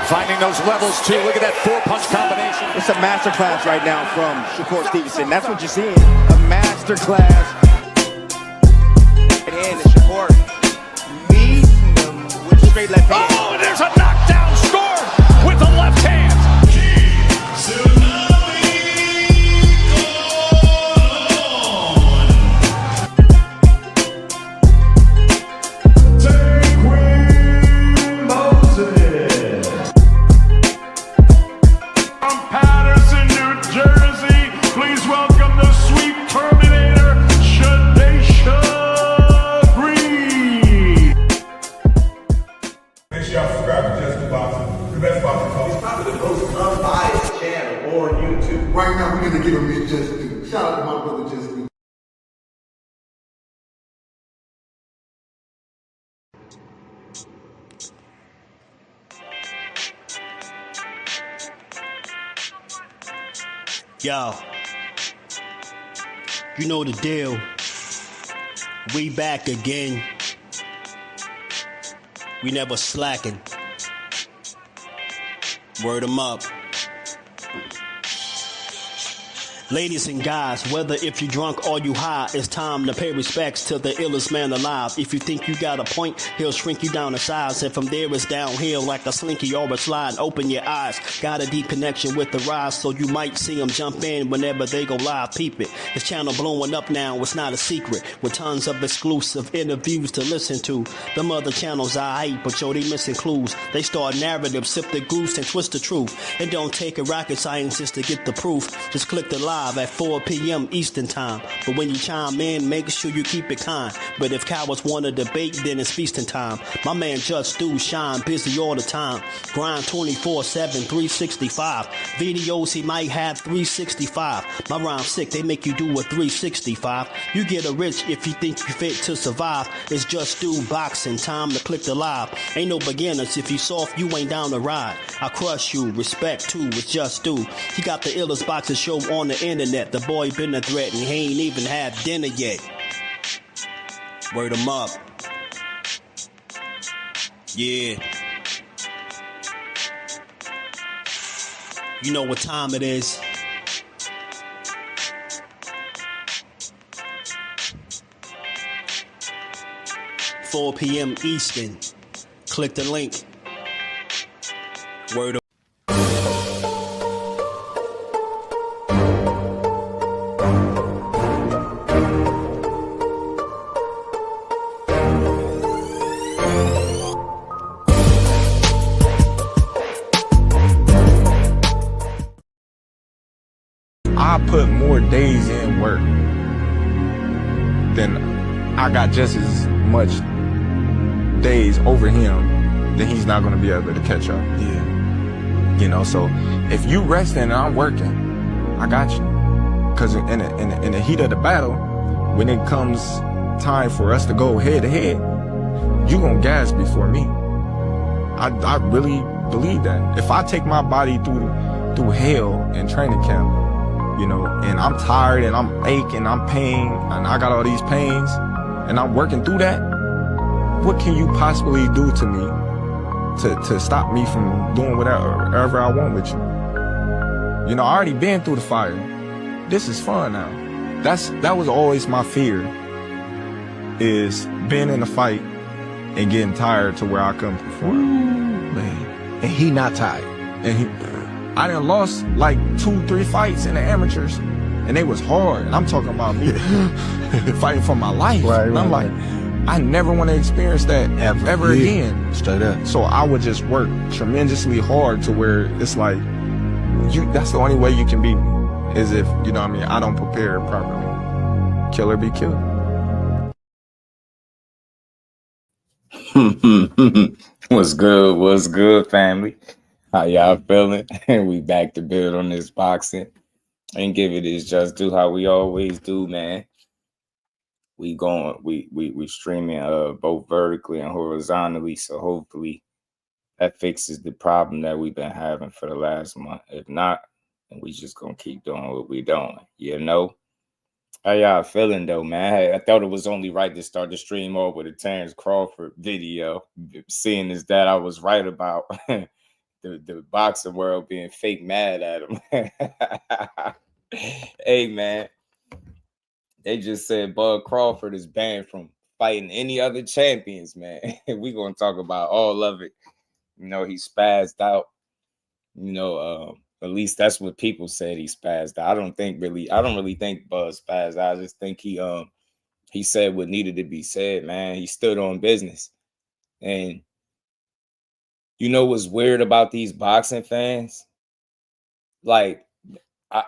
Finding those levels too. Look at that 4-punch combination. It's a masterclass right now from Shakur Stevenson. That's what you're seeing. A masterclass. And Shakur meeting them with straight left hand. Oh, and there's a knockdown score with the left hand. Right now, we're going to give him his just due. Shout out to my brother, Just Due. Yo, you know the deal. We back again. We never slacking. Word 'em up. Ladies and guys, whether if you drunk or you high, it's time to pay respects to the illest man alive. If you think you got a point, he'll shrink you down to size. And from there it's downhill like a slinky or a slide. Open your eyes, got a deep connection with the rise, so you might see them jump in whenever they go live. Peep it, this channel blowing up now, it's not a secret. With tons of exclusive interviews to listen to. Them other channels I hate, but yo, they missing clues. They start narratives, sip the goose and twist the truth. It don't take a rocket scientist to get the proof. Just click the live at 4 p.m. Eastern time. But when you chime in, make sure you keep it kind. But if cowards want to debate, then it's feasting time. My man Jusdu shine busy all the time. Grind 24/7, 365. Videos he might have 365. My rhyme's sick, they make you do a 365. You get a rich if you think you fit to survive. It's Jusdueboxing, time to click the live. Ain't no beginners, if you soft, you ain't down to ride. I crush you, respect too, it's Jusdu. He got the illest boxing show on the internet. The boy been a threat and he ain't even had dinner yet. Word 'em up. Yeah. You know what time it is. $4 p.m. Eastern. Click the link. Word up. I put more days in work than I got just as much days over him, then he's not going to be able to catch up. Yeah. You know, so if you resting and I'm working, I got you. Because in the heat of the battle, when it comes time for us to go head to head, you going to gas before me. I really believe that. If I take my body through hell in training camp, you know, and I'm tired and I'm aching, I'm pain, and I got all these pains, and I'm working through that, what can you possibly do to me to stop me from doing whatever I want with you? You know, I already been through the fire. This is fun now. That was always my fear, is being in a fight and getting tired to where I couldn't perform. Ooh, man. And he not tired. And I done lost like 2-3 fights in the amateurs, and they was hard. And I'm talking about me fighting for my life. Right, and I'm like, I never want to experience that ever again. Straight up. So I would just work tremendously hard to where it's like, that's the only way you can beat me, is if, you know what I mean, I don't prepare properly. Kill or be killed. What's good? What's good, family? How y'all feeling? We back to build on this boxing and give it his just due how we always do, man. We streaming both vertically and horizontally, so hopefully that fixes the problem that we've been having for the last month. If not, then we just gonna keep doing what we doing, you know. How y'all feeling though, man? Hey, I thought it was only right to start the stream off with a Terence Crawford video, seeing as that I was right about the boxing world being fake mad at him. Hey, man. They just said Bud Crawford is banned from fighting any other champions, man. We're going to talk about all of it. You know, he spazzed out. You know, at least that's what people said, he spazzed out. I don't really think Bud spazzed out. I just think he said what needed to be said, man. He stood on business. And you know what's weird about these boxing fans? Like,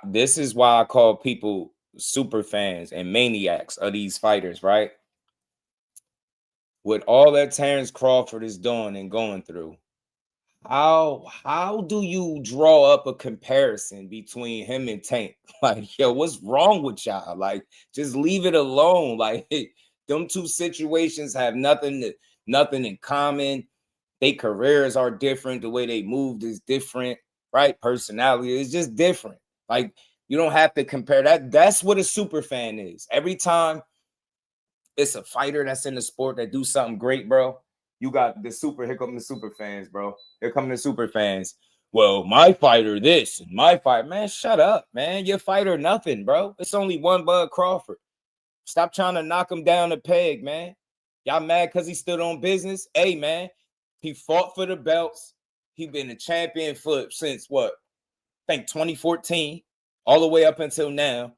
this is why I call people super fans and maniacs of these fighters, right? With all that Terence Crawford is doing and going through, how do you draw up a comparison between him and Tank? Like, yo, what's wrong with y'all? Like, just leave it alone. Like, them two situations have nothing in common. Their careers are different. The way they moved is different, right? Personality is just different. Like, you don't have to compare that. That's what a super fan is. Every time it's a fighter that's in the sport that do something great, bro, you got the super, here come the super fans, bro. Here come the super fans. Well, my fighter this and my fight, man, shut up, man. Your fighter nothing, bro. It's only one Bud Crawford. Stop trying to knock him down a peg, man. Y'all mad because he stood on business? Hey, man, he fought for the belts. He been a champion since what? I think 2014, all the way up until now.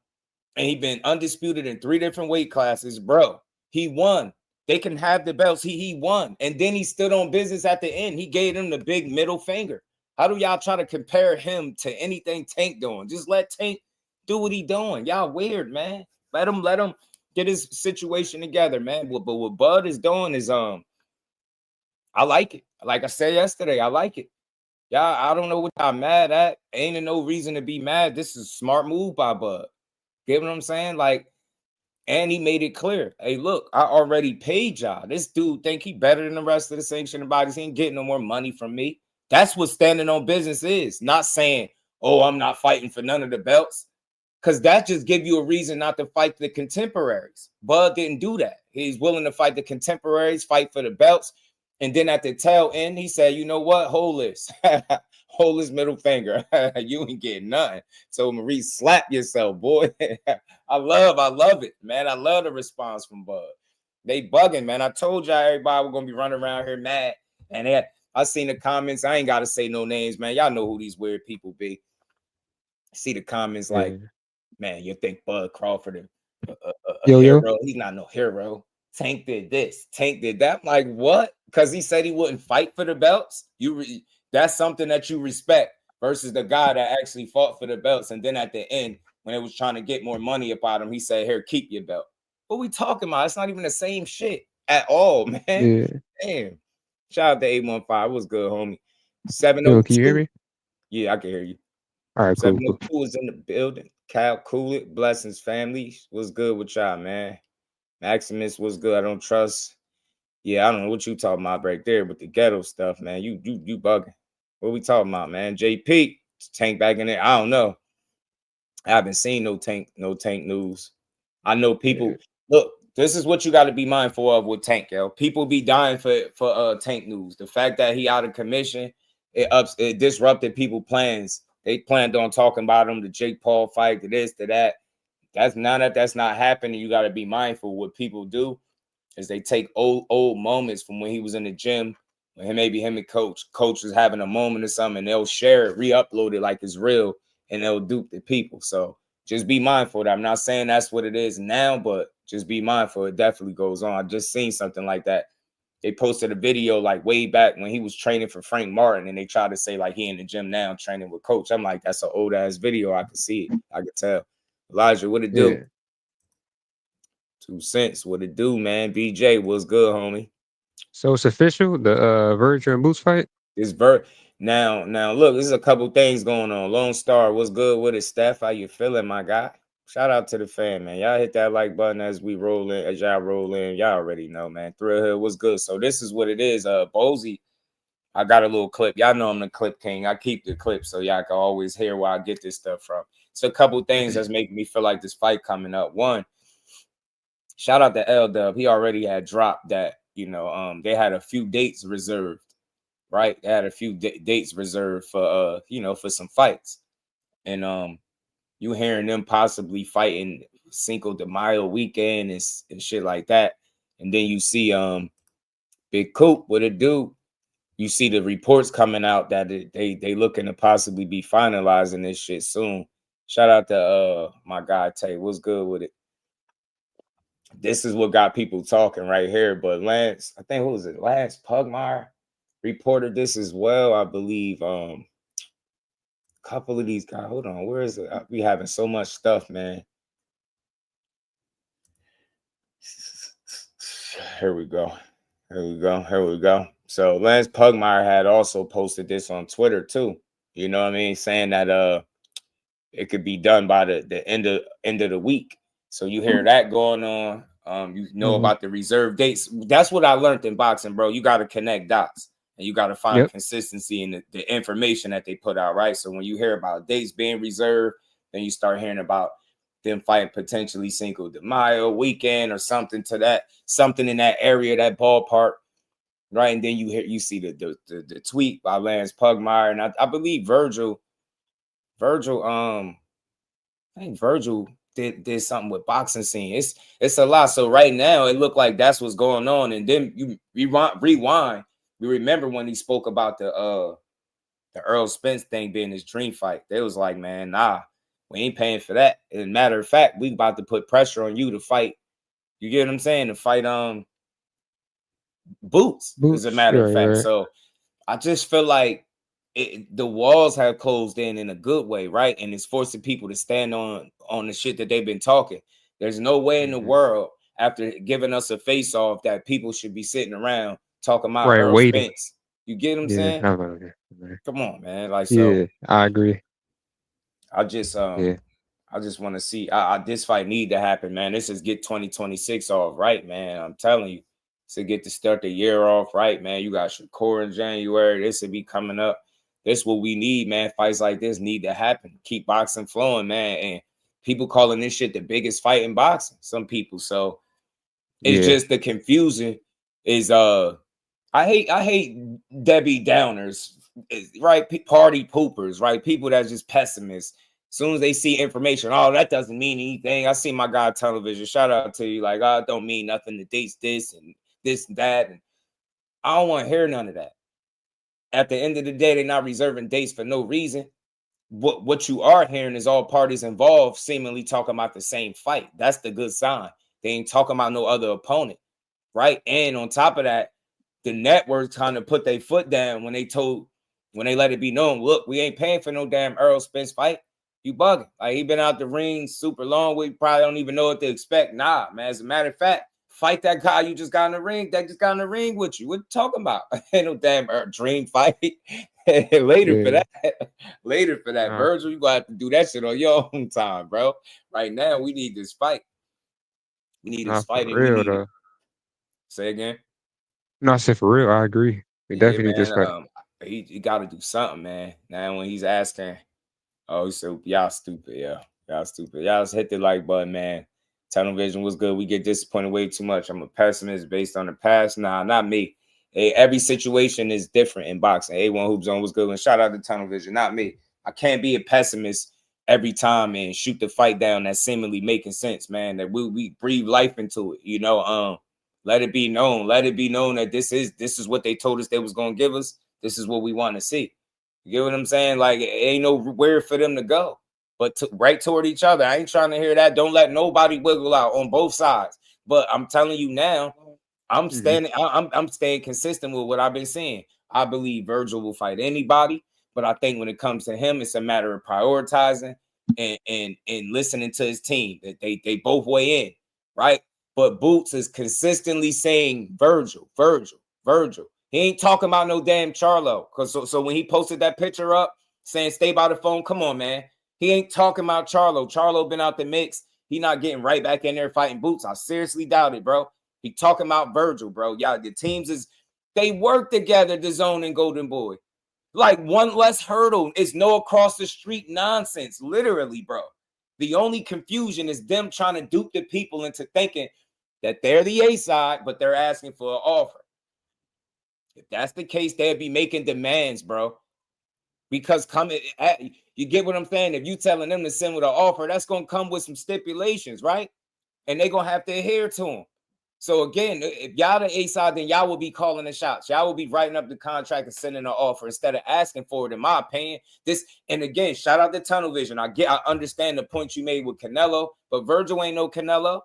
And he been undisputed in 3 different weight classes, bro. He won. They can have the belts. He won. And then he stood on business at the end. He gave them the big middle finger. How do y'all try to compare him to anything Tank doing? Just let Tank do what he doing. Y'all weird, man. Let him get his situation together, man. But what Bud is doing is I like it. Like I said yesterday, I like it. Y'all, I don't know what y'all mad at. Ain't no reason to be mad. This is a smart move by Bud. Get what I'm saying? Like, and he made it clear. Hey, look, I already paid y'all. This dude think he better than the rest of the sanctioning bodies. He ain't getting no more money from me. That's what standing on business is. Not saying, oh, I'm not fighting for none of the belts. Because that just give you a reason not to fight the contemporaries. Bud didn't do that. He's willing to fight the contemporaries, fight for the belts. And then at the tail end, he said, you know what? Hold this. Hold his middle finger. You ain't getting nothing. So Marie, slap yourself, boy. I love it, man. I love the response from Bud. They bugging, man. I told y'all everybody we're gonna be running around here mad. And I seen the comments. I ain't gotta say no names, man. Y'all know who these weird people be. See the comments like, man, you think Bud Crawford a hero? He's not no hero. Tank did this. Tank did that. I'm like, what? Because he said he wouldn't fight for the belts. That's something that you respect versus the guy that actually fought for the belts. And then at the end, when it was trying to get more money about him, he said, here, keep your belt. What we talking about? It's not even the same shit at all, man. Yeah. Damn. Shout out to 815. What's good, homie? 702. Can you hear me? Yeah, I can hear you. All right, cool. 702 is in the building. Cal, cool it. Blessings, family. What's good with y'all, man? Maximus, what's good? I don't trust. Yeah, I don't know what you talking about right there with the ghetto stuff, man. You bugging. What we talking about, man? JP, Tank back in there. I don't know. I haven't seen no Tank news. I know people. Look, this is what you got to be mindful of with Tank, yo. People be dying for Tank news. The fact that he out of commission, it disrupted people's plans. They planned on talking about him, the Jake Paul fight, to this, to that. That's not happening. You got to be mindful. What people do is they take old moments from when he was in the gym, when maybe him and coach was having a moment or something, and they'll share it, re-upload it like it's real, and they'll dupe the people. So just be mindful of that. I'm not saying that's what it is now, but just be mindful. It definitely goes on. I just seen something like that. They posted a video like way back when he was training for Frank Martin, and they tried to say like he in the gym now training with coach. I'm like, that's an old ass video. I could see it. I could tell. Elijah, what it do? Yeah. 2 cents. What it do, man? BJ, what's good, homie? So it's official, the Virgil and Boots fight? It's now look, there's a couple things going on. Lone Star, what's good with it? Steph, how you feeling, my guy? Shout out to the fan, man. Y'all hit that like button as we roll in, as y'all roll in. Y'all already know, man. Thrill Hill, what's good? So this is what it is. Bozy, I got a little clip. Y'all know I'm the clip king. I keep the clip so y'all can always hear where I get this stuff from. It's a couple things that's making me feel like this fight coming up. One, shout out to L Dub. He already had dropped that, they had a few dates reserved right? They had a few dates reserved for for some fights, and you hearing them possibly fighting Cinco de Mayo weekend and shit like that, and then you see Big Coop, what it do? You see the reports coming out that they looking to possibly be finalizing this shit soon. Shout out to my guy Tay. What's good with it? This is what got people talking right here. But Lance, I think, who was it? Lance Pugmire reported this as well, I believe. A couple of these guys. Hold on, where is it? We having so much stuff, man. Here we go. So Lance Pugmire had also posted this on Twitter too. You know what I mean? Saying that it could be done by the end of the week. So you hear that going on. You know about the reserve dates. That's what I learned in boxing, bro. You got to connect dots and you got to find consistency in the information that they put out, right? So when you hear about dates being reserved, then you start hearing about them fighting potentially Cinco de Mayo weekend or something in that area, that ballpark, right? And then you see the tweet by Lance Pugmire, and I believe Virgil, I think Virgil did something with boxing scene. It's a lot. So right now it looked like that's what's going on. And then you rewind. You remember when he spoke about the Earl Spence thing being his dream fight. They was like, man, nah, we ain't paying for that. As a matter of fact, we about to put pressure on you to fight. You get what I'm saying? To fight Boots, as a matter of fact. Right. So I just feel like the walls have closed in a good way, right? And it's forcing people to stand on the shit that they've been talking. There's no way in the world, after giving us a face off, that people should be sitting around talking about Earl Spence. You get what I'm saying? Come on, man. Like, so I agree. I just want to see this fight need to happen, man. This is get 2026 off, right, man? I'm telling you, to get to start the year off, right, man. You got Shakur in January. This will be coming up. This is what we need, man. Fights like this need to happen. Keep boxing flowing, man. And people calling this shit the biggest fight in boxing. Some people. So it's just the confusion is I hate Debbie Downers, right? Party poopers, right? People that's just pessimists. As soon as they see information, oh, that doesn't mean anything. I see my guy on television. Shout out to you. Like, oh, it don't mean nothing. The dates this and this and that. And I don't want to hear none of that. At the end of the day, they're not reserving dates for no reason. What you are hearing is all parties involved seemingly talking about the same fight. That's the good sign. They ain't talking about no other opponent, right? And on top of that, the network trying to put their foot down when they let it be known, look, we ain't paying for no damn Earl Spence fight. You bugging. Like, he been out the ring super long. We probably don't even know what to expect. Nah, man. As a matter of fact, fight that guy you just got in the ring. That just got in the ring with you. What you talking about? Ain't no damn dream fight. Later for that. Virgil, you gonna have to do that shit on your own time, bro. Right now, we need this fight. We need this fight. And say again. No, I said for real. I agree. We definitely need this fight. He got to do something, man. Now when he's asking, oh, so y'all stupid, y'all stupid. Y'all just hit the like button, man. Tunnel vision was good. We get disappointed way too much. I'm a pessimist based on the past. Nah, not me. Hey, every situation is different in boxing. A1 Hoop Zone was good. And shout out to Tunnel Vision, not me. I can't be a pessimist every time and shoot the fight down that's seemingly making sense, man. That we breathe life into it, you know. Let it be known. Let it be known that this is what they told us they was gonna give us. This is what we want to see. You get what I'm saying? Like, it ain't nowhere for them to go, but right toward each other. I ain't trying to hear that. Don't let nobody wiggle out on both sides. But I'm telling you now, I'm staying consistent with what I've been saying. I believe Virgil will fight anybody, but I think when it comes to him, it's a matter of prioritizing and listening to his team. That they both weigh in, right? But Boots is consistently saying Virgil. He ain't talking about no damn Charlo. So when he posted that picture up saying stay by the phone, come on, man. He ain't talking about Charlo. Charlo been out the mix. He not getting right back in there fighting Boots. I seriously doubt it, bro. He talking about Virgil, bro. Y'all, the teams they work together, the Zone and Golden Boy. Like, one less hurdle. It's no across the street nonsense, literally, bro. The only confusion is them trying to dupe the people into thinking that they're the A side, but they're asking for an offer. If that's the case, they'd be making demands, bro. Because you get what I'm saying? If you telling them to send with an offer, that's going to come with some stipulations, right? And they're going to have to adhere to them. So again, if y'all the A side, then y'all will be calling the shots. Y'all will be writing up the contract and sending an offer instead of asking for it, in my opinion. And again, shout out to Tunnel Vision. I understand the point you made with Canelo, but Virgil ain't no Canelo.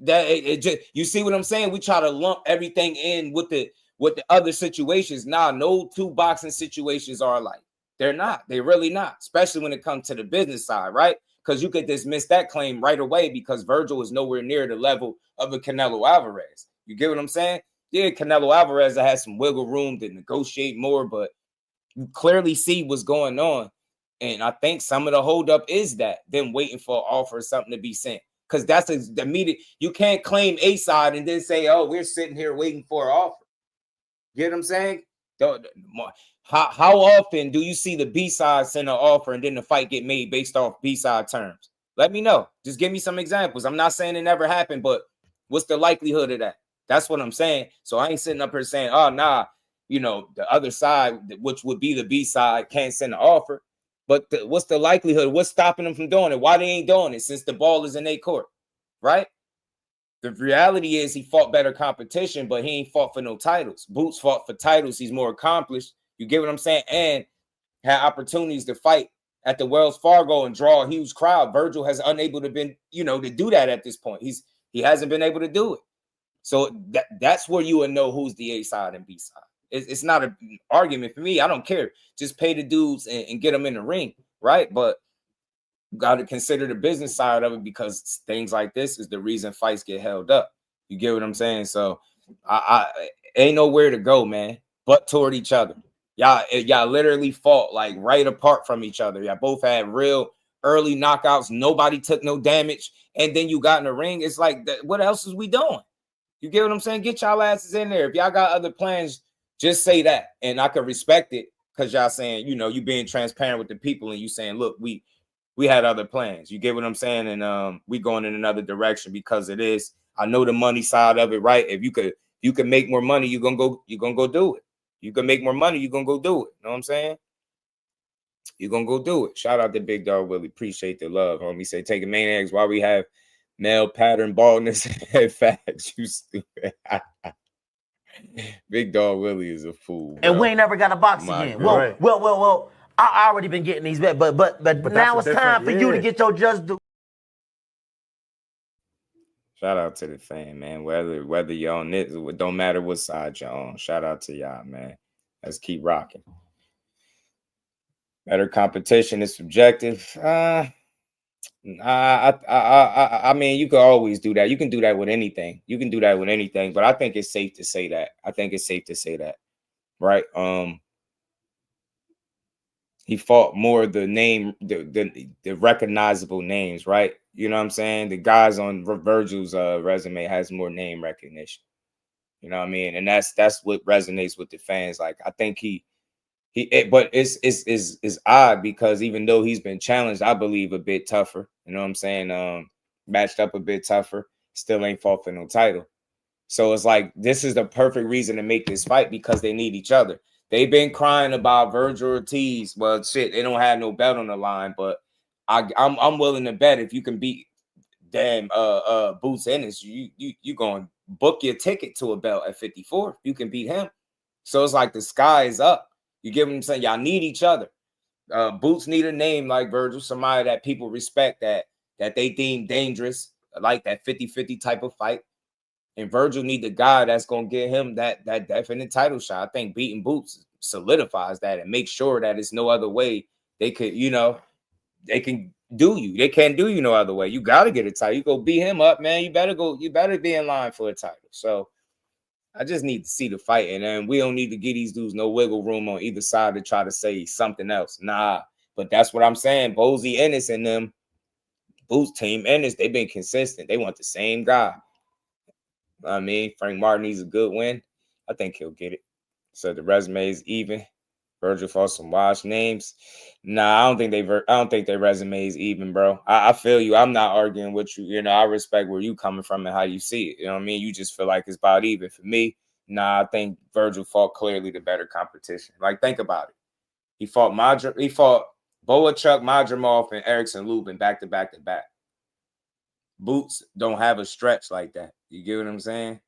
You see what I'm saying? We try to lump everything in with the other situations. Nah, no two boxing situations are alike. They're not. They're really not, especially when it comes to the business side, right? Because you could dismiss that claim right away because Virgil is nowhere near the level of a Canelo Alvarez. You get what I'm saying? Yeah, Canelo Alvarez has some wiggle room to negotiate more, but you clearly see what's going on. And I think some of the holdup is that them waiting for an offer or something to be sent. Because that's the immediate. You can't claim A side and then say, oh, we're sitting here waiting for an offer. You get what I'm saying? How often do you see the B side send an offer and then the fight get made based off B side terms? Let me know. Just give me some examples. I'm not saying it never happened, but what's the likelihood of that? That's what I'm saying. So I ain't sitting up here saying, oh, nah, the other side, which would be the B side, can't send an offer. But what's the likelihood? What's stopping them from doing it? Why they ain't doing it since the ball is in their court, right? The reality is he fought better competition, but he ain't fought for no titles. Boots fought for titles. He's more accomplished. You get what I'm saying? And had opportunities to fight at the Wells Fargo and draw a huge crowd. Virgil has unable to to do that at this point. He hasn't been able to do it. So that's where you would know who's the A side and B side. It's not an argument for me. I don't care. Just pay the dudes and get them in the ring, right? But got to consider the business side of it because things like this is the reason fights get held up. You get what I'm saying? So I ain't nowhere to go, man, but toward each other. Y'all literally fought like right apart from each other. Y'all both had real early knockouts. Nobody took no damage. And then you got in the ring. It's like, what else is we doing? You get what I'm saying? Get y'all asses in there. If y'all got other plans, just say that. And I can respect it because y'all saying, you being transparent with the people and you saying, look, we had other plans. You get what I'm saying? And we going in another direction because it is. I know the money side of it, right? If you can make more money, you're gonna go do it. You can make more money, you're gonna go do it. You know what I'm saying? You're gonna go do it. Shout out to Big Dog Willie. Appreciate the love, homie. Say taking maniacs while we have male pattern baldness and facts. You stupid. Big Dog Willie is a fool, bro. And we ain't never got a box again. God. Well. I already been getting these back, but now it's time for you to get your just due. Shout out to the fan, man. Whether you're on it, it don't matter what side you're on. Shout out to y'all, man. Let's keep rocking. Better competition is subjective. I mean, you can always do that. You can do that with anything. But I think it's safe to say that. Right? He fought more the name, the recognizable names, right? You know what I'm saying? The guys on Virgil's resume has more name recognition. You know what I mean? And that's what resonates with the fans. Like I think but it's odd because even though he's been challenged, I believe a bit tougher. You know what I'm saying? Matched up a bit tougher, still ain't fought for no title. So it's like this is the perfect reason to make this fight because they need each other. They've been crying about Virgil Ortiz. Well, shit, they don't have no belt on the line, but I'm willing to bet if you can beat Boots Ennis, you going to book your ticket to a belt at 54. You can beat him. So it's like the sky is up. You get what I'm saying? Y'all need each other. Boots need a name like Virgil, somebody that people respect, that they deem dangerous, like that 50-50 type of fight. And Virgil need the guy that's going to get him that definite title shot. I think beating Boots solidifies that and makes sure that it's no other way they could, they can do you. They can't do you no other way. You got to get a title. You go beat him up, man. You better be in line for a title. So I just need to see the fight. And then we don't need to give these dudes no wiggle room on either side to try to say something else. Nah, but that's what I'm saying. Bozy, Ennis, and them Boots team, Ennis, they've been consistent. They want the same guy. I mean, Frank Martin needs a good win. I think he'll get it. So the resume is even. Virgil fought some washed names. Nah, I don't think their resume is even, bro. I feel you. I'm not arguing with you. I respect where you coming from and how you see it. You know what I mean? You just feel like it's about even. For me, Nah, I think Virgil fought clearly the better competition. Like, think about it. He fought Boachuk, Madrimov, and Erickson Lubin back to back to back. Boots don't have a stretch like that. You get what I'm saying?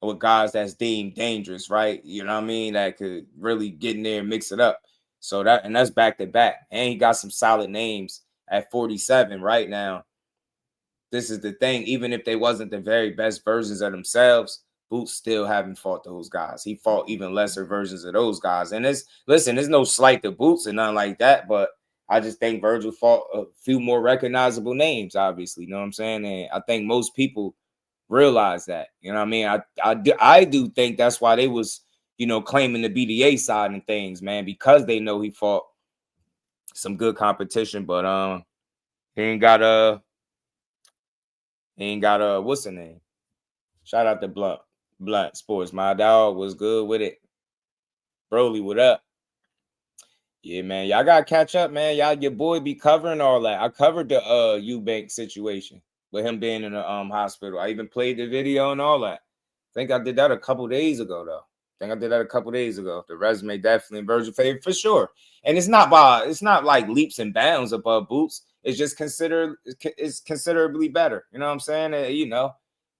With guys that's deemed dangerous, right? You know what I mean? That could really get in there and mix it up. So that's back to back. And he got some solid names at 47 right now. This is the thing. Even if they wasn't the very best versions of themselves, Boots still haven't fought those guys. He fought even lesser versions of those guys. And there's no slight to Boots and nothing like that, but I just think Virgil fought a few more recognizable names, obviously. You know what I'm saying? And I think most people realize that. You know what I mean? I do think that's why they was, claiming the BDA side and things, man, because they know he fought some good competition, but he ain't got what's the name? Shout out to Blunt Sports. My dog was good with it. Broly, what up? Yeah, man. Y'all gotta catch up, man. Your boy be covering all that. I covered the Eubank situation with him being in the hospital. I even played the video and all that. I think I did that a couple days ago, though. The resume definitely in Virgil favor for sure. And it's not like leaps and bounds above Boots. It's just considerably better. You know what I'm saying? You know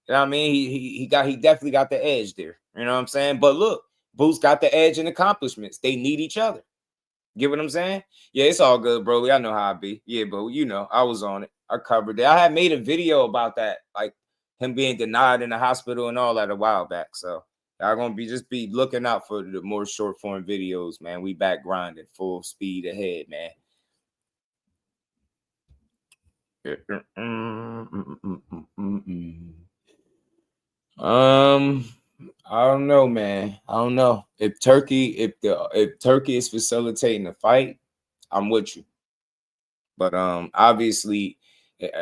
what I mean? He definitely got the edge there. You know what I'm saying? But look, Boots got the edge in accomplishments. They need each other. Get what I'm saying? Yeah, it's all good, bro. I know how I be. Yeah, but I was on it. I covered it. I had made a video about that, like him being denied in the hospital and all that a while back. So y'all gonna be looking out for the more short form videos, man. We back grinding, full speed ahead, man. I don't know, man. I don't know if Turkey is facilitating the fight, I'm with you. But obviously,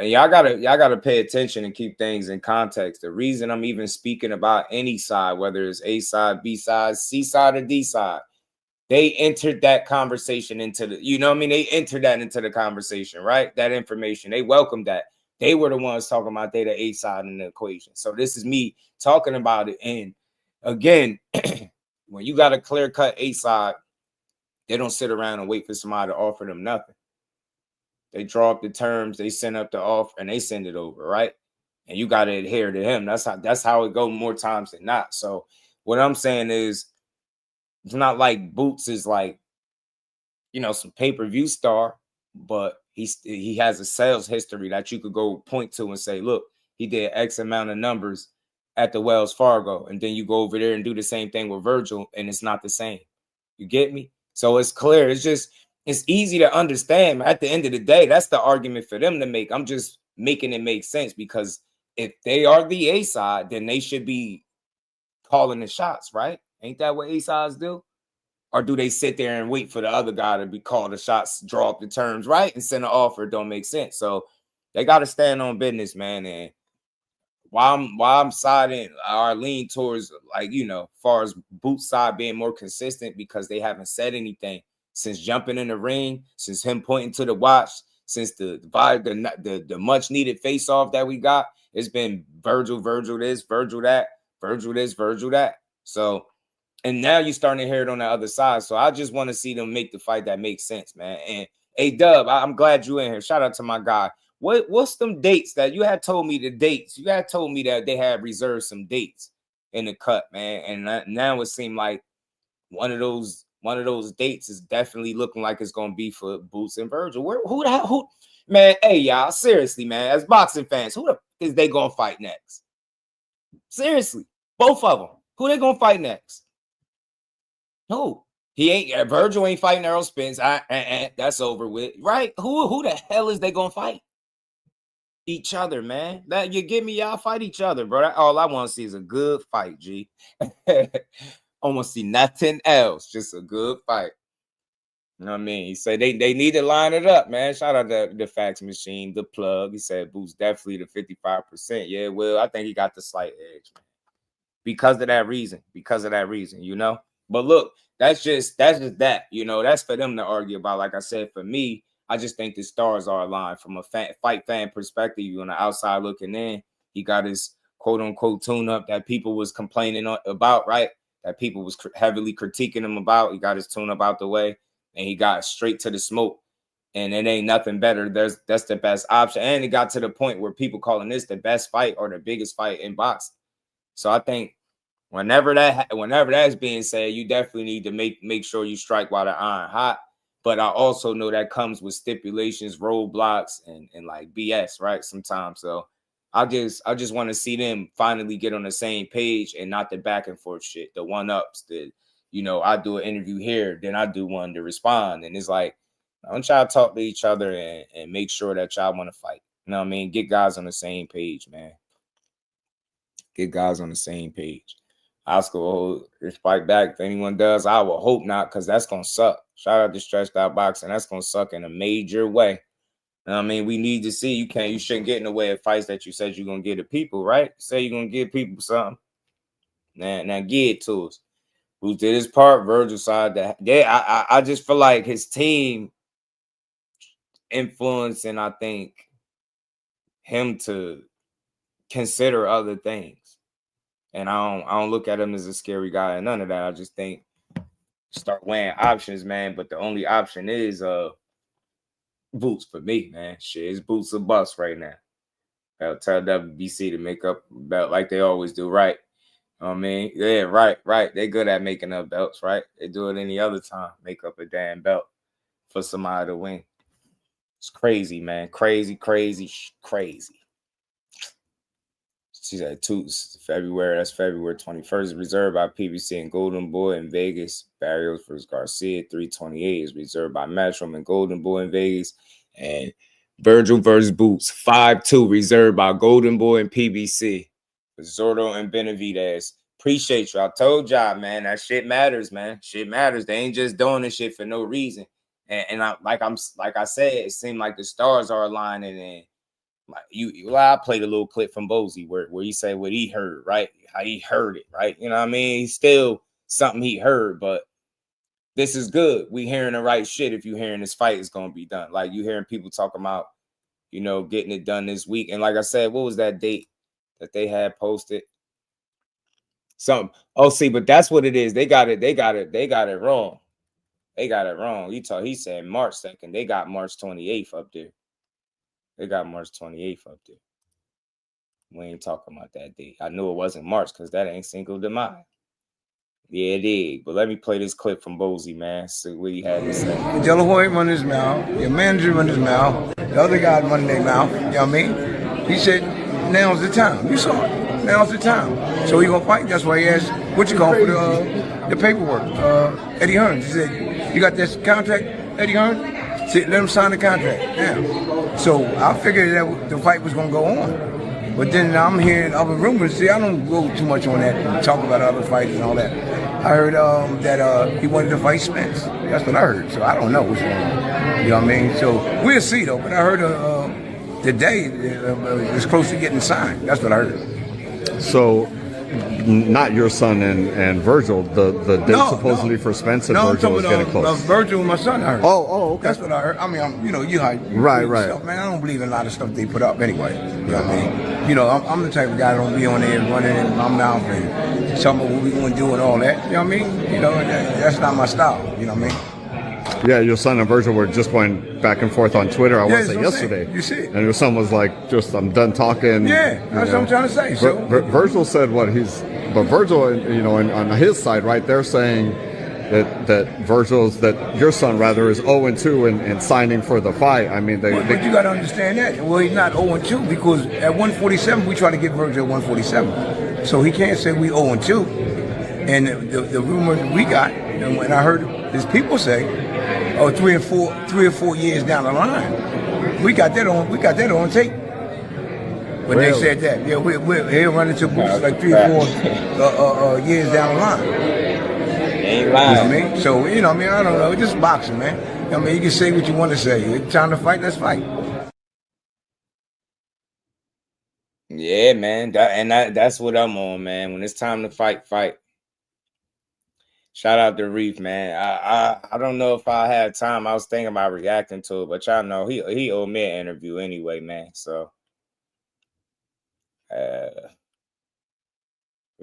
y'all gotta pay attention and keep things in context. The reason I'm even speaking about any side, whether it's A side, B side, C side, or D side, they entered that conversation into the, they entered that into the conversation, right? That information, they welcomed that. They were the ones talking about they the A side in the equation. So this is me talking about it. And again, when you got a clear-cut A side, they don't sit around and wait for somebody to offer them nothing. They draw up the terms, they send up the offer, and they send it over, right? And you got to adhere to him. That's how it goes more times than not. So what I'm saying is, it's not like Boots is like, some pay-per-view star, but he has a sales history that you could go point to and say, look, he did X amount of numbers at the Wells Fargo, and then you go over there and do the same thing with Virgil, and it's not the same. You get me? So it's clear. It's easy to understand. At the end of the day, that's the argument for them to make. I'm just making it make sense, because if they are the A side, then they should be calling the shots, right? Ain't that what A sides do? Or do they sit there and wait for the other guy to be called the shots, draw up the terms, right, and send an offer? Don't make sense. So they got to stand on business, man. And while I'm siding or lean towards, like, far as Boots side being more consistent, because they haven't said anything since jumping in the ring, since him pointing to the watch, since the much needed face off that we got. It's been Virgil this, Virgil that, Virgil this, Virgil that. So, and now you're starting to hear it on the other side. So I just want to see them make the fight that makes sense, man. And hey, Dub, I'm glad you in here. Shout out to my guy. What's them dates that you had told me the dates? You had told me that they had reserved some dates in the cut, man. And now it seemed like one of those dates is definitely looking like it's gonna be for Boots and Virgil. Who man? Hey, y'all, seriously, man. As boxing fans, who is they gonna fight next? Seriously, both of them. Who they gonna fight next? Who? Virgil ain't fighting Errol Spence. That's over with, right? Who the hell is they gonna fight? Each other, man. That you give me, y'all fight each other, bro. All I want to see is a good fight, G. I want to see nothing else, just a good fight. You know what I mean? He said they need to line it up, man. Shout out to the fax machine, the plug. He said Boots definitely the 55%. Yeah, well, I think he got the slight edge, man. Because of that reason, But look, that's just that. That's for them to argue about. Like I said, for me, I just think the stars are aligned from a fight fan perspective. You on the outside looking in, he got his quote unquote tune up that people was complaining about, right? That people was heavily critiquing him about. He got his tune up out the way and he got straight to the smoke. And it ain't nothing better. That's the best option. And it got to the point where people calling this the best fight or the biggest fight in boxing. So I think whenever that's being said, you definitely need to make sure you strike while the iron hot. But I also know that comes with stipulations, roadblocks, and like BS, right? Sometimes. So I just want to see them finally get on the same page and not the back and forth shit, the one-ups that, you know, I do an interview here, then I do one to respond. And it's like, I want y'all to talk to each other and make sure that y'all want to fight. You know what I mean? Get guys on the same page, man. Get guys on the same page. Oscar will fight back. If anyone does, I will hope not, because that's going to suck. Shout out to Stretched Out Boxing. That's going to suck in a major way. You know what I mean? We need to see. You shouldn't get in the way of fights that you said you're going to give to people, right? Say you're going to give people something. Now give it to us. Who did his part? Virgil side. I just feel like his team influencing, I think, him to consider other things. And I don't look at him as a scary guy and none of that. I just think start weighing options, man. But the only option is Boots for me, man. Shit, it's Boots a bust right now. I'll tell WBC to make up a belt like they always do, right? You know what I mean? Yeah, right. They're good at making up belts, right? They do it any other time. Make up a damn belt for somebody to win. It's crazy, man. Crazy. She said February. That's February 21st. Reserved by PBC and Golden Boy in Vegas. Barrios versus Garcia. 328 is reserved by Matchroom and Golden Boy in Vegas. And Virgil versus Boots. 5-2 reserved by Golden Boy and PBC. Zordo and Benavidez. Appreciate you. I told y'all, man, that shit matters, man. Shit matters. They ain't just doing this shit for no reason. And I said, it seemed like the stars are aligning. And I played a little clip from Bozy where he said what he heard, right? How he heard it, right? You know what I mean? He's still something he heard, but this is good. We hearing the right shit. If you hearing this fight is gonna be done, like you hearing people talking about, you know, getting it done this week. And like I said, what was that date that they had posted? Something. Oh, see, but that's what it is. They got it wrong. They got it wrong. He said March 2nd. They got March 28th up there. They got March 28th up there. We ain't talking about that date. I knew it wasn't March because that ain't Cinco de Mayo. Yeah, it is. But let me play this clip from Bozy, man. See what he had to say. De La Hoya run his mouth. Your manager run his mouth. The other guy run their mouth. You know what I mean? He said, now's the time. You saw it. Now's the time. So he gonna fight. That's why he asked, what you going for the paperwork? Eddie Hearn. He said, you got this contract, Eddie Hearn? Said, let him sign the contract. Yeah. So I figured that the fight was gonna go on. But then I'm hearing other rumors. See, I don't go too much on that, talk about other fights and all that. I heard that he wanted to fight Spence. That's what I heard. So I don't know what's going on. You know what I mean? So we'll see, though. But I heard today it's close to getting signed. That's what I heard. So not your son and Virgil, the date supposedly for Spence and Virgil is getting close. Virgil and my son, I heard. Oh, okay. That's what I heard. I mean, you right. Yourself, man, I don't believe in a lot of stuff they put up anyway. You know what I mean? You know, I'm the type of guy that don't be on there running in my mouth and talking about what we going to do and all that. You know what I mean? You know, that's not my style. You know what I mean? Yeah, your son and Virgil were just going back and forth on Twitter, I want to say yesterday. You see it. And your son was like, I'm done talking. Yeah, that's what I'm trying to say. So Virgil said but Virgil, you know, on his side, right, they're saying that your son rather is 0-2 in signing for the fight. I mean, but you got to understand that. Well, he's not 0-2 because at 147 we try to get Virgil at 147, so he can't say we 0-2. And the rumor we got, and when I heard his people say, 3 or 4 years down the line, we got that on tape. When they said that, yeah, he'll run into Boots like 3 or 4 years down the line. Ain't lying. You know what I mean? So, you know what I mean? I don't know. It's just boxing, man. You know what I mean? You can say what you want to say. It's time to fight, let's fight. Yeah, man. That's what I'm on, man. When it's time to fight. Shout out to Reef, man. I don't know if I had time. I was thinking about reacting to it, but y'all know he owed me an interview anyway, man. So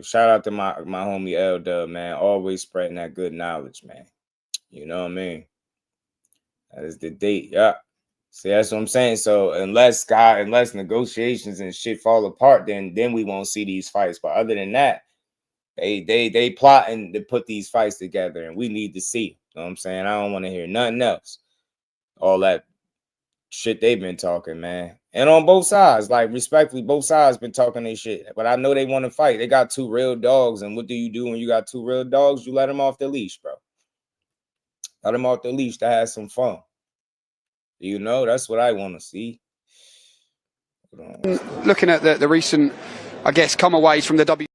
Shout out to my homie L Dub, man. Always spreading that good knowledge, man. You know what I mean? That is the date. Yeah. See, that's what I'm saying. So unless negotiations and shit fall apart, then we won't see these fights. But other than that, they plotting to put these fights together, and we need to see. You know what I'm saying? I don't want to hear nothing else. All that shit they've been talking, man. And on both sides, like respectfully, both sides been talking their shit. But I know they want to fight. They got 2 real dogs, and what do you do when you got 2 real dogs? You let them off the leash, bro. Let them off the leash to have some fun. You know, that's what I want to see. Looking at the recent, I guess, come-aways from the W.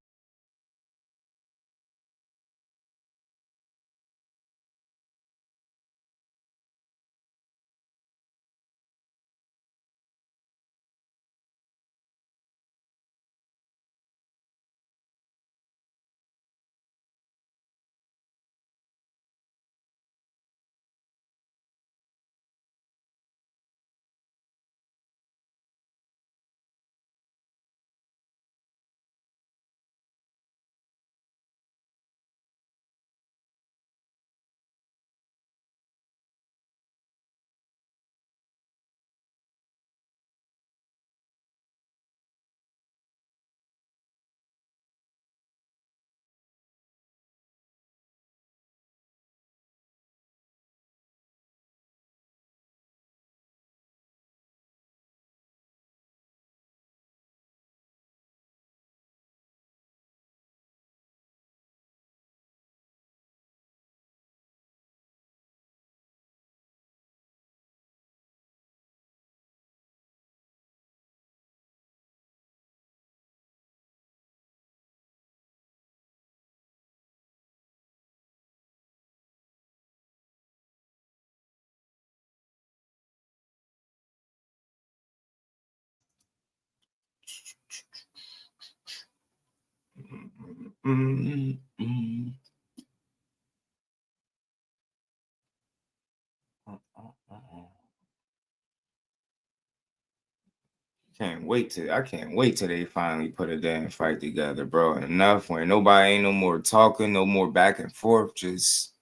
I can't wait till they finally put a damn fight together, bro. Enough where nobody ain't no more talking, no more back and forth. Just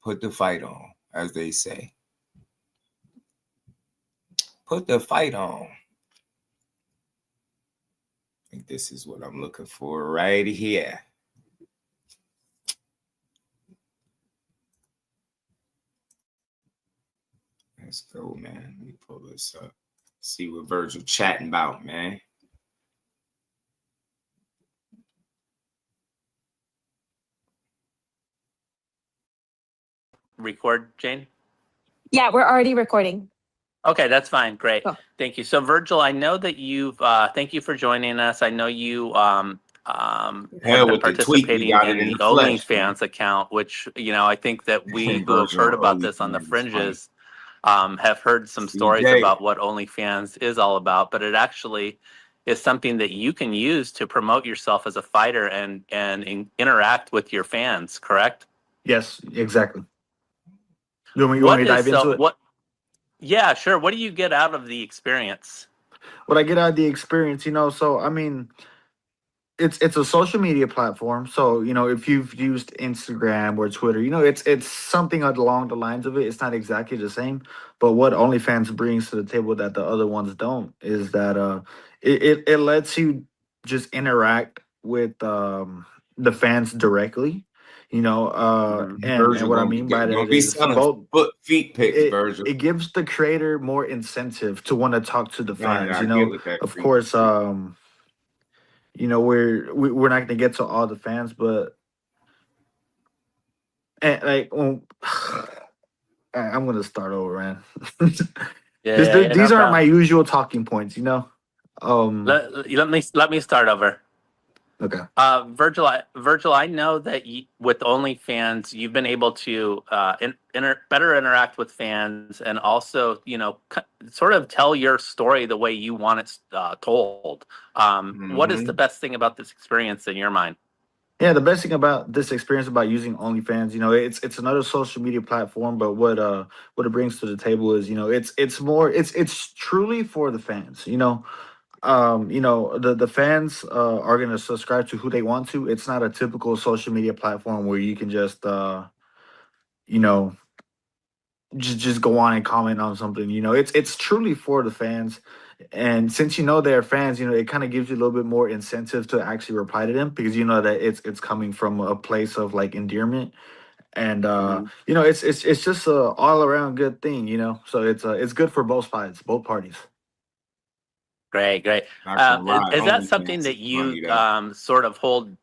put the fight on, as they say. Put the fight on. I think this is what I'm looking for right here. Let's go, man. Let me pull this up. See what Virgil chatting about, man. Record, Jane? Yeah, we're already recording. Okay, that's fine. Great. Cool. Thank you. So, Virgil, I know that you've, thank you for joining us. I know you have been participating in the OnlyFans account, which, you know, I think that we who have heard about this on the fringes have heard some stories about what OnlyFans is all about, but it actually is something that you can use to promote yourself as a fighter and interact with your fans, correct? Yes, exactly. You want me to dive into it? Yeah, sure. What do you get out of the experience? What I get out of the experience, you know, so I mean, it's a social media platform. So, you know, if you've used Instagram or Twitter, you know, it's something along the lines of it. It's not exactly the same, but what OnlyFans brings to the table that the other ones don't is that it lets you just interact with the fans directly. You know, and what I mean by that is both feet pics, Virgil. It gives the creator more incentive to want to talk to the fans. You know, of course, you know, we're not going to get to all the fans, but like, I'm going to start over, man. These aren't my usual talking points, you know. Let me start over. Okay. Virgil, I know that with OnlyFans, you've been able to better interact with fans and also, you know, sort of tell your story the way you want it told. What is the best thing about this experience in your mind? Yeah, the best thing about this experience about using OnlyFans, you know, it's another social media platform, but what it brings to the table is, you know, it's truly for the fans, you know. the fans are gonna subscribe to who they want to. It's not a typical social media platform where you can just you know just go on and comment on something. It's truly for the fans. And since they're fans, it kind of gives you a little bit more incentive to actually reply to them, because you know that it's coming from a place of like endearment. And it's just a all around good thing. So it's good for both sides, both parties. Great, great. Is that something that you sort of hold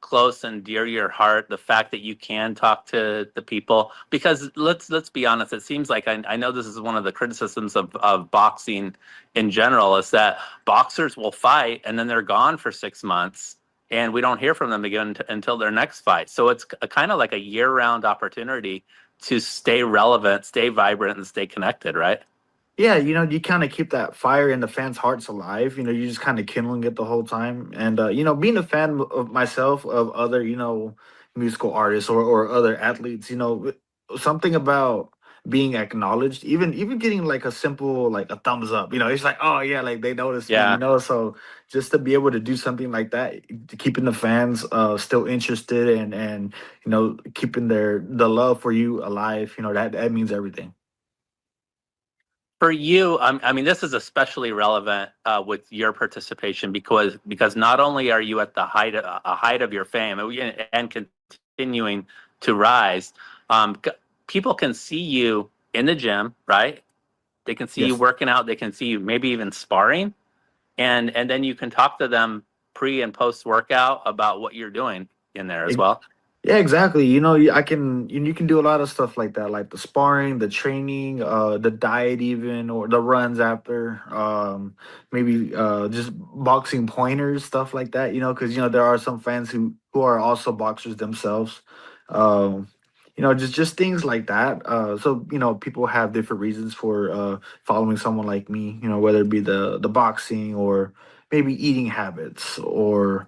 close and dear to your heart? The fact that you can talk to the people, because let's be honest, it seems like I know this is one of the criticisms of boxing in general, is that boxers will fight and then they're gone for 6 months and we don't hear from them again until their next fight. So it's kind of like a year-round opportunity to stay relevant, stay vibrant, and stay connected, right? Yeah, you kind of keep that fire in the fans' hearts alive. You just kind of kindling it the whole time. And, being a fan of myself, of other, musical artists or other athletes, something about being acknowledged, even getting like a simple, like a thumbs up, it's like, oh, yeah, like they noticed me, So just to be able to do something like that, keeping the fans still interested and, keeping the love for you alive, that means everything. For you, I mean, this is especially relevant with your participation because not only are you at the height of your fame and continuing to rise, people can see you in the gym, right? They can see you working out. They can see you maybe even sparring, and then you can talk to them pre and post workout about what you're doing in there as well. Yeah, exactly. You can do a lot of stuff like that, like the sparring, the training, the diet, even, or the runs after. Maybe just boxing pointers, stuff like that. Because there are some fans who are also boxers themselves. Um, just things like that. So people have different reasons for following someone like me. Whether it be the boxing, or maybe eating habits, or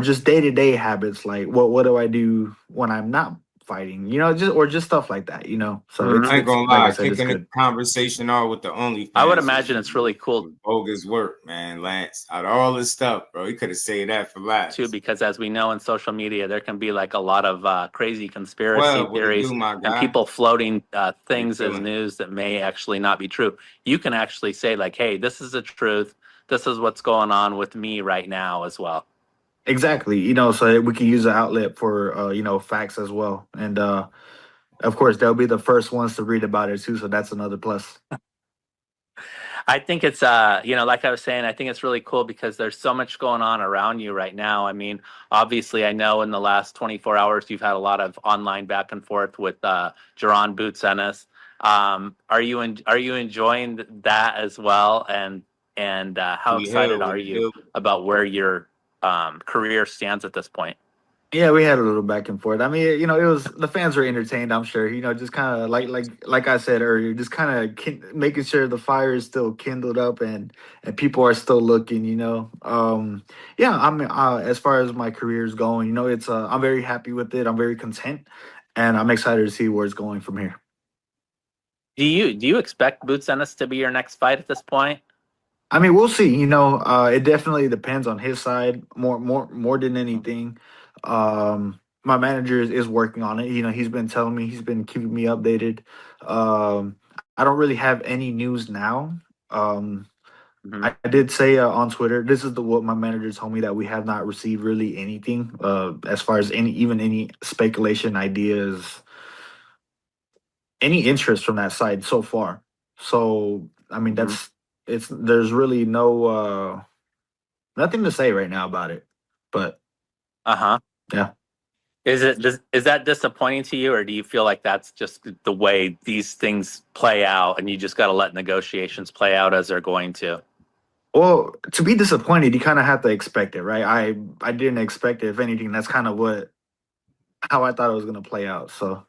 just day-to-day habits, like what do I do when I'm not fighting, just stuff like that. So I ain't gonna like I lie, said, it's kicking the good. conversation on with the OnlyFans. I would imagine it's really cool. Bogus work, man, Lance. Out of all this stuff, bro, he could have saved that for last. Too, because as we know in social media, there can be like a lot of crazy conspiracy theories and people floating things as news that may actually not be true. You can actually say like, hey, this is the truth. This is what's going on with me right now as well. Exactly. So we can use the outlet for facts as well. And of course they'll be the first ones to read about it too, so that's another plus. I think it's like I was saying, I think it's really cool because there's so much going on around you right now. I mean, obviously I know in the last 24 hours you've had a lot of online back and forth with Jaron Boots Ennis. Are you enjoying that as well? And how excited are you about where your career stands at this point? Yeah, we had a little back and forth. I mean, it was, the fans were entertained, I'm sure. Just kind of like I said earlier, just kind of making sure the fire is still kindled up and people are still looking. Yeah. I mean, as far as my career is going, it's I'm very happy with it. I'm very content, and I'm excited to see where it's going from here. Do you expect Boots Ennis to be your next fight at this point? I mean, we'll see. It definitely depends on his side more than anything. My manager is working on it. He's been telling me, he's been keeping me updated. I don't really have any news now. I did say on Twitter, this is what my manager told me, that we have not received really anything as far as any speculation, ideas, any interest from that side so far. So I mean, there's really nothing to say right now about it. But yeah. Is that disappointing to you, or do you feel like that's just the way these things play out and you just got to let negotiations play out as they're going to? Well, to be disappointed, you kind of have to expect it, right? I didn't expect it. If anything, that's kind of how I thought it was going to play out. So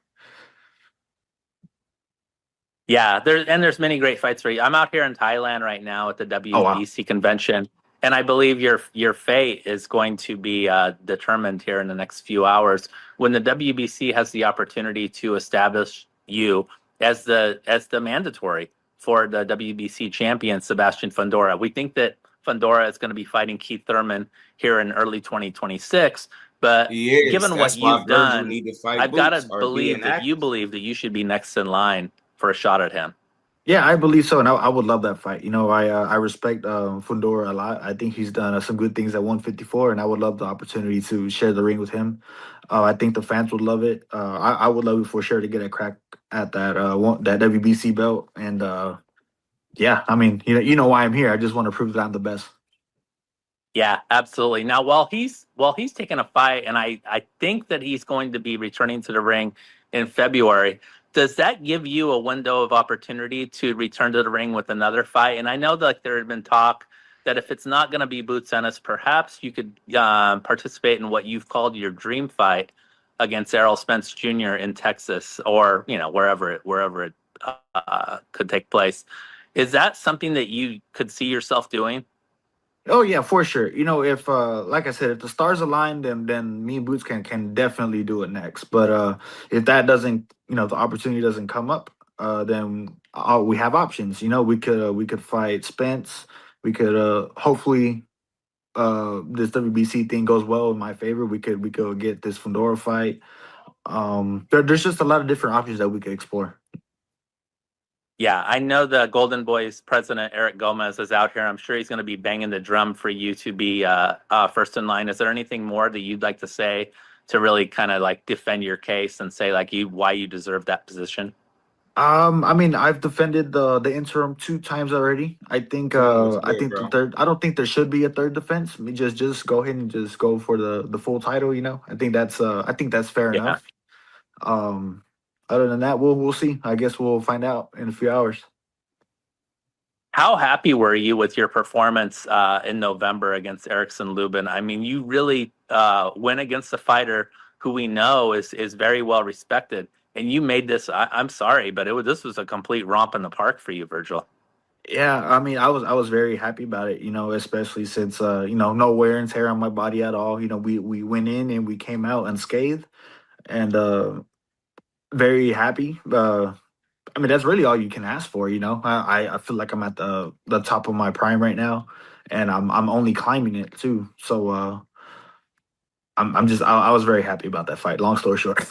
yeah, there's many great fights for you. I'm out here in Thailand right now at the WBC convention, and I believe your fate is going to be determined here in the next few hours when the WBC has the opportunity to establish you as the mandatory for the WBC champion, Sebastian Fundora. We think that Fundora is going to be fighting Keith Thurman here in early 2026. But given what you've done, I've got to believe that you believe that you should be next in line for a shot at him. Yeah, I believe so, and I would love that fight. I respect Fundora a lot. I think he's done some good things at 154, and I would love the opportunity to share the ring with him. I think the fans would love it. I would love it for sure to get a crack at that WBC belt. And yeah, I mean, you know why I'm here. I just want to prove that I'm the best. Yeah, absolutely. Now, while he's taking a fight, and I think that he's going to be returning to the ring in February. Does that give you a window of opportunity to return to the ring with another fight? And I know that there had been talk that if it's not going to be Boots Ennis, perhaps you could participate in what you've called your dream fight against Errol Spence Jr. in Texas, or wherever it could take place. Is that something that you could see yourself doing? Oh yeah, for sure. If like I said, if the stars align, then me and Boots can definitely do it next. But if that doesn't, the opportunity doesn't come up, then we have options. We could fight Spence. We could hopefully this WBC thing goes well in my favor. We could get this Fundora fight. There's just a lot of different options that we could explore. Yeah, I know the Golden Boys president, Eric Gomez, is out here. I'm sure he's going to be banging the drum for you to be first in line. Is there anything more that you'd like to say to really kind of like defend your case and say like why you deserve that position? I mean, I've defended the interim 2 times already. I think the third. I don't think there should be a third defense. I mean, just go ahead and just go for the full title. I think that's fair enough. Other than that, we'll see. I guess we'll find out in a few hours. How happy were you with your performance in November against Erickson Lubin? I mean, you really went against a fighter who we know is very well respected, and you made this. I'm sorry, but this was a complete romp in the park for you, Virgil. Yeah, I mean, I was very happy about it. Especially since no wear and tear on my body at all. We went in and we came out unscathed, and very happy. I mean, that's really all you can ask for. I feel like I'm at the top of my prime right now, and I'm only climbing it too. So I was very happy about that fight. Long story short.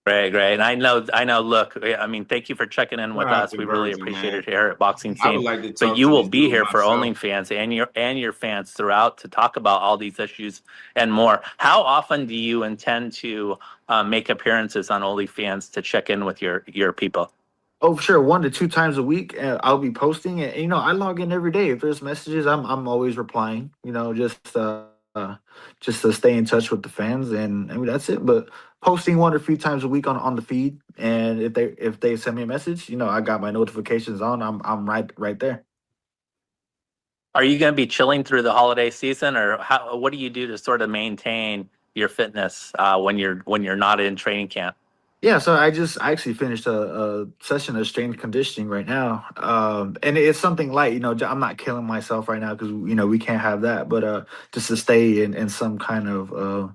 Great. And I know. Look, I mean, thank you for checking in with us. We really appreciate it here at Boxing Team. But you will be here for OnlyFans and your fans throughout to talk about all these issues and more. How often do you intend to make appearances on OnlyFans to check in with your people? Oh, sure. 1 to 2 times a week, I'll be posting it. I log in every day. If there's messages, I'm always replying. Just to stay in touch with the fans, and I mean that's it. But posting 1 or 3 times a week on the feed, and if they send me a message, I got my notifications on. I'm right there. Are you going to be chilling through the holiday season, or what do you do to sort of maintain your fitness when you're not in training camp? Yeah, so I actually finished a session of strength conditioning right now, and it's something light. I'm not killing myself right now because we can't have that. But just to stay in some kind of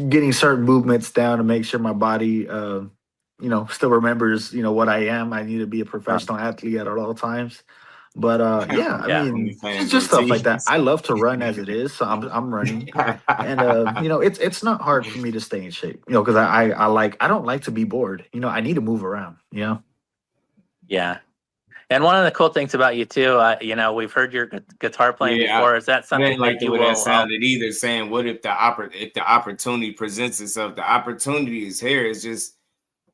getting certain movements down to make sure my body, still remembers what I am. I need to be a professional athlete at all times. But yeah, I mean, it's just stuff like that. I love to run as it is, so I'm running, and it's not hard for me to stay in shape, because I don't like to be bored. I need to move around. Yeah, and one of the cool things about you too, we've heard your guitar playing before. Is that something I didn't like that the you way will? that sounded either. Saying, "What if the opportunity presents itself? The opportunity is here. It's just."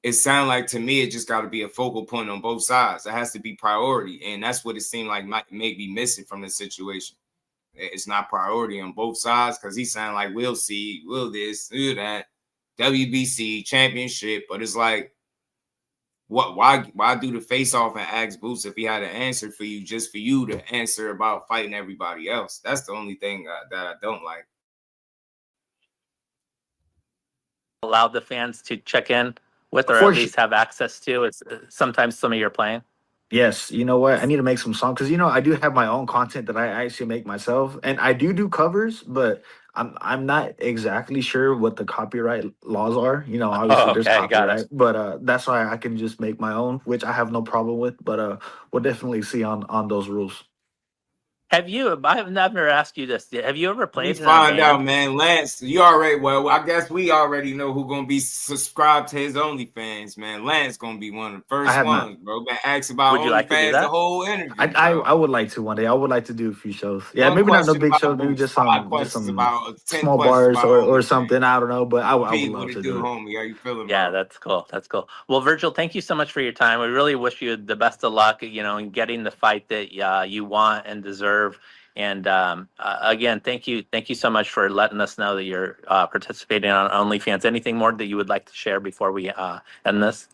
It sounds like to me, it just got to be a focal point on both sides. It has to be priority. And that's what it seemed like may be missing from the situation. It's not priority on both sides because he sounded like we'll see, will this, do that, WBC championship. But it's like, why do the face off and ask Boots if he had an answer for you just for you to answer about fighting everybody else? That's the only thing that I don't like. Allow the fans to check in with, or at least have access to. It's sometimes some of your playing. Yes, you know what? I need to make some songs because I do have my own content that I actually make myself, and I do covers, but I'm not exactly sure what the copyright laws are. Obviously there's copyright, but that's why I can just make my own, which I have no problem with. But we'll definitely see on those rules. Have you? I've never asked you this. Have you ever played in a Find out, band? man. Lance, you already, well, I guess we already know who's gonna be subscribed to his OnlyFans, man. Lance gonna be one of the I first have not. ones, bro. Been asked about Would you like to do OnlyFans the that? whole interview, I bro. would like to one day. I would like to do a few shows. Yeah, One maybe not no question big shows. about Maybe boots, just 5 some questions about 10 small questions bars about or OnlyFans. something. I don't know, but I would Pete, what love it to do, do it. homie? How you feeling, Yeah, bro? that's cool. That's cool. Well, Virgil, thank you so much for your time. We really wish you the best of luck, in getting the fight that you want and deserve. And again, thank you so much for letting us know that you're participating on OnlyFans. Anything more that you would like to share before we end this?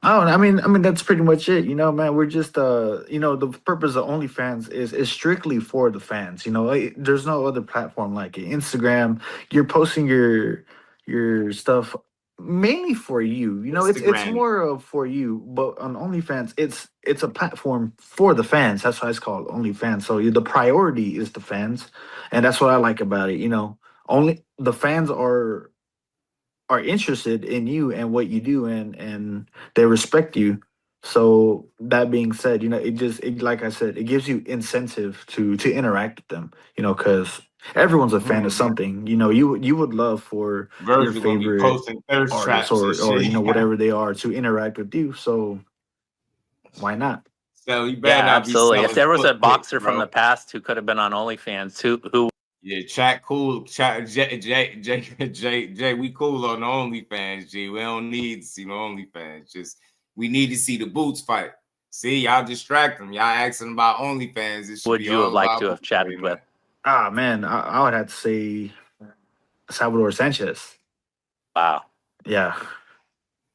Oh, I mean that's pretty much it. Man, we're just the purpose of OnlyFans is strictly for the fans. There's no other platform like it. Instagram, you're posting your stuff mainly for you. It's Instagram. more of for you, but on OnlyFans, it's a platform for the fans. That's why it's called OnlyFans. So the priority is the fans, and that's what I like about it. Only the fans are interested in you and what you do, and they respect you. So that being said, like I said, it gives you incentive to interact with them, because everyone's a fan of something. You would love for your Virgil gonna be favorite posting thirst artist traps and or shit. whatever they are to interact with you. So why not? So you better Yeah, not be absolutely. If selling there was a foot pics, boxer from bro. the past who could have been on OnlyFans, who Yeah, chat cool. Chat J, we cool on the OnlyFans, G. We don't need to see no OnlyFans. Just we need to see the boots fight. See, y'all distract them. Y'all asking about OnlyFans. It should would be you have all liked about to have boots chatted fight, with? man. Ah man, I would have to say Salvador Sanchez. Wow. Yeah.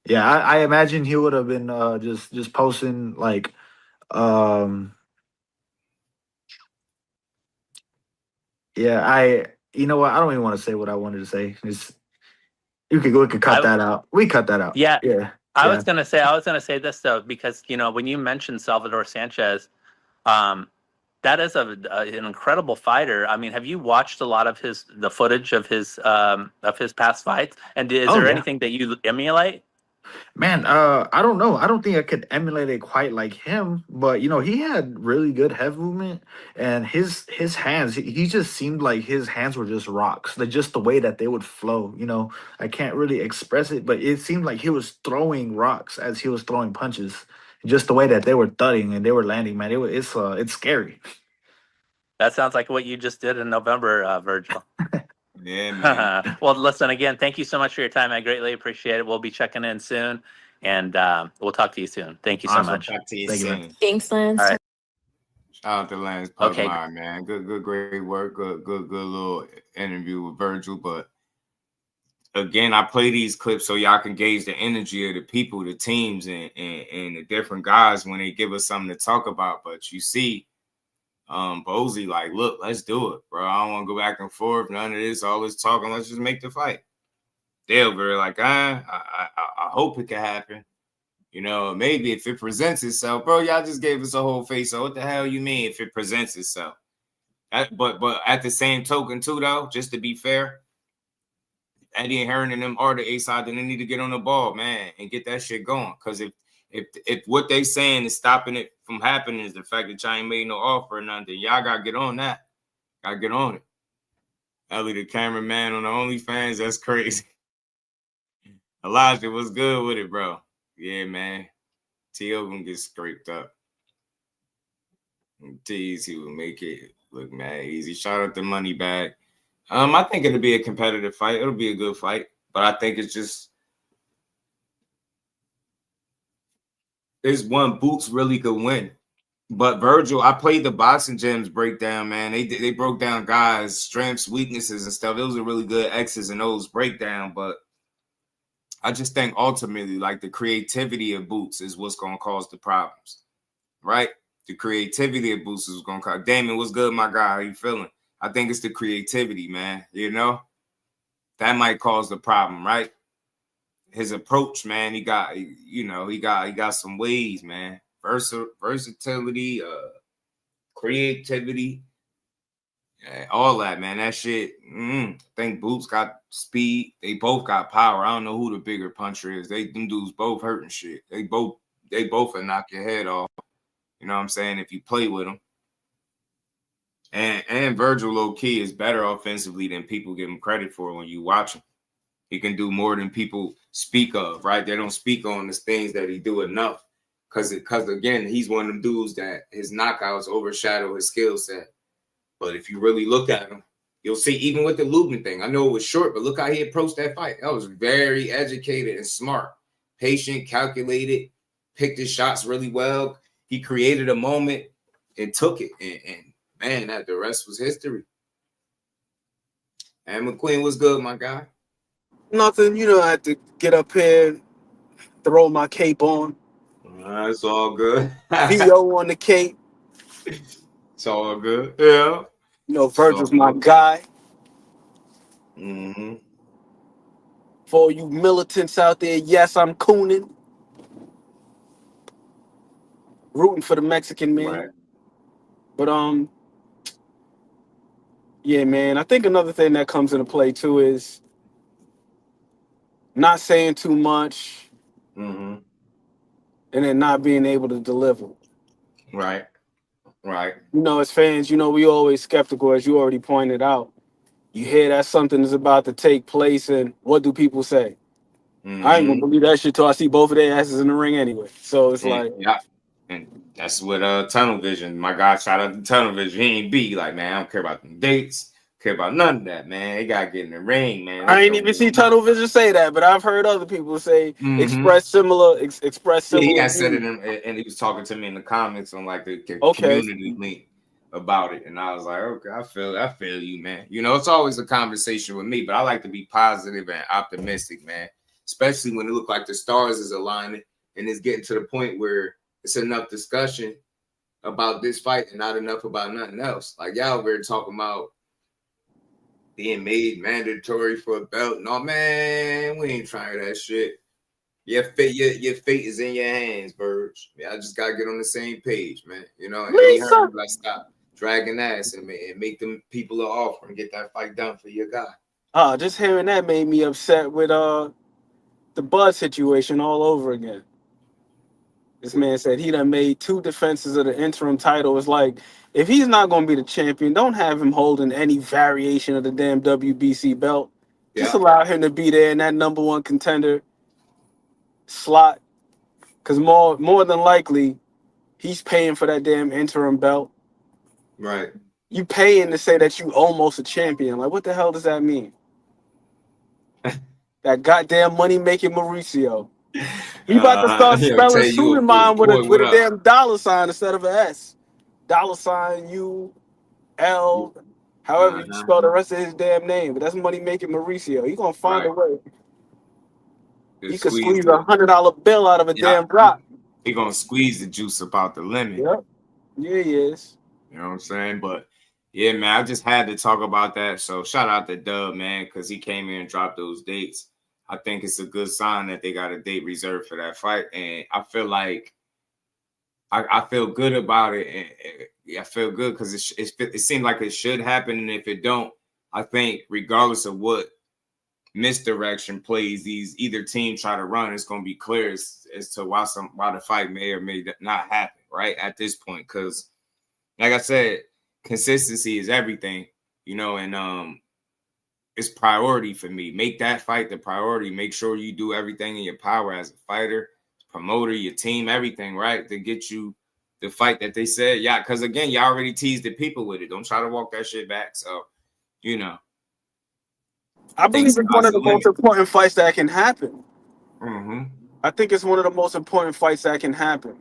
Yeah, I imagine he would have been just posting like um yeah, you know what, I don't even want to say what I wanted to say. We could cut I that out. We cut that out. Yeah, Yeah. I Yeah. was gonna say this though, because when you mentioned Salvador Sanchez, that is an incredible fighter. I mean, have you watched a lot of the footage of his past fights? And is Oh there yeah. anything that you emulate? Man, I don't know. I don't think I could emulate it quite like him, but he had really good head movement, and his hands. He just seemed like his hands were just rocks. Just the way that they would flow. I can't really express it, but it seemed like he was throwing rocks as he was throwing punches. Just the way that they were thudding and they were landing, man. It's scary. That sounds like what you just did in November, Virgil. Yeah, man. Well, listen, again, thank you so much for your time. I greatly appreciate it. We'll be checking in soon, and we'll talk to you soon. Thank you so Awesome. much. Talk to you Thank you, man. soon. Thanks, Lance. All right. Shout out to Lance Okay. Pugmire, man. Good, great work. Good little interview with Virgil. But again, I play these clips so y'all can gauge the energy of the people, the teams, and the different guys when they give us something to talk about. But you see, Bozy, like, look, let's do it, bro. I don't want to go back and forth. None of this, all this talking. Let's just make the fight. They're very like, I hope it can happen. Maybe if it presents itself, bro. Y'all just gave us a whole face. So what the hell you mean if it presents itself? But at the same token, too, though, just to be fair, Eddie and Hearn and them are the A side, then they need to get on the ball, man, and get that shit going. Because if what they saying is stopping it from happening is the fact that y'all ain't made no offer or nothing, y'all gotta get on that. Gotta get on it. Ellie, the cameraman on the OnlyFans, that's crazy. Elijah, what's good with it, bro? Yeah, man. T.O. gonna get scraped up. Tease, he will make it look mad easy. Shout out the money bag. I think it'll be a competitive fight. It'll be a good fight. But I think it's one Boots really could win. But Virgil, I played the boxing gyms breakdown, man. They broke down guys' strengths, weaknesses, and stuff. It was a really good X's and O's breakdown. But I just think ultimately, like, the creativity of Boots is what's gonna cause the problems, right? The creativity of Boots is gonna cause. Damon, what's good, my guy? How you feeling? I think it's the creativity, man. That might cause the problem, right? His approach, man. He got some ways, man. Versatility, creativity, all that, man. That shit. I think Boots got speed. They both got power. I don't know who the bigger puncher is. Them dudes both hurting shit. They both will knock your head off. You know what I'm saying? If you play with them. And Virgil low key is better offensively than people give him credit for when you watch him. He can do more than people speak of, right? They don't speak on the things that he do enough. Because again, he's one of them dudes that his knockouts overshadow his skill set. But if you really look at him, you'll see even with the Lubin thing. I know it was short, but look how he approached that fight. That was very educated and smart, patient, calculated, picked his shots really well. He created a moment and took it. And man, that the rest was history. And McQueen was good, my guy. Nothing, I had to get up here, throw my cape on. It's all good. VO on the cape. It's all good. Yeah. Virgil's my guy. Mm-hmm. For all you militants out there, yes, I'm cooning. Rooting for the Mexican man. Right. But yeah, man, I think another thing that comes into play too is not saying too much, and then not being able to deliver. Right. As fans, we always skeptical, as you already pointed out. You hear that something is about to take place, and what do people say? I ain't gonna believe that shit till I see both of their asses in the ring anyway. So it's yeah. And that's what tunnel vision. My guy shout out to tunnel vision. He ain't be like, man, I don't care about the dates, care about none of that, man. They gotta get in the ring, man. I ain't even see tunnel vision say that, but I've heard other people say express similar. Yeah, he had said it, and he was talking to me in the comments on like the community link about it, and I was like, okay, I feel you, man. It's always a conversation with me, but I like to be positive and optimistic, man. Especially when it look like the stars is aligning and it's getting to the point where it's enough discussion about this fight and not enough about nothing else. Like y'all over here talking about being made mandatory for a belt. No, man, we ain't trying that shit. Your fate is in your hands, Virg. I just gotta get on the same page, man. And Hearn, like stop dragging ass and make them people an offer and get that fight done for your guy. Just hearing that made me upset with the Bud situation all over again. This man said he done made 2 defenses of the interim title. It's like, if he's not going to be the champion, don't have him holding any variation of the damn WBC belt. Just allow him to be there in that number 1 contender slot. Because more than likely, he's paying for that damn interim belt. Right. You paying to say that you almost a champion. Like, what the hell does that mean? That goddamn money-making Mauricio. You about to start spelling suit in mine with a damn dollar sign instead of an S. $, U, L, however you spell the rest of his damn name. But that's money-making Mauricio. He gonna find a way. He could squeeze a $100 bill out of a damn rock. He gonna squeeze the juice about the lemon. Yep. Yeah, he is. You know what I'm saying? But yeah, man, I just had to talk about that. So shout out to Dub, man, because he came in and dropped those dates. I think it's a good sign that they got a date reserved for that fight. And I feel like I feel good about it. And I feel good because it seemed like it should happen. And if it don't, I think regardless of what misdirection plays either team try to run, it's going to be clear as to why the fight may or may not happen, right, at this point. Because, like I said, consistency is everything, and it's priority for me. Make that fight the priority. Make sure you do everything in your power as a fighter, promoter, your team, everything, right, to get you the fight that they said. Yeah, because, again, you already teased the people with it. Don't try to walk that shit back. So, I believe it's one of the most important fights that can happen. Mm-hmm. I think it's one of the most important fights that can happen.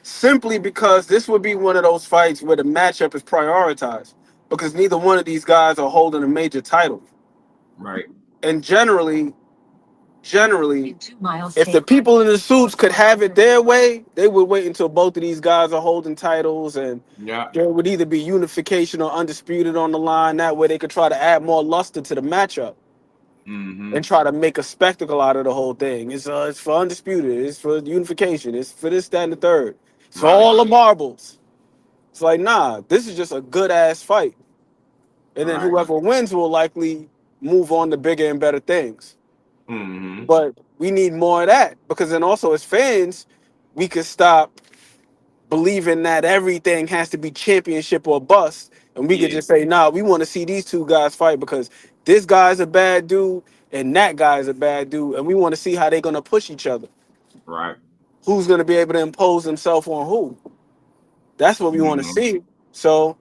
Simply because this would be one of those fights where the matchup is prioritized. Because neither one of these guys are holding a major title. Right. And generally, if the people in the suits could have it their way, they would wait until both of these guys are holding titles, and there would either be unification or undisputed on the line. That way they could try to add more luster to the matchup and try to make a spectacle out of the whole thing. It's for undisputed. It's for unification. It's for this, that, and the third. It's for all the marbles. It's like, nah, this is just a good-ass fight. And then whoever wins will likely move on to bigger and better things. But we need more of that, because then also as fans, we could stop believing that everything has to be championship or bust. And we could just say, nah, we want to see these two guys fight because this guy's a bad dude and that guy's a bad dude. And we want to see how they're going to push each other. Right. Who's going to be able to impose himself on who? That's what we want to see. So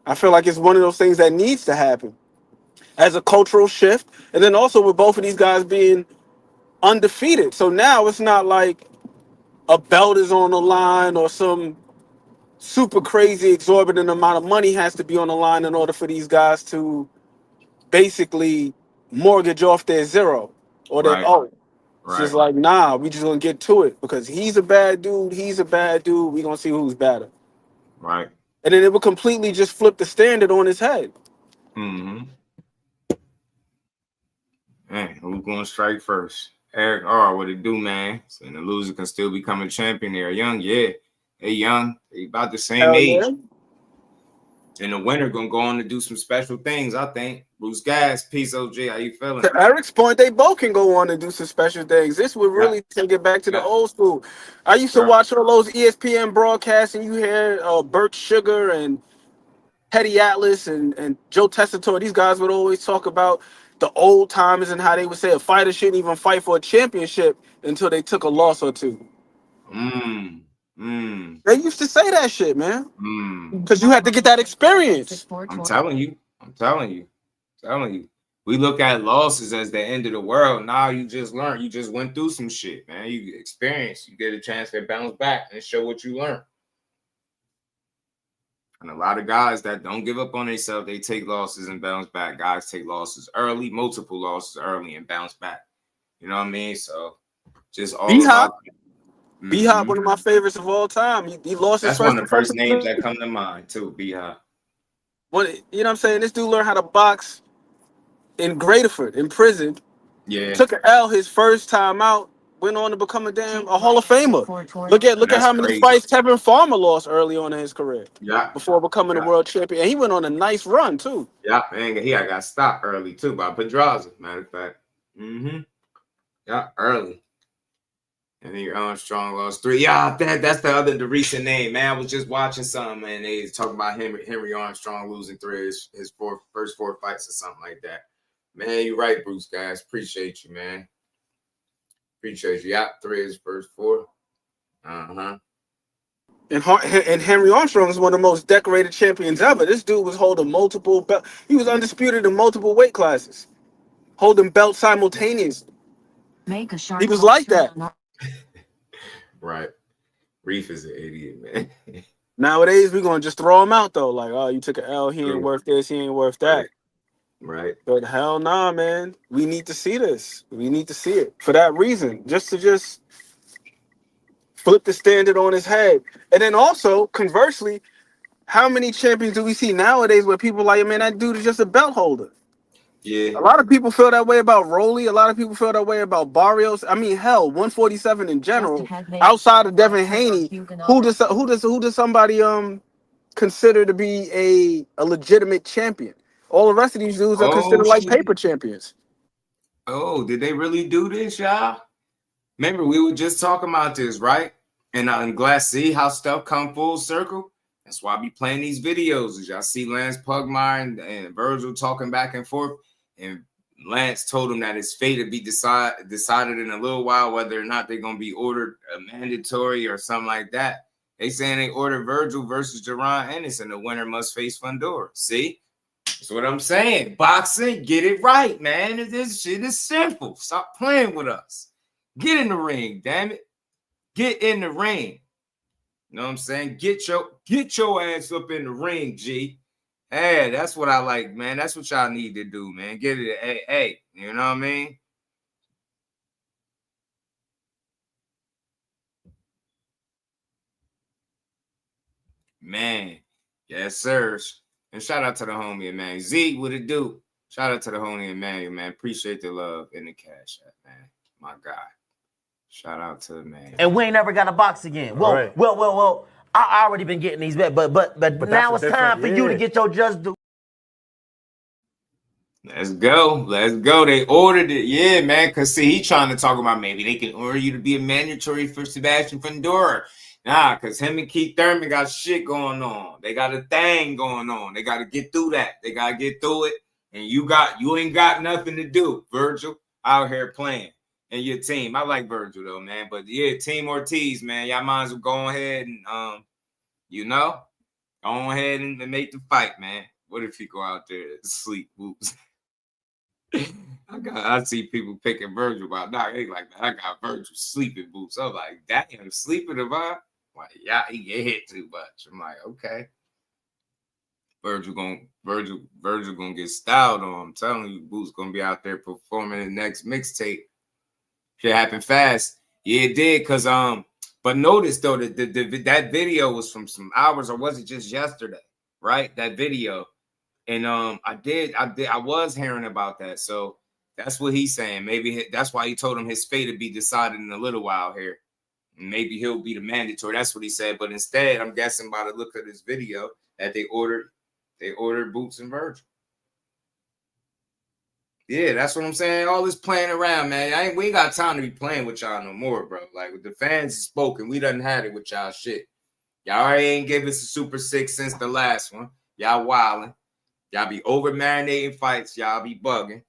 I feel like it's one of those things that needs to happen as a cultural shift. And then also with both of these guys being undefeated. So now it's not like a belt is on the line or some super crazy exorbitant amount of money has to be on the line in order for these guys to basically mortgage off their zero or their It's just like, nah, we just gonna get to it because he's a bad dude, we gonna see who's better. Right. And then it would completely just flip the standard on his head. Man, who's gonna strike first? Eric R, what it do, man? So the loser can still become a champion. They're young, they young. They about the same age. Yeah. And the winner gonna go on to do some special things, I think. Bruce Gas, peace, OG. How you feeling? To Eric's point, they both can go on and do some special things. This would really take it back to the old school. I used to watch all those ESPN broadcasts, and you hear Burt Sugar and Teddy Atlas and Joe Tessitore. These guys would always talk about the old timers and how they would say a fighter shouldn't even fight for a championship until they took a loss or two. They used to say that shit, man. Because you had to get that experience. I'm telling you. We look at losses as the end of the world. Now you just learned. You just went through some shit, man. You experienced. You get a chance to bounce back and show what you learned. And a lot of guys that don't give up on themselves, they take losses and bounce back. Guys take losses early, multiple losses early, and bounce back. You know what I mean? So just all about B-Hop, one of my favorites of all time. He lost his That's one of the first names that come to mind, too, B-Hop. You know what I'm saying? This dude learned how to box in Graterford, in prison. Yeah. Took an L his first time out, went on to become a Hall of Famer. Look at how many fights Tevin Farmer lost early on in his career. Yeah. Before becoming a world champion. And he went on a nice run, too. Yeah, man. He got stopped early, too, by Pedraza, matter of fact. Yeah, early. And then Armstrong lost 3. Yeah, that's the recent name, man. I was just watching something, and they was talking about Henry Armstrong losing 3 of his first 4 fights or something like that. Man, you're right, Bruce, guys. Appreciate you, man. Appreciate you. Yeah, 3 of his first 4. And Henry Armstrong is one of the most decorated champions ever. This dude was holding multiple belts. He was undisputed in multiple weight classes, holding belts simultaneously. He was like that. Right. Reef is an idiot, man. Nowadays, we're going to just throw him out, though. Like, oh, you took an L. He ain't worth this. He ain't worth that. Right. But hell nah, man. We need to see this. We need to see it for that reason. Just to flip the standard on his head. And then also, conversely, how many champions do we see nowadays where people are like, man, that dude is just a belt holder? Yeah. A lot of people feel that way about Rolly. A lot of people feel that way about Barrios. I mean, hell, 147 in general. Outside of Devin Haney, who does somebody consider to be a legitimate champion? All the rest of these dudes are considered like paper champions. Oh, did they really do this, y'all? Remember, we were just talking about this, right? And I'm glad to see how stuff come full circle. That's why I be playing these videos. As y'all see Lance Pugmire and Virgil talking back and forth. And Lance told him that his fate would be decided in a little while, whether or not they're going to be ordered mandatory or something like that. They saying they ordered Virgil versus Jerron Ennis, and the winner must face Fundora. See? That's what I'm saying. Boxing, get it right, man. This shit is simple. Stop playing with us. Get in the ring, damn it. Get in the ring. You know what I'm saying? Get your ass up in the ring, G. Hey, that's what I like, man. That's what y'all need to do, man. Get it. Hey, you know what I mean? Man, yes, sir. And shout out to the homie, man. Z, what it do? Shout out to the homie Emmanuel, man. Appreciate the love and the cash, man. My guy. Shout out to the man. And we ain't never got a box again. Well. I already been getting these bets, but now it's time for you to get your just do. Let's go. They ordered it. Yeah, man. Because, see, he trying to talk about maybe they can order you to be a mandatory for Sebastian Fundora. Nah, because him and Keith Thurman got shit going on. They got a thing going on. They got to get through that. They got to get through it. And you ain't got nothing to do, Virgil, out here playing. And your team. I like Virgil, though, man. But, yeah, Team Ortiz, man, y'all might as well go ahead and, go ahead and make the fight, man. What if you go out there and sleep, Boots? I see people picking Virgil about that. They like, I got Virgil sleeping, Boots. I'm like, damn, sleeping about? Like, yeah, he get hit too much. I'm like, okay. Virgil gonna get styled on. I'm telling you, Boots gonna be out there performing the next mixtape. Shit happened fast. Yeah, it did. Cause but notice though that that video was from some hours, or was it just yesterday? Right, that video. And I was hearing about that. So that's what he's saying. Maybe that's why he told him his fate to be decided in a little while here. Maybe he'll be the mandatory. That's what he said. But instead, I'm guessing by the look of this video that they ordered Boots and Virgil. Yeah, that's what I'm saying. All this playing around, man. We ain't got time to be playing with y'all no more, bro. Like, with the fans spoken, we done had it with y'all shit. Y'all already ain't give us a Super 6 since the last one. Y'all wilding. Y'all be over-marinating fights. Y'all be bugging. You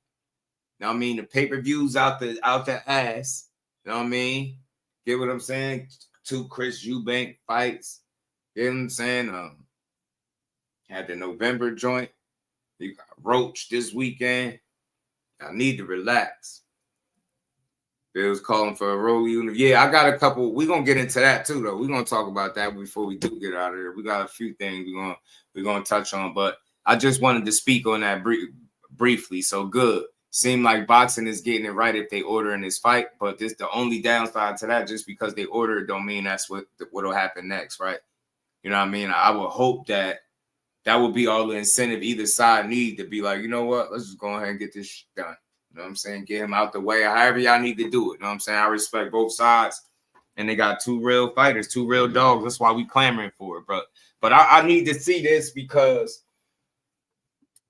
know what I mean? The pay-per-views out the ass. You know what I mean? Get what I'm saying? 2 Chris Eubank fights. You know what I'm saying? Had the November joint. You got Roach this weekend. I need to relax. Bill's calling for a roll unit. Yeah, I got a couple. We're going to get into that too, though. We're going to talk about that before we do get out of here. We got a few things we're going to touch on, but I just wanted to speak on that briefly. So good. Seem like boxing is getting it right if they order in this fight, but this the only downside to that. Just because they order it don't mean that's what'll happen next, right? You know what I mean? I would hope that would be all the incentive either side need to be like, you know what? Let's just go ahead and get this shit done. You know what I'm saying? Get him out the way, however y'all need to do it. You know what I'm saying? I respect both sides, and they got 2 real fighters, 2 real dogs. That's why we clamoring for it, but I need to see this because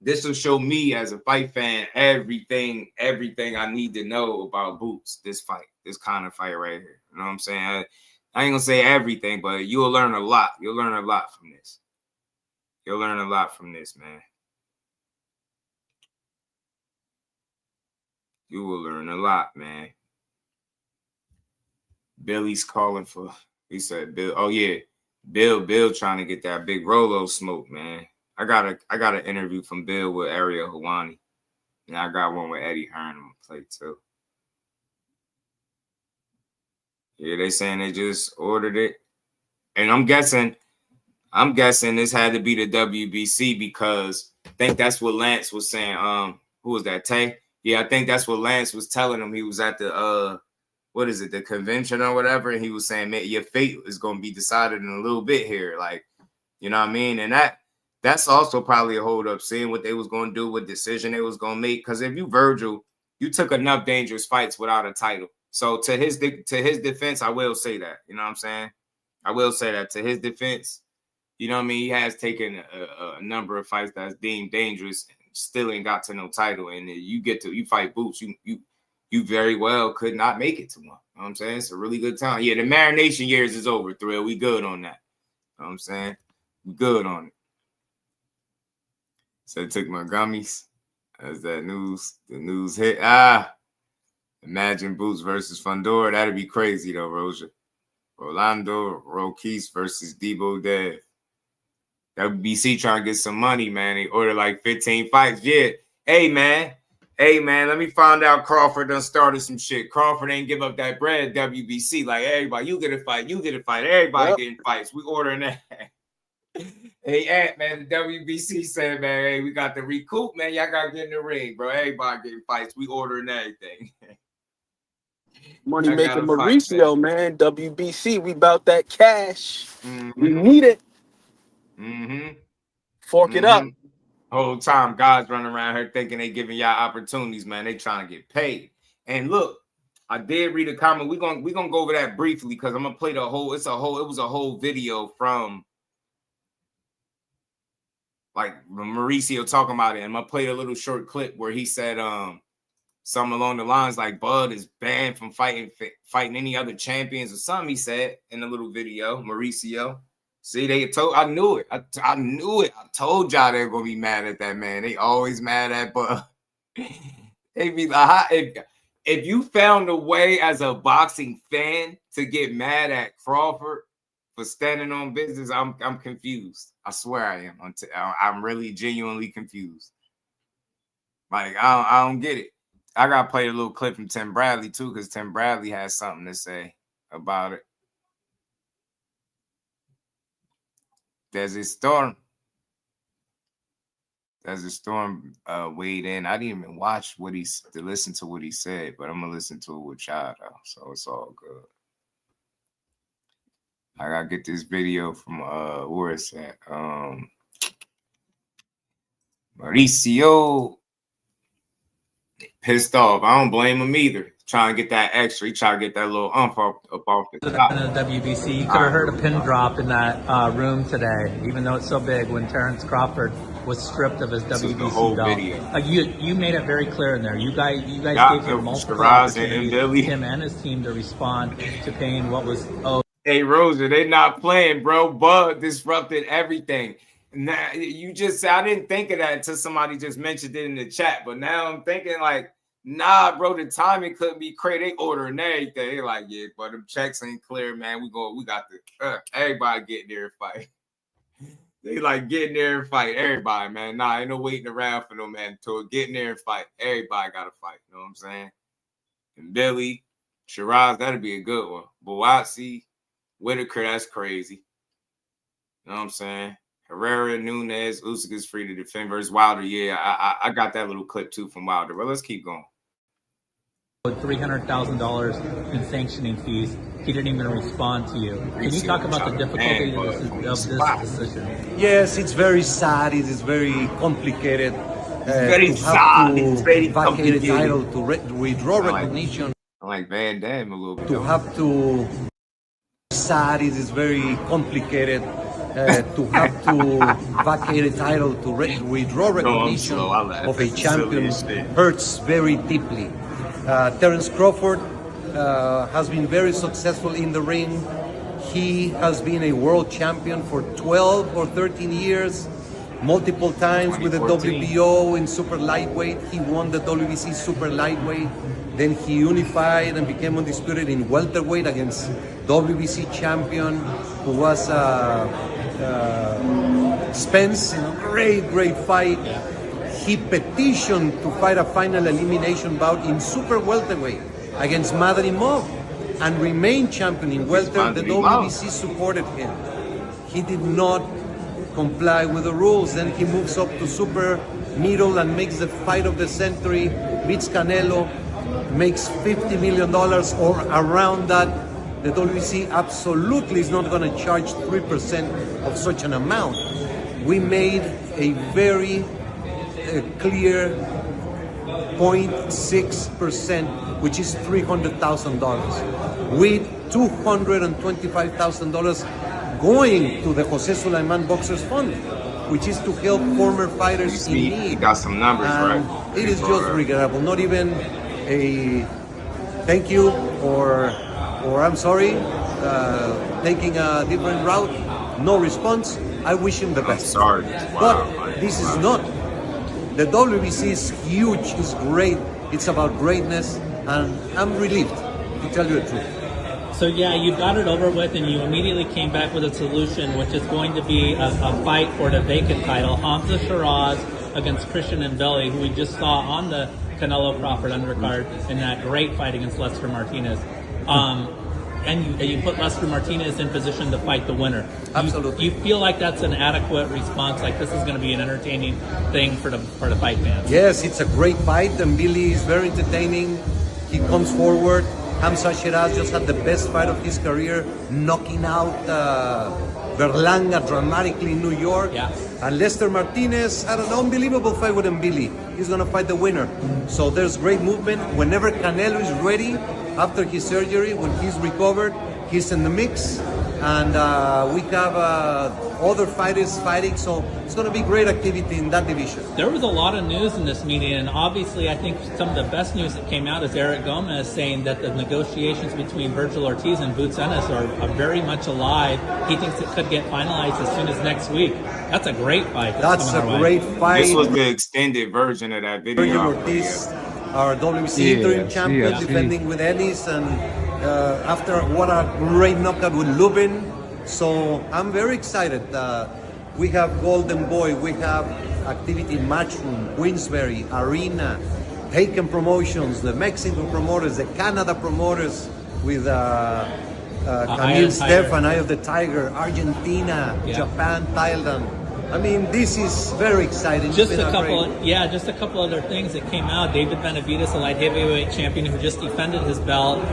this will show me as a fight fan everything I need to know about Boots, this fight, this kind of fight right here. You know what I'm saying? I ain't gonna say everything, but you'll learn a lot. You'll learn a lot from this. You'll learn a lot from this, man. You will learn a lot, man. Billy's calling for, he said, Bill. Oh, yeah. Bill trying to get that big Rolo smoke, man. I got an interview from Bill with Ariel Hawani. And I got one with Eddie Hearn on play too. Yeah, they saying they just ordered it. And I'm guessing this had to be the WBC because I think that's what Lance was saying. Who was that? Tay? Yeah, I think that's what Lance was telling him. He was at the the convention or whatever, and he was saying, man, your fate is gonna be decided in a little bit here. Like, you know what I mean? And that's also probably a hold up, seeing what they was gonna do, what decision they was gonna make. Because if you Virgil, you took enough dangerous fights without a title. So to his defense, I will say that. You know what I'm saying? I will say that to his defense. You know what I mean? He has taken a number of fights that's deemed dangerous, still ain't got to no title. And you fight Boots, you very well could not make it to one. You know what I'm saying? It's a really good time. Yeah, the marination years is over, Thrill. We good on that. You know what I'm saying? We good on it. So I took my gummies. As the news hit. Imagine Boots versus Fundora. That'd be crazy though, Roja. Rolando Roquise versus Debo Dev. WBC trying to get some money, man. They ordered like 15 fights. Yeah. Hey, man, let me find out Crawford done started some shit. Crawford ain't give up that bread, WBC. Like, everybody, you get a fight. Everybody getting fights. We ordering that. Hey, Ant, man, the WBC said, man, hey, we got the recoup, man. Y'all got to get in the ring, bro. Everybody getting fights. We ordering everything. Money making Mauricio, man. WBC, we about that cash. Mm-hmm. We need it. Mm-hmm. Fork it up. Whole time, guys running around here thinking they giving y'all opportunities, man. They trying to get paid. And look, I did read a comment. We're gonna go over that briefly because I'm gonna play the whole. It was a whole video from like Mauricio talking about it. And I'm gonna play a little short clip where he said, something along the lines like Bud is banned from fighting any other champions or something. He said in a little video, Mauricio. See, I knew it. I knew it. I told y'all they were gonna be mad at that man. They always mad at Bud. They be like, if you found a way as a boxing fan to get mad at Crawford for standing on business, I'm confused. I swear I am. I'm really genuinely confused. Like I don't get it. I gotta play a little clip from Tim Bradley too, because Tim Bradley has something to say about it. There's a storm. Weighed in. I didn't even watch to listen to what he said, but I'm gonna listen to it with y'all though, so it's all good. I gotta get this video from where it's at. Mauricio pissed off. I don't blame him either. Trying to get that extra. He trying to get that little ump up off the top. In the WBC, you could have heard a pin drop in that room today, even though it's so big, when Terence Crawford was stripped of his WBC belt. You made it very clear in there. You guys gave him multiple opportunities, him and his team, to respond to paying what was owed. Hey, Rosa, they not playing, bro. Bud disrupted everything. Now, I didn't think of that until somebody just mentioned it in the chat, but now I'm thinking like, nah, bro, the timing couldn't be crazy. They ordering everything. They're like, yeah, but them checks ain't clear, man. We got the everybody getting there and fight. They like getting there and fight. Everybody, man. Nah, ain't no waiting around for no man to get in there and fight. Everybody got to fight. You know what I'm saying? And Billy, Shiraz, that'd be a good one. Bozy, Whitaker, that's crazy. You know what I'm saying? Herrera, Nunes, Usyk is free to defend versus Wilder. Yeah, I got that little clip too from Wilder. But let's keep going. $300,000 in sanctioning fees. He didn't even respond to you. Can you talk about the difficulty of this decision? Yes, it's very sad. It is very complicated. Very sad. It's very complicated. The title to withdraw recognition. I like Van Damme a little bit. To have to. Sad. It is very complicated. To have to vacate a title to withdraw recognition of a champion hurts very deeply. Terence Crawford has been very successful in the ring. He has been a world champion for 12 or 13 years, multiple times with the WBO in super lightweight. He won the WBC super lightweight. Then he unified and became undisputed in welterweight against WBC champion, who was Spence, in a great fight. He petitioned to fight a final elimination bout in super welterweight against Madrimov and remain champion in welter. The WBC supported him. He did not comply with the rules. Then he moves up to super middle and makes the fight of the century, beats Canelo, makes $50 million or around that. The WBC absolutely is not going to charge 3% of such an amount. We made a very clear 0.6%, which is $300,000, with $225,000 going to the Jose Sulaiman Boxers Fund, which is to help former fighters in need. You got some numbers, right? It is just regrettable. Not even a thank you or I'm sorry, taking a different route. No response. I wish him the best. I'm sorry. But this is not. The WBC is huge, it's great, it's about greatness, and I'm relieved, to tell you the truth. So yeah, you got it over with, and you immediately came back with a solution, which is going to be a fight for the vacant title. Hamza Shiraz against Christian Mbelli, who we just saw on the Canelo Crawford undercard in that great fight against Lester Martinez. And you put Lester Martinez in position to fight the winner. Absolutely. You feel like that's an adequate response? Like this is going to be an entertaining thing for the fight fans? Yes, it's a great fight, and Billy is very entertaining. He comes forward. Hamza Shiraz just had the best fight of his career, knocking out Berlanga dramatically in New York. Yeah. And Lester Martinez had an unbelievable fight with Mbili. He's going to fight the winner. So there's great movement. Whenever Canelo is ready, after his surgery, when he's recovered, he's in the mix. and we have other fighters fighting, so it's going to be great activity in that division. There was a lot of news in this meeting, and obviously I think some of the best news that came out is Eric Gomez saying that the negotiations between Virgil Ortiz and Boots Ennis are very much alive. He thinks it could get finalized as soon as next week. That's a great fight. That's a great fight. This was the extended version of that video. Virgil Ortiz, our WBC interim champion, defending with Ennis, and after what a great knockout with Lubin. So I'm very excited. We have Golden Boy, we have activity in Matchroom, Queensberry, Arena, Taken Promotions, the Mexican promoters, the Canada promoters with Camille Stefan, Eye of the Tiger, Argentina, Japan, Thailand. I mean, this is very exciting. Just a couple other things that came out. David Benavidez, a light heavyweight champion who just defended his belt.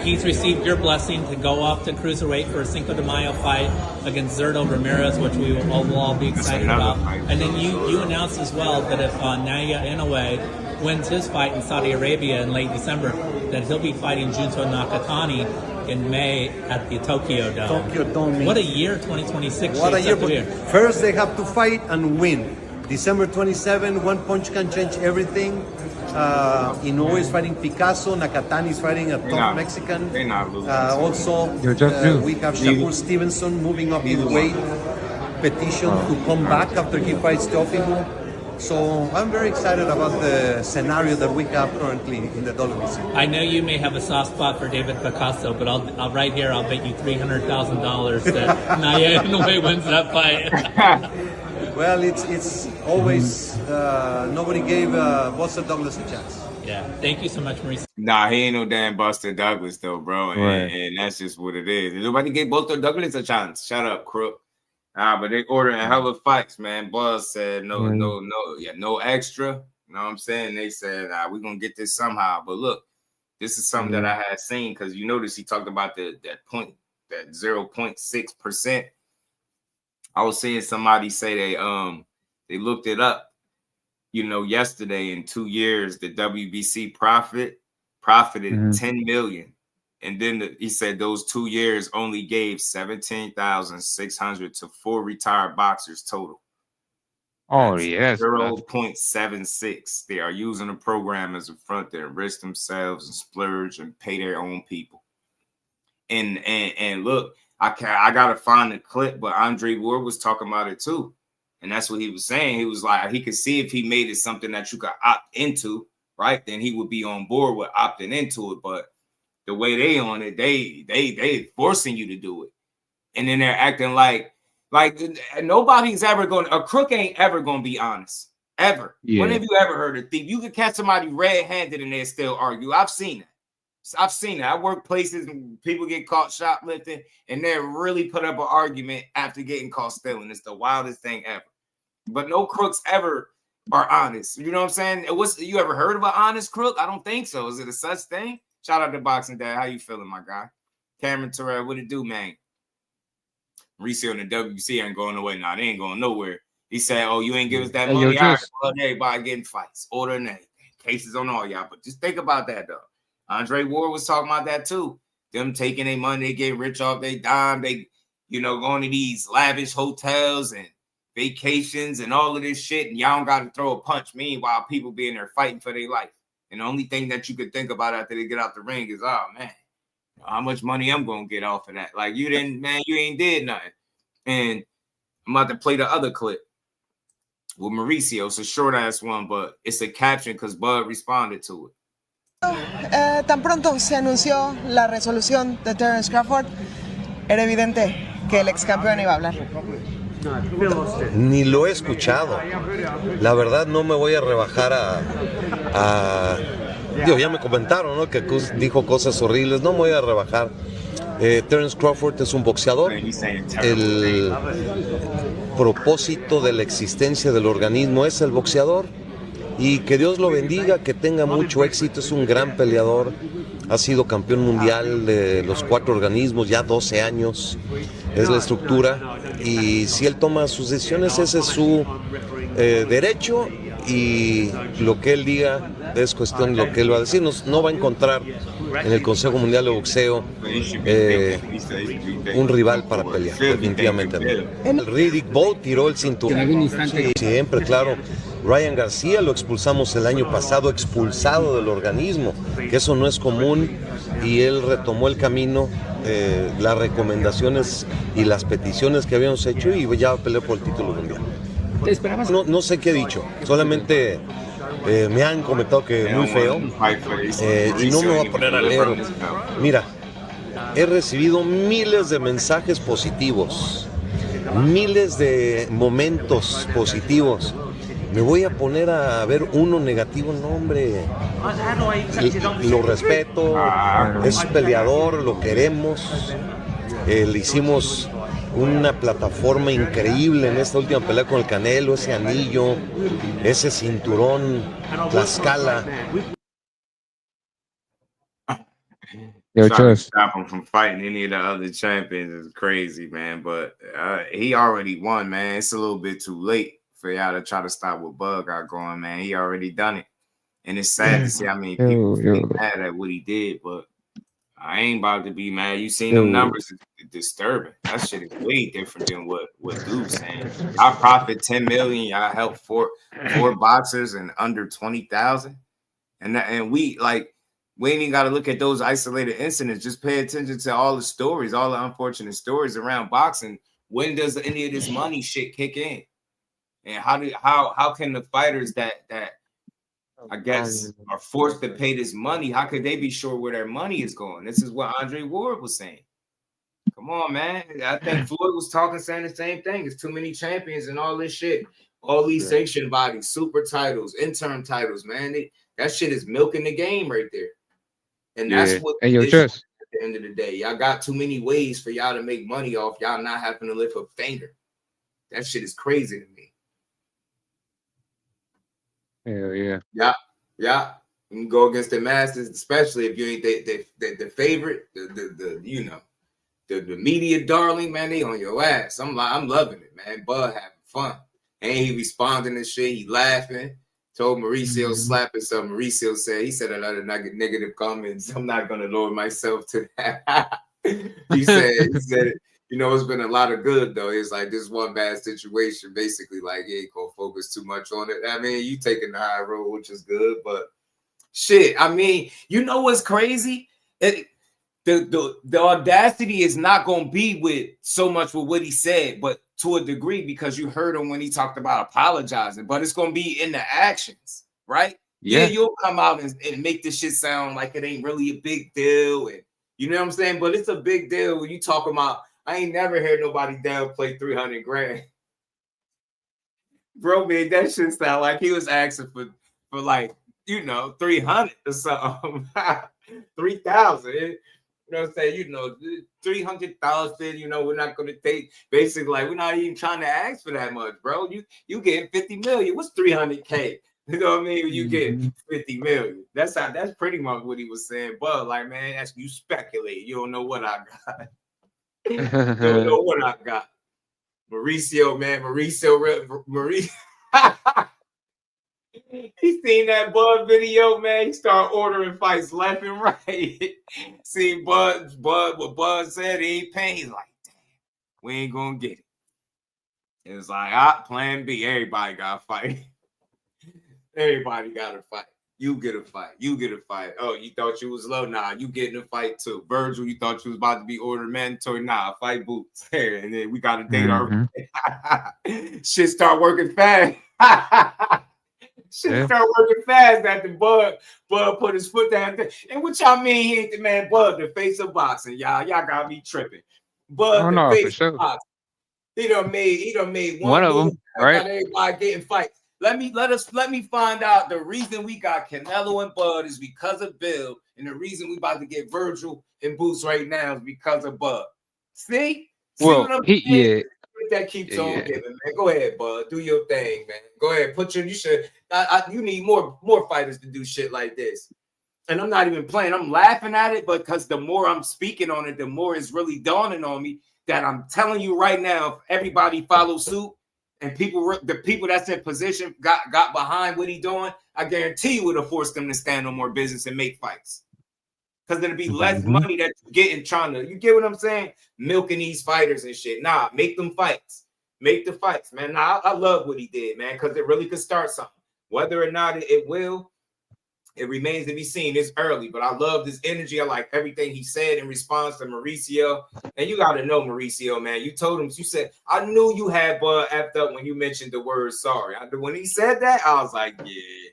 He's received your blessing to go up to cruiserweight for a Cinco de Mayo fight against Zurdo Ramirez, which we will all be excited about. And then you announced as well that if Naya Inoue wins his fight in Saudi Arabia in late December, that he'll be fighting Junto Nakatani in May at the Tokyo Dome. What a year 2026. What a year. First they have to fight and win. December 27, one punch can change everything. Inoue is fighting Picasso, Nakatani is fighting a top Mexican. Also, we have Shakur Stevenson moving up his weight, petition to come back after he fights Teofimo. So I'm very excited about the scenario that we have currently in the WBC. I know you may have a soft spot for David Picasso, but I'll right here I'll bet you $300,000 that Naya Inoue wins that fight. Well, it's always nobody gave Buster Douglas a chance. Yeah, thank you so much, Maurice. Nah, he ain't no damn Buster Douglas though, bro, and that's just what it is. Nobody gave Buster Douglas a chance. Shut up, crook. But they ordering hella fights, man. Buzz said no extra. You know what I'm saying? They said we're gonna get this somehow. But look, this is something that I had seen because you notice he talked about that 0.6%. I was seeing somebody say they looked it up, yesterday. In 2 years, the WBC profited 10 million. And then he said those 2 years only gave 17,600 to 4 retired boxers total. Oh, yes. 0.76. They are using the program as a front to enrich themselves and splurge and pay their own people. And look, I gotta find the clip, but Andre Ward was talking about it too. And that's what he was saying. He was like, he could see if he made it something that you could opt into, right? Then he would be on board with opting into it. But the way they on it, they forcing you to do it. And then they're acting like nobody's ever a crook ain't ever gonna be honest. Ever. Yeah. When have you ever heard a thief? You could catch somebody red-handed and they still argue. I've seen that. I work places and people get caught shoplifting and they really put up an argument after getting caught stealing. It's the wildest thing ever. But no crooks ever are honest. You know what I'm saying? You ever heard of an honest crook? I don't think so. Is it a such thing? Shout out to Boxing Dad. How you feeling, my guy? Cameron Terrell, what it do, man? Reese on the WC ain't going away. Nah, they ain't going nowhere. He said, oh, you ain't give us that money. Everybody getting fights. Ordering cases on all y'all. But just think about that, though. Andre Ward was talking about that, too. Them taking their money, they get rich off their dime. They, going to these lavish hotels and vacations and all of this shit. And y'all don't got to throw a punch. Meanwhile, people being there fighting for their life. And the only thing that you could think about after they get out the ring is, oh, man, how much money I'm going to get off of that. Like, you ain't did nothing. And I'm about to play the other clip with Mauricio. It's a short-ass one, but it's a caption because Bud responded to it. Tan pronto se anunció la resolución de Terence Crawford, era evidente que el ex campeón iba a hablar. Ni lo he escuchado. La verdad no me voy a rebajar ya me comentaron, ¿no? Que dijo cosas horribles. No me voy a rebajar. Terence Crawford es un boxeador. El propósito de la existencia del organismo es el boxeador. Y que Dios lo bendiga, que tenga mucho éxito. Es un gran peleador. Ha sido campeón mundial de los 4 organismos, ya 12 años. Es la estructura. Y si él toma sus decisiones, ese es su derecho. y lo que él diga es cuestión de lo que él va a decir. No va a encontrar en el Consejo Mundial de Boxeo un rival para pelear, definitivamente no. El Riddick Bowe tiró el cinturón. Sí, siempre, claro. Ryan García lo expulsamos el año pasado, expulsado del organismo, que eso no es común, y él retomó el camino, las recomendaciones y las peticiones que habíamos hecho y ya peleó por el título mundial. ¿Te esperabas? No sé qué he dicho, solamente me han comentado que muy feo, y no me voy a poner a leer. Mira, he recibido miles de mensajes positivos, miles de momentos positivos. ¿Me voy a poner a ver uno negativo? No, hombre. Lo respeto, es peleador, lo queremos. Le hicimos una plataforma increíble en esta última pelea con el Canelo, ese anillo, ese cinturón, la escala. Trying to stop him from fighting any of the other champions is crazy, man. But he already won, man. It's a little bit too late for y'all to try to stop what Bud got going, man. He already done it. And it's sad to see how many people get mad at what he did, but I ain't about to be mad. You seen them numbers, it's disturbing. That shit is way different than what dude's saying. I profit 10 million, y'all help four boxers and under 20,000. And we ain't even got to look at those isolated incidents. Just pay attention to all the stories, all the unfortunate stories around boxing. When does any of this money shit kick in? And how can the fighters that I guess are forced to pay this money, how could they be sure where their money is going? This is what Andre Ward was saying. Come on, man. I think Floyd was saying the same thing. It's too many champions and all this shit. All these sanction bodies, super titles, interim titles, man. That shit is milking the game right there. And that's what at the end of the day. Y'all got too many ways for y'all to make money off y'all not having to lift a finger. That shit is crazy to me. Hell yeah. Yeah. You can go against the Masters, especially if you ain't the favorite, the media darling, man. They on your ass. I'm loving it, man. Bud having fun. And he responding to shit. He laughing. Told Mauricio slapping something. Mauricio said a lot of negative comments. I'm not gonna lower myself to that. he said it. It's been a lot of good though. It's like this one bad situation, basically, like you ain't gonna focus too much on it. I mean, you taking the high road, which is good, but shit. I mean, what's crazy? The audacity is not gonna be with so much with what he said, but to a degree, because you heard him when he talked about apologizing, but it's gonna be in the actions, right? Yeah, you'll come out and make this shit sound like it ain't really a big deal, and you know what I'm saying? But it's a big deal when you talk about. I ain't never heard nobody downplay 300 grand. Bro, man, that shit sound like he was asking for 300 or something. 3,000. You know what I'm saying? $300,000, we're not gonna take basically we're not even trying to ask for that much, bro. You getting 50 million. What's 300K? You know what I mean? When you get 50 million. That's pretty much what he was saying. But man, that's you speculate. You don't know what I got. Don't know what I got. Mauricio. He seen that Bud video, man. He started ordering fights left and right. See Bud, what Bud said, he ain't paying. He's like, damn, we ain't gonna get it. It was like, plan B. Everybody got to fight. Everybody got to fight. You get a fight. Oh, you thought you was low? Nah, you getting a fight too. Virgil, you thought you was about to be ordered mandatory? Nah, fight boots. And then we got a date already. Shit start working fast. Start working fast after Bud put his foot down there. And what y'all mean he ain't the man? Bud, the face of boxing, y'all got me tripping. Bud, the face of boxing. He done made one of them, right? Everybody getting fights. Let me find out the reason we got Canelo and Bud is because of Bill, and the reason we about to get Virgil and Boots right now is because of Bud. See what I'm saying? That keeps on giving, man. Go ahead, Bud. Do your thing, man. Go ahead. You need more fighters to do shit like this. And I'm not even playing. I'm laughing at it, because the more I'm speaking on it, the more it's really dawning on me that I'm telling you right now, if everybody follows suit, and the people that's in position got behind what he doing, I guarantee you would have forced them to stand on more business and make fights. Because there'd be less money that you get in trying to, you get what I'm saying? Milking these fighters and shit. Nah, make them fights. Make the fights, man. Nah, I love what he did, man, because it really could start something. Whether or not it will, it remains to be seen. It's early, but I love this energy. I like everything he said in response to Mauricio. And you got to know Mauricio, man. You told him, you said, I knew you had Bud effed up when you mentioned the word sorry. When he said that, I was like, yeah.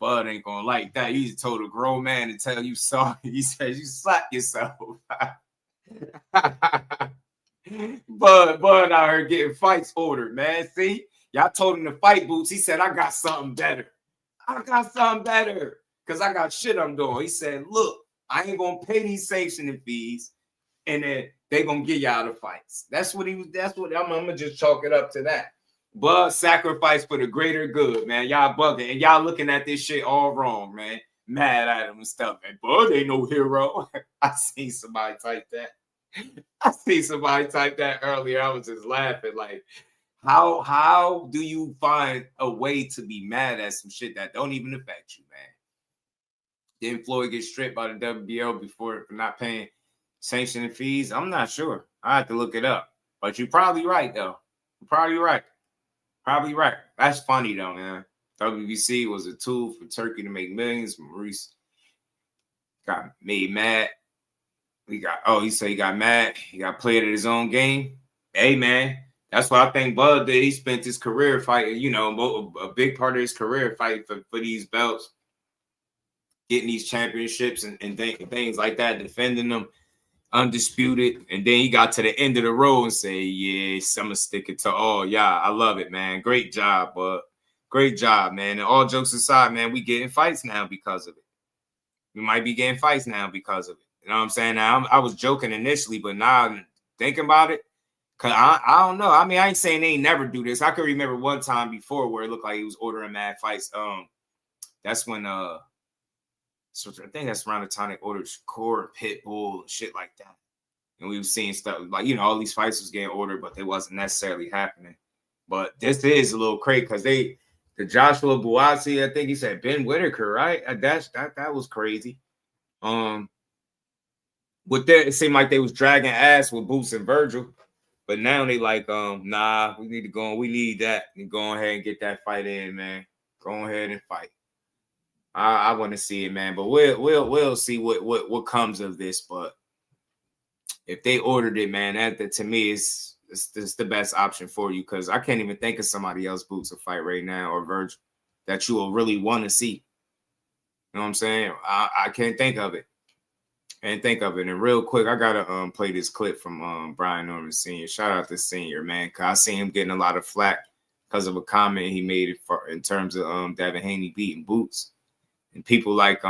Bud ain't gonna like that. He just told a grown man to tell you sorry. He says you slap yourself. Bud out here getting fights ordered, man. See, y'all told him to fight Boots. He said, I got something better. I got something better because I got shit I'm doing. He said, look, I ain't gonna pay these sanctioning fees, and then they gonna get y'all the fights. That's what I'm gonna just chalk it up to that. Bud sacrifice for the greater good, man. Y'all bugging and y'all looking at this shit all wrong, man. Mad at him and stuff. And Bud ain't no hero. I seen somebody type that. Earlier. I was just laughing. Like, how do you find a way to be mad at some shit that don't even affect you, man? Didn't Floyd get stripped by the WBO for not paying sanctioning fees? I'm not sure. I have to look it up. But you're probably right, though. You're probably right. That's funny though, man. WBC was a tool for Turkey to make millions. Maurice got made mad. He said he got mad. He got played at his own game. Hey, man, that's what I think Bud did. He spent his career fighting, a big part of his career fighting for these belts, getting these championships and things like that, defending them. Undisputed, and then he got to the end of the road and say, yes, I'm gonna stick it to all. Yeah, I love it, man. Great job, bud. Great job, man. And all jokes aside, man, we getting fights now because of it. We might be getting fights now because of it. You know what I'm saying? Now, I was joking initially, but now I'm thinking about it, because I don't know. I mean, I ain't saying they ain't never do this. I can remember one time before where it looked like he was ordering mad fights. That's when so I think that's around the time they ordered Shakur, Pitbull, and shit like that. And we were seeing stuff like, all these fights was getting ordered, but they wasn't necessarily happening. But this is a little crazy because the Joshua Bozy, I think he said Ben Whitaker, right? That was crazy. It seemed like they was dragging ass with Boots and Virgil, but now they like, nah, we need to go. We need that and go ahead and get that fight in, man. Go ahead and fight. I want to see it, man, but we'll see what comes of this. But if they ordered it, man, that to me is the best option for you, because I can't even think of somebody else Boots to fight right now or Virgil that you will really want to see. You know what I'm saying? I can't think of it. And real quick, I gotta play this clip from Brian Norman Sr. Shout out to Senior, man, because I seen him getting a lot of flack because of a comment he made in terms of Devin Haney beating Boots. And people like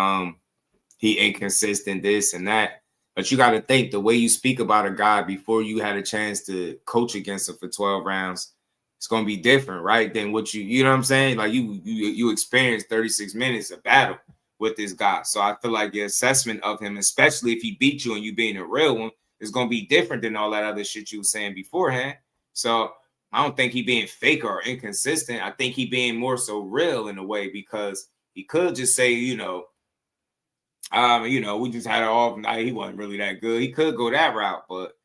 he inconsistent, this and that. But you got to think the way you speak about a guy before you had a chance to coach against him for 12 rounds, it's going to be different, right? Than what you know what I'm saying? Like you experienced 36 minutes of battle with this guy. So I feel like your assessment of him, especially if he beat you and you being a real one, is going to be different than all that other shit you were saying beforehand. So I don't think he being fake or inconsistent. I think he being more so real in a way, because he could just say, we just had an off night. He wasn't really that good. He could go that route, but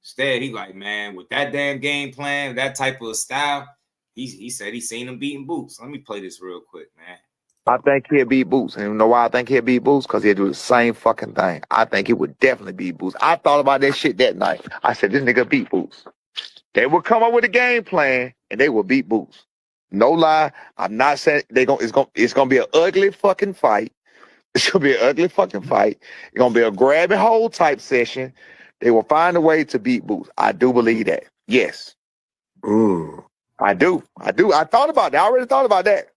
instead he like, man, with that damn game plan, that type of style, he said he seen him beating Boots. Let me play this real quick, man. I think he'll beat Boots. And you know why I think he'll beat Boots? Because he'll do the same fucking thing. I think he would definitely beat Boots. I thought about that shit that night. I said, this nigga beat Boots. They will come up with a game plan and they will beat Boots. No lie, I'm not saying it's gonna be an ugly fucking fight. It's gonna be an ugly fucking fight. It's gonna be a grab and hold type session. They will find a way to beat Boots. I do believe that. Yes. I do. I thought about that. I already thought about that.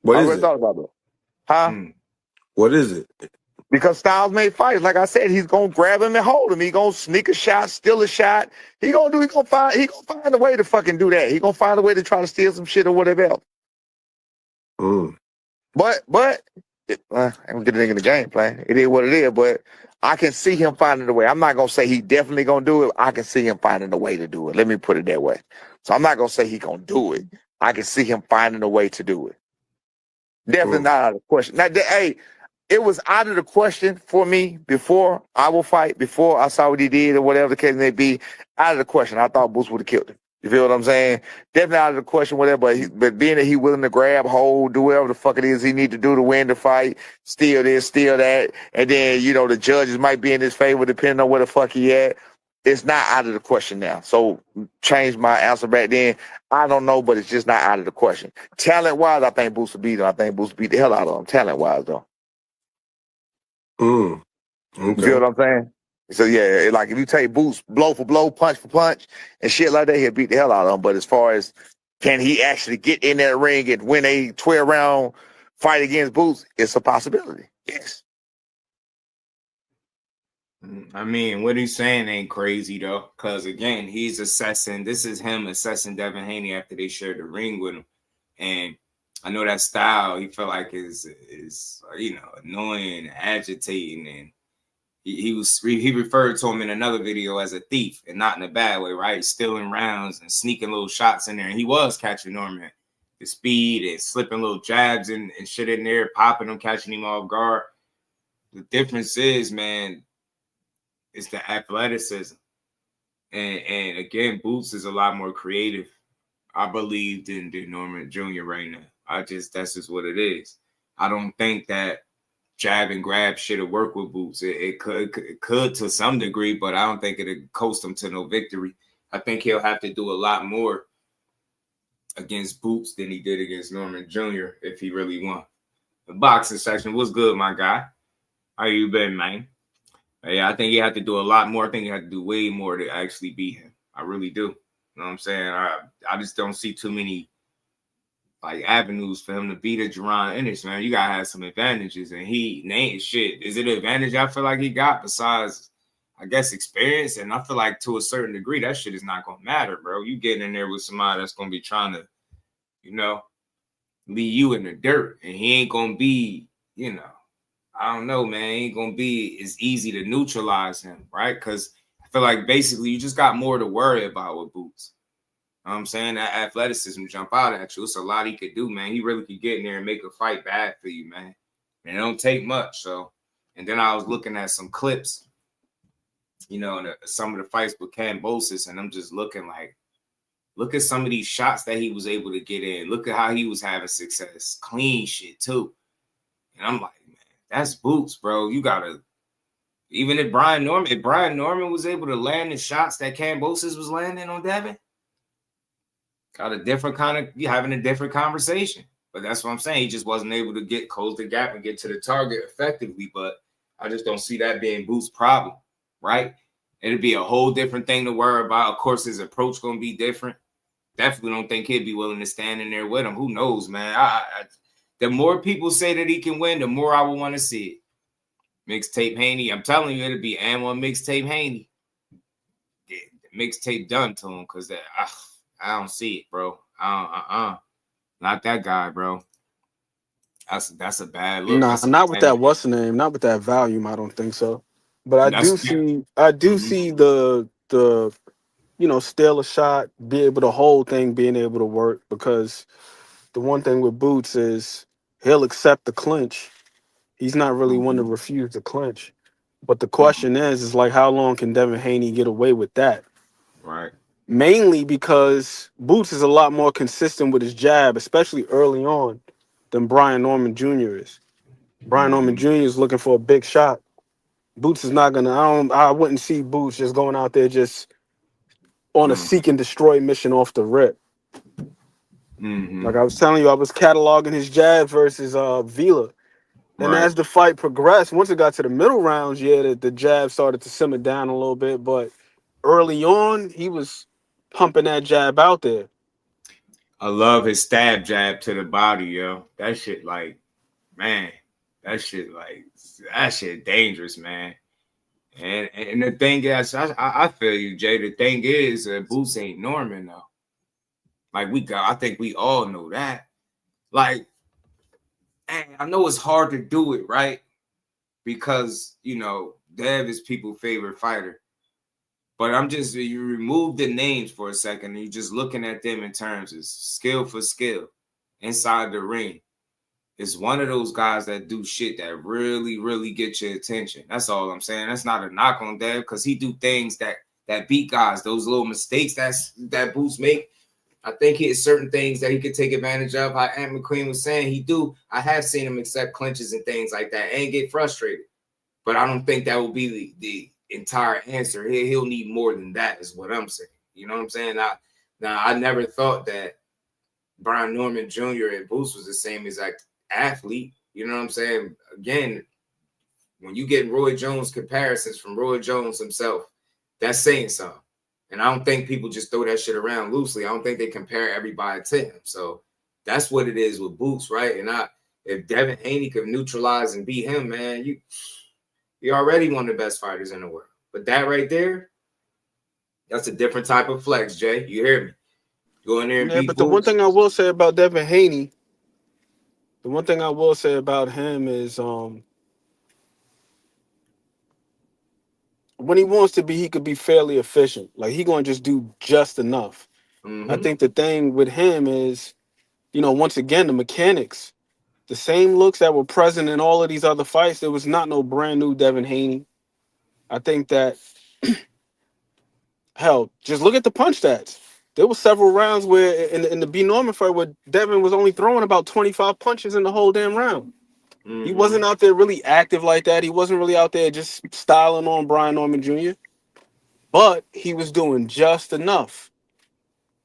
What I is already it? thought about that. Huh? What is it? Because Styles made fights. Like I said, he's gonna grab him and hold him. He's gonna sneak a shot, steal a shot. He gonna find a way to fucking do that. He gonna find a way to try to steal some shit or whatever else. But I ain't gonna get the nigga in the game plan. It is what it is, but I can see him finding a way. I'm not gonna say he definitely gonna do it. I can see him finding a way to do it. Let me put it that way. So I'm not gonna say he gonna do it. I can see him finding a way to do it. Definitely not out of the question. Now, hey, it was out of the question for me before our fight, before I saw what he did or whatever the case may be. Out of the question. I thought Boots would have killed him. You feel what I'm saying? Definitely out of the question, whatever. But being that he willing to grab, hold, do whatever the fuck it is he need to do to win the fight, steal this, steal that, and then the judges might be in his favor depending on where the fuck he at. It's not out of the question now. So change my answer back then. I don't know, but it's just not out of the question. Talent wise, I think Boots will beat him. I think Boots will beat the hell out of him. Talent wise, though. Okay. You feel what I'm saying? So yeah, like if you take Boots blow for blow, punch for punch, and shit like that, he'll beat the hell out of him. But as far as can he actually get in that ring and win a 12-round fight against Boots, it's a possibility. Yes. I mean, what he's saying ain't crazy though, because again, he's assessing. This is him assessing Devin Haney after they shared the ring with him, and I know that style he felt like is annoying, agitating, and he referred to him in another video as a thief, and not in a bad way, right? Stealing rounds and sneaking little shots in there, and he was catching Norman, the speed and slipping little jabs and shit in there, popping him, catching him off guard. The difference is, man, it's the athleticism, and again, Boots is a lot more creative, I believe, than Norman Jr. right now. That's just what it is. I don't think that jab and grab shit will work with Boots. It could to some degree, but I don't think it'll coast him to no victory. I think he'll have to do a lot more against Boots than he did against Norman Jr. if he really won. The boxing section was good, my guy. How you been, man? Yeah, I think he had to do a lot more. I think he had to do way more to actually beat him. I really do. You know what I'm saying? I just don't see too many avenues for him to beat a Ennis, man. You gotta have some advantages, and he named shit. Is it an advantage I feel like he got besides, I guess, experience? And I feel like to a certain degree, that shit is not gonna matter, bro. You getting in there with somebody that's gonna be trying to, leave you in the dirt, and he ain't gonna be, I don't know, man. It ain't gonna be as easy to neutralize him, right? Because I feel like basically you just got more to worry about with Boots. You know what I'm saying? That athleticism jump out at you. It's a lot he could do, man. He really could get in there and make a fight bad for you, man. And it don't take much. So, and then I was looking at some clips, some of the fights with Cambosis, and I'm just looking like, look at some of these shots that he was able to get in. Look at how he was having success. Clean shit, too. And I'm like, man, that's Boots, bro. You gotta, even if Brian Norman was able to land the shots that Cambosis was landing on Devin, got a different having a different conversation. But that's what I'm saying. He just wasn't able to close the gap and get to the target effectively. But I just don't see that being Boots' problem, right? It'd be a whole different thing to worry about. Of course, his approach gonna be different. Definitely don't think he'd be willing to stand in there with him. Who knows, man? The more people say that he can win, the more I would want to see it. Mixtape Haney. I'm telling you, it'll be one Mixtape Haney. Yeah, the mixtape done to him because I don't see it, bro. Not that guy, bro. That's a bad look. Nah, not with that what's the name, not with that volume. I don't think so. But I do see the steal a shot, be able to hold thing, being able to work, because the one thing with Boots is he'll accept the clinch. He's not really one to refuse the clinch. But the question is like, how long can Devin Haney get away with that? Right. Mainly because Boots is a lot more consistent with his jab, especially early on, than Brian Norman Jr. is. Brian Norman Jr. is looking for a big shot. Boots is not gonna. I wouldn't see Boots just going out there just on a seek and destroy mission off the rip. Like I was telling you, I was cataloging his jab versus Vila. And as the fight progressed, once it got to the middle rounds, the jab started to simmer down a little bit. But early on, he was pumping that jab out there. I love his stab jab to the body, yo. That shit, man, that shit dangerous, man. And the thing is, I feel you, Jay. The thing is, Boots ain't Norman, though. I think we all know that. and I know it's hard to do it, right? Because, Dev is people's favorite fighter. But you remove the names for a second, and you're just looking at them in terms of skill for skill inside the ring. It's one of those guys that do shit that really, really get your attention. That's all I'm saying. That's not a knock on Dev, because he do things that beat guys. Those little mistakes that Boots make. I think he has certain things that he could take advantage of. How Ant McQueen was saying he do. I have seen him accept clinches and things like that and get frustrated. But I don't think that will be the entire answer. He'll need more than that, is what I'm saying. You know what I'm saying? I never thought that Brian Norman Jr. and Boots was the same exact athlete. You know what I'm saying? Again, when you get Roy Jones comparisons from Roy Jones himself, that's saying something. And I don't think people just throw that shit around loosely. I don't think they compare everybody to him. So that's what it is with Boots, right? And if Devin Haney could neutralize and beat him, man, you're already one of the best fighters in the world. But that right there, that's a different type of flex, Jay. You hear me? Go in there and beat but Boots. The one thing I will say about Devin Haney, the one thing I will say about him is when he wants to be, he could be fairly efficient. Like, he going to just do just enough. I think the thing with him is, once again, the mechanics. The same looks that were present in all of these other fights, there was not no brand new Devin Haney. I think that, hell, just look at the punch stats. There were several rounds where in the B. Norman fight where Devin was only throwing about 25 punches in the whole damn round. He wasn't out there really active like that. He wasn't really out there just styling on Brian Norman Jr. But he was doing just enough.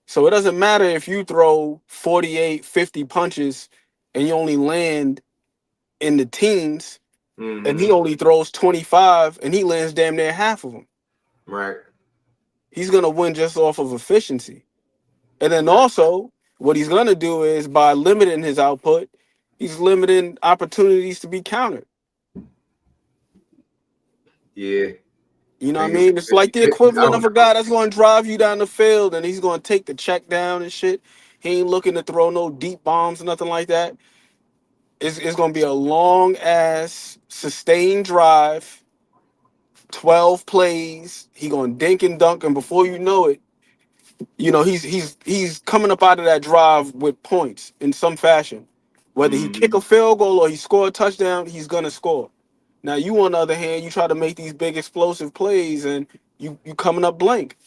So it doesn't matter if you throw 48, 50 punches and you only land in the teens, and he only throws 25 and he lands damn near half of them. Right. He's going to win just off of efficiency. And then also, what he's going to do is, by limiting his output, he's limiting opportunities to be countered. Yeah. You know what I mean? It's like the equivalent of a guy that's going to drive you down the field and he's going to take the check down and shit. He ain't looking to throw no deep bombs or nothing like that. It's going to be a long-ass, sustained drive, 12 plays. He going to dink and dunk, and before you know it, he's coming up out of that drive with points in some fashion. Whether he kick a field goal or he score a touchdown, he's going to score. Now, you, on the other hand, you try to make these big explosive plays and you coming up blank.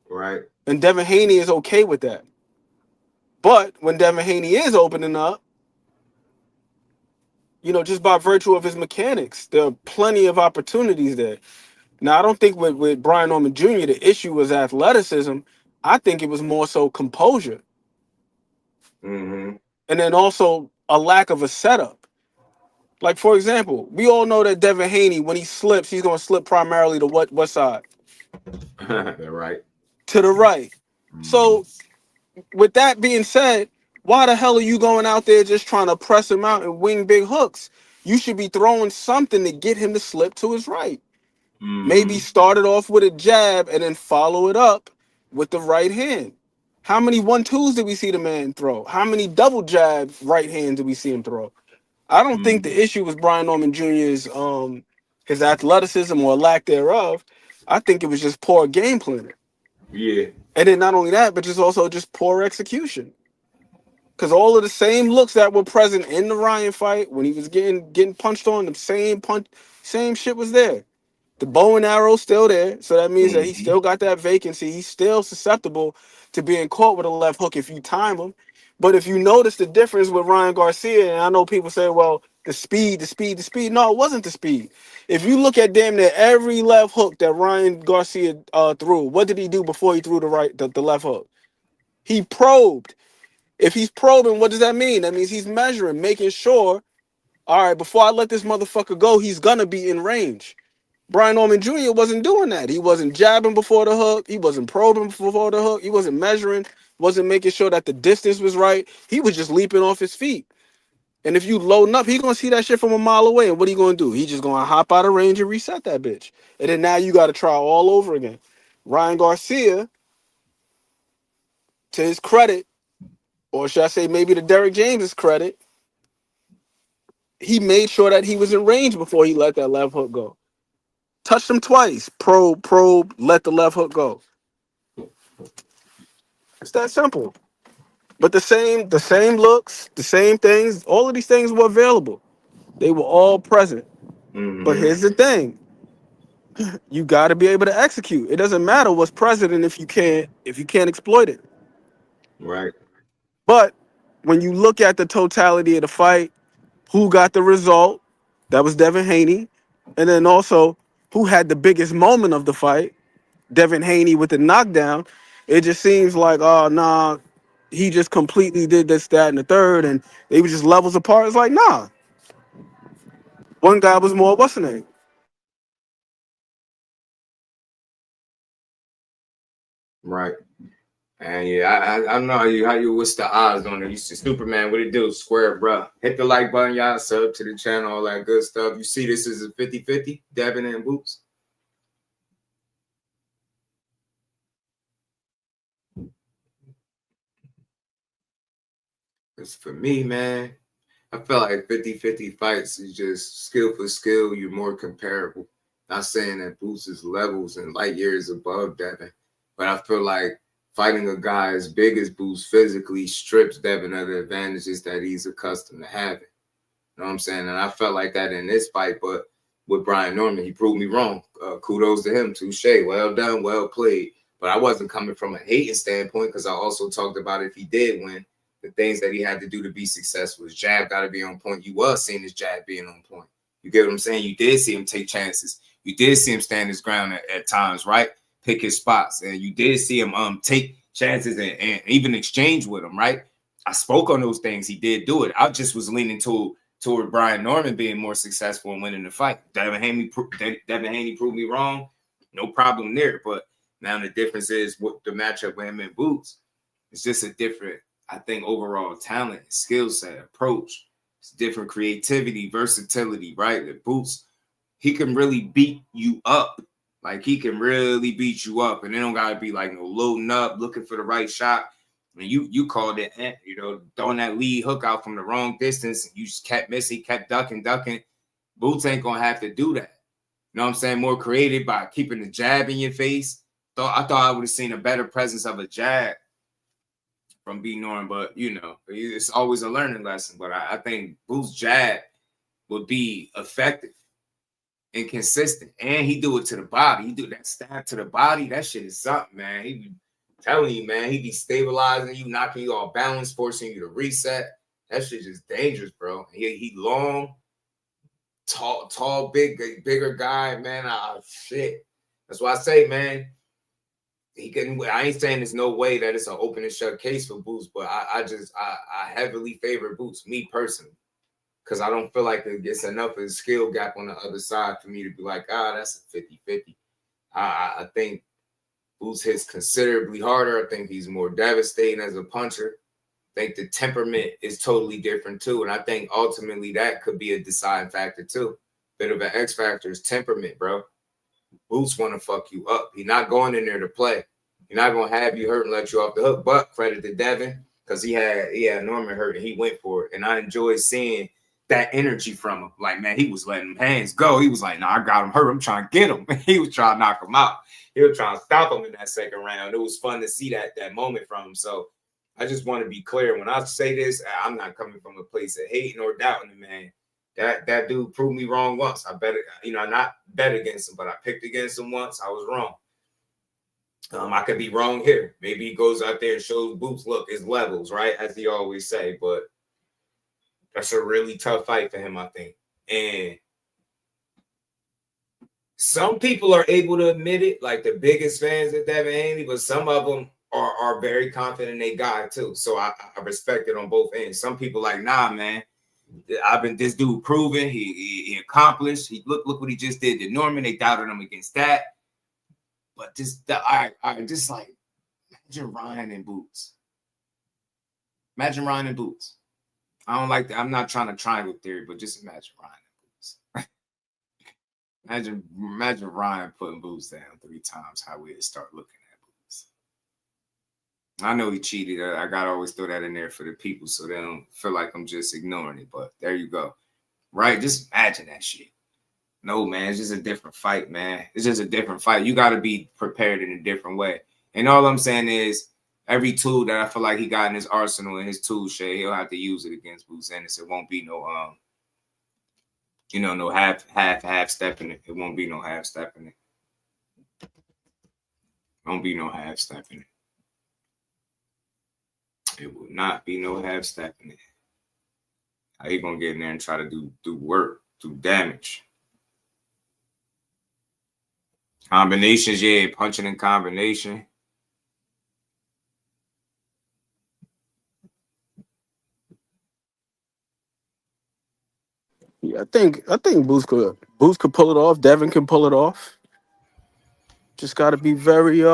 Right. And Devin Haney is okay with that. But when Devin Haney is opening up, just by virtue of his mechanics, there are plenty of opportunities there. Now, I don't think with Brian Norman Jr., the issue was athleticism. I think it was more so composure. And then also a lack of a setup. Like, for example, we all know that Devin Haney, when he slips, he's going to slip primarily to what side? Right. To the right. So, with that being said, why the hell are you going out there just trying to press him out and wing big hooks? You should be throwing something to get him to slip to his right. Maybe start it off with a jab and then follow it up with the right hand. How many 1-2s did we see the man throw? How many double jab right hands did we see him throw? I don't think the issue was Brian Norman Jr.'s his athleticism or lack thereof. I think it was just poor game planning. Yeah. And then not only that, but just poor execution. Because all of the same looks that were present in the Ryan fight when he was getting punched on, the same shit was there. The bow and arrow still there, so that means that he still got that vacancy. He's still susceptible to being caught with a left hook if you time him. But if you notice the difference with Ryan Garcia, and I know people say, well, the speed. No, it wasn't the speed. If you look at damn near every left hook that Ryan Garcia threw, what did he do before he threw the left hook? He probed. If he's probing, what does that mean? That means he's measuring, making sure, all right, before I let this motherfucker go, he's going to be in range. Brian Norman Jr. wasn't doing that. He wasn't jabbing before the hook. He wasn't probing before the hook. He wasn't measuring, wasn't making sure that the distance was right. He was just leaping off his feet. And if you loading up, he's going to see that shit from a mile away. And what are you going to do? He's just going to hop out of range and reset that bitch. And then now you got to try all over again. Ryan Garcia, to his credit, or should I say maybe to Derrick James's credit, he made sure that he was in range before he let that left hook go. Touched him twice. Probe, let the left hook go. It's that simple. But the same looks, the same things, all of these things were available. They were all present. But here's the thing. You got to be able to execute. It doesn't matter what's present if you can't exploit it. Right. But when you look at the totality of the fight, who got the result? That was Devin Haney. And then also, who had the biggest moment of the fight? Devin Haney with the knockdown. It just seems like, oh, nah, he just completely did this, that, and the third, and they were just levels apart. It's like, nah. One guy was more, what's the name? Right. And yeah, I don't know how you what's the odds on it. You see Superman, what it do? Square, bro. Hit the like button, y'all. Sub to the channel, all that good stuff. You see this is a 50-50, Devin and Boots. Because for me, man, I feel like 50-50 fights is just skill for skill. You're more comparable. Not saying that Boots is levels and light years above Devin, but I feel like fighting a guy as big as Boots physically strips Devin of the advantages that he's accustomed to having. You know what I'm saying? And I felt like that in this fight, but with Brian Norman, he proved me wrong. Kudos to him. Touche. Well done. Well played. But I wasn't coming from a hating standpoint because I also talked about if he did win, the things that he had to do to be successful. His jab got to be on point. You was seeing his jab being on point. You get what I'm saying? You did see him take chances. You did see him stand his ground at times, right? Pick his spots. And you did see him take chances and even exchange with him, right? I spoke on those things. He did do it. I just was leaning toward Brian Norman being more successful and winning the fight. Devin Haney proved me wrong. No problem there. But now the difference is what the matchup with him and Boots. It's just a different, I think, overall talent, skill set, approach. It's different creativity, versatility, right? The Boots, he can really beat you up. Like, he can really beat you up. And it don't got to be like no loading up, looking for the right shot. I mean, you called it, you know, throwing that lead hook out from the wrong distance. And you just kept missing, kept ducking. Boots ain't going to have to do that. You know what I'm saying? More creative by keeping the jab in your face. I thought I would have seen a better presence of a jab from B. Norm, but, you know, it's always a learning lesson. But I think Boots' jab would be effective and consistent. And he do it to the body. He do that stab to the body. That shit is something, man. He be telling you, man, he be stabilizing you, knocking you off balance, forcing you to reset. That shit just dangerous, bro. He long, tall, bigger guy, man. Shit. That's why I say, man, I ain't saying there's no way that it's an open and shut case for Boots, but I heavily favor Boots, me personally, because I don't feel like it gets enough of a skill gap on the other side for me to be like, that's a 50-50. I think Boots hits considerably harder. I think he's more devastating as a puncher. I think the temperament is totally different too, and I think ultimately that could be a deciding factor too. Bit of an X factor is temperament, bro. Boots want to fuck you up. He's not going in there to play. He's not going to have you hurt and let you off the hook. But credit to Devin, because he had Norman hurt and he went for it. And I enjoy seeing that energy from him. Like, man, he was letting hands go. He was like, nah, I got him hurt. I'm trying to get him. He was trying to knock him out. He was trying to stop him in that second round. It was fun to see that moment from him. So I just want to be clear. When I say this, I'm not coming from a place of hating or doubting the man. That dude proved me wrong once. I bet, not bet against him, but I picked against him once. I was wrong. I could be wrong here. Maybe he goes out there and shows Boots, look, his levels, right? As he always say. But that's a really tough fight for him, I think. And some people are able to admit it, like the biggest fans of Devin Haney, but some of them are very confident in their guy too. So I respect it on both ends. Some people like, nah, man. This dude proven he accomplished. He look what he just did to Norman. They doubted him against that. But just like imagine Ryan and Boots. Imagine Ryan and Boots. I don't like that. I'm not trying to triangle theory, but just imagine Ryan and Boots. imagine Ryan putting Boots down 3 times. How we'd start looking at Boots. I know he cheated. I gotta always throw that in there for the people so they don't feel like I'm just ignoring it. But there you go. right? Just imagine that shit. No, man, it's just a different fight, man. It's just a different fight. You got to be prepared in a different way. And all I'm saying is every tool that I feel like he got in his arsenal, in his tool shed, he'll have to use it against Boots Ennis. It won't be no, no half step in it. It won't be no half step in it. Won't be no half step in it. It will not be no half step in it. How you gonna get in there and try to do work, do damage? Combinations, yeah, punching in combination. Yeah, I think Boots could pull it off. Devin can pull it off. Just got to be very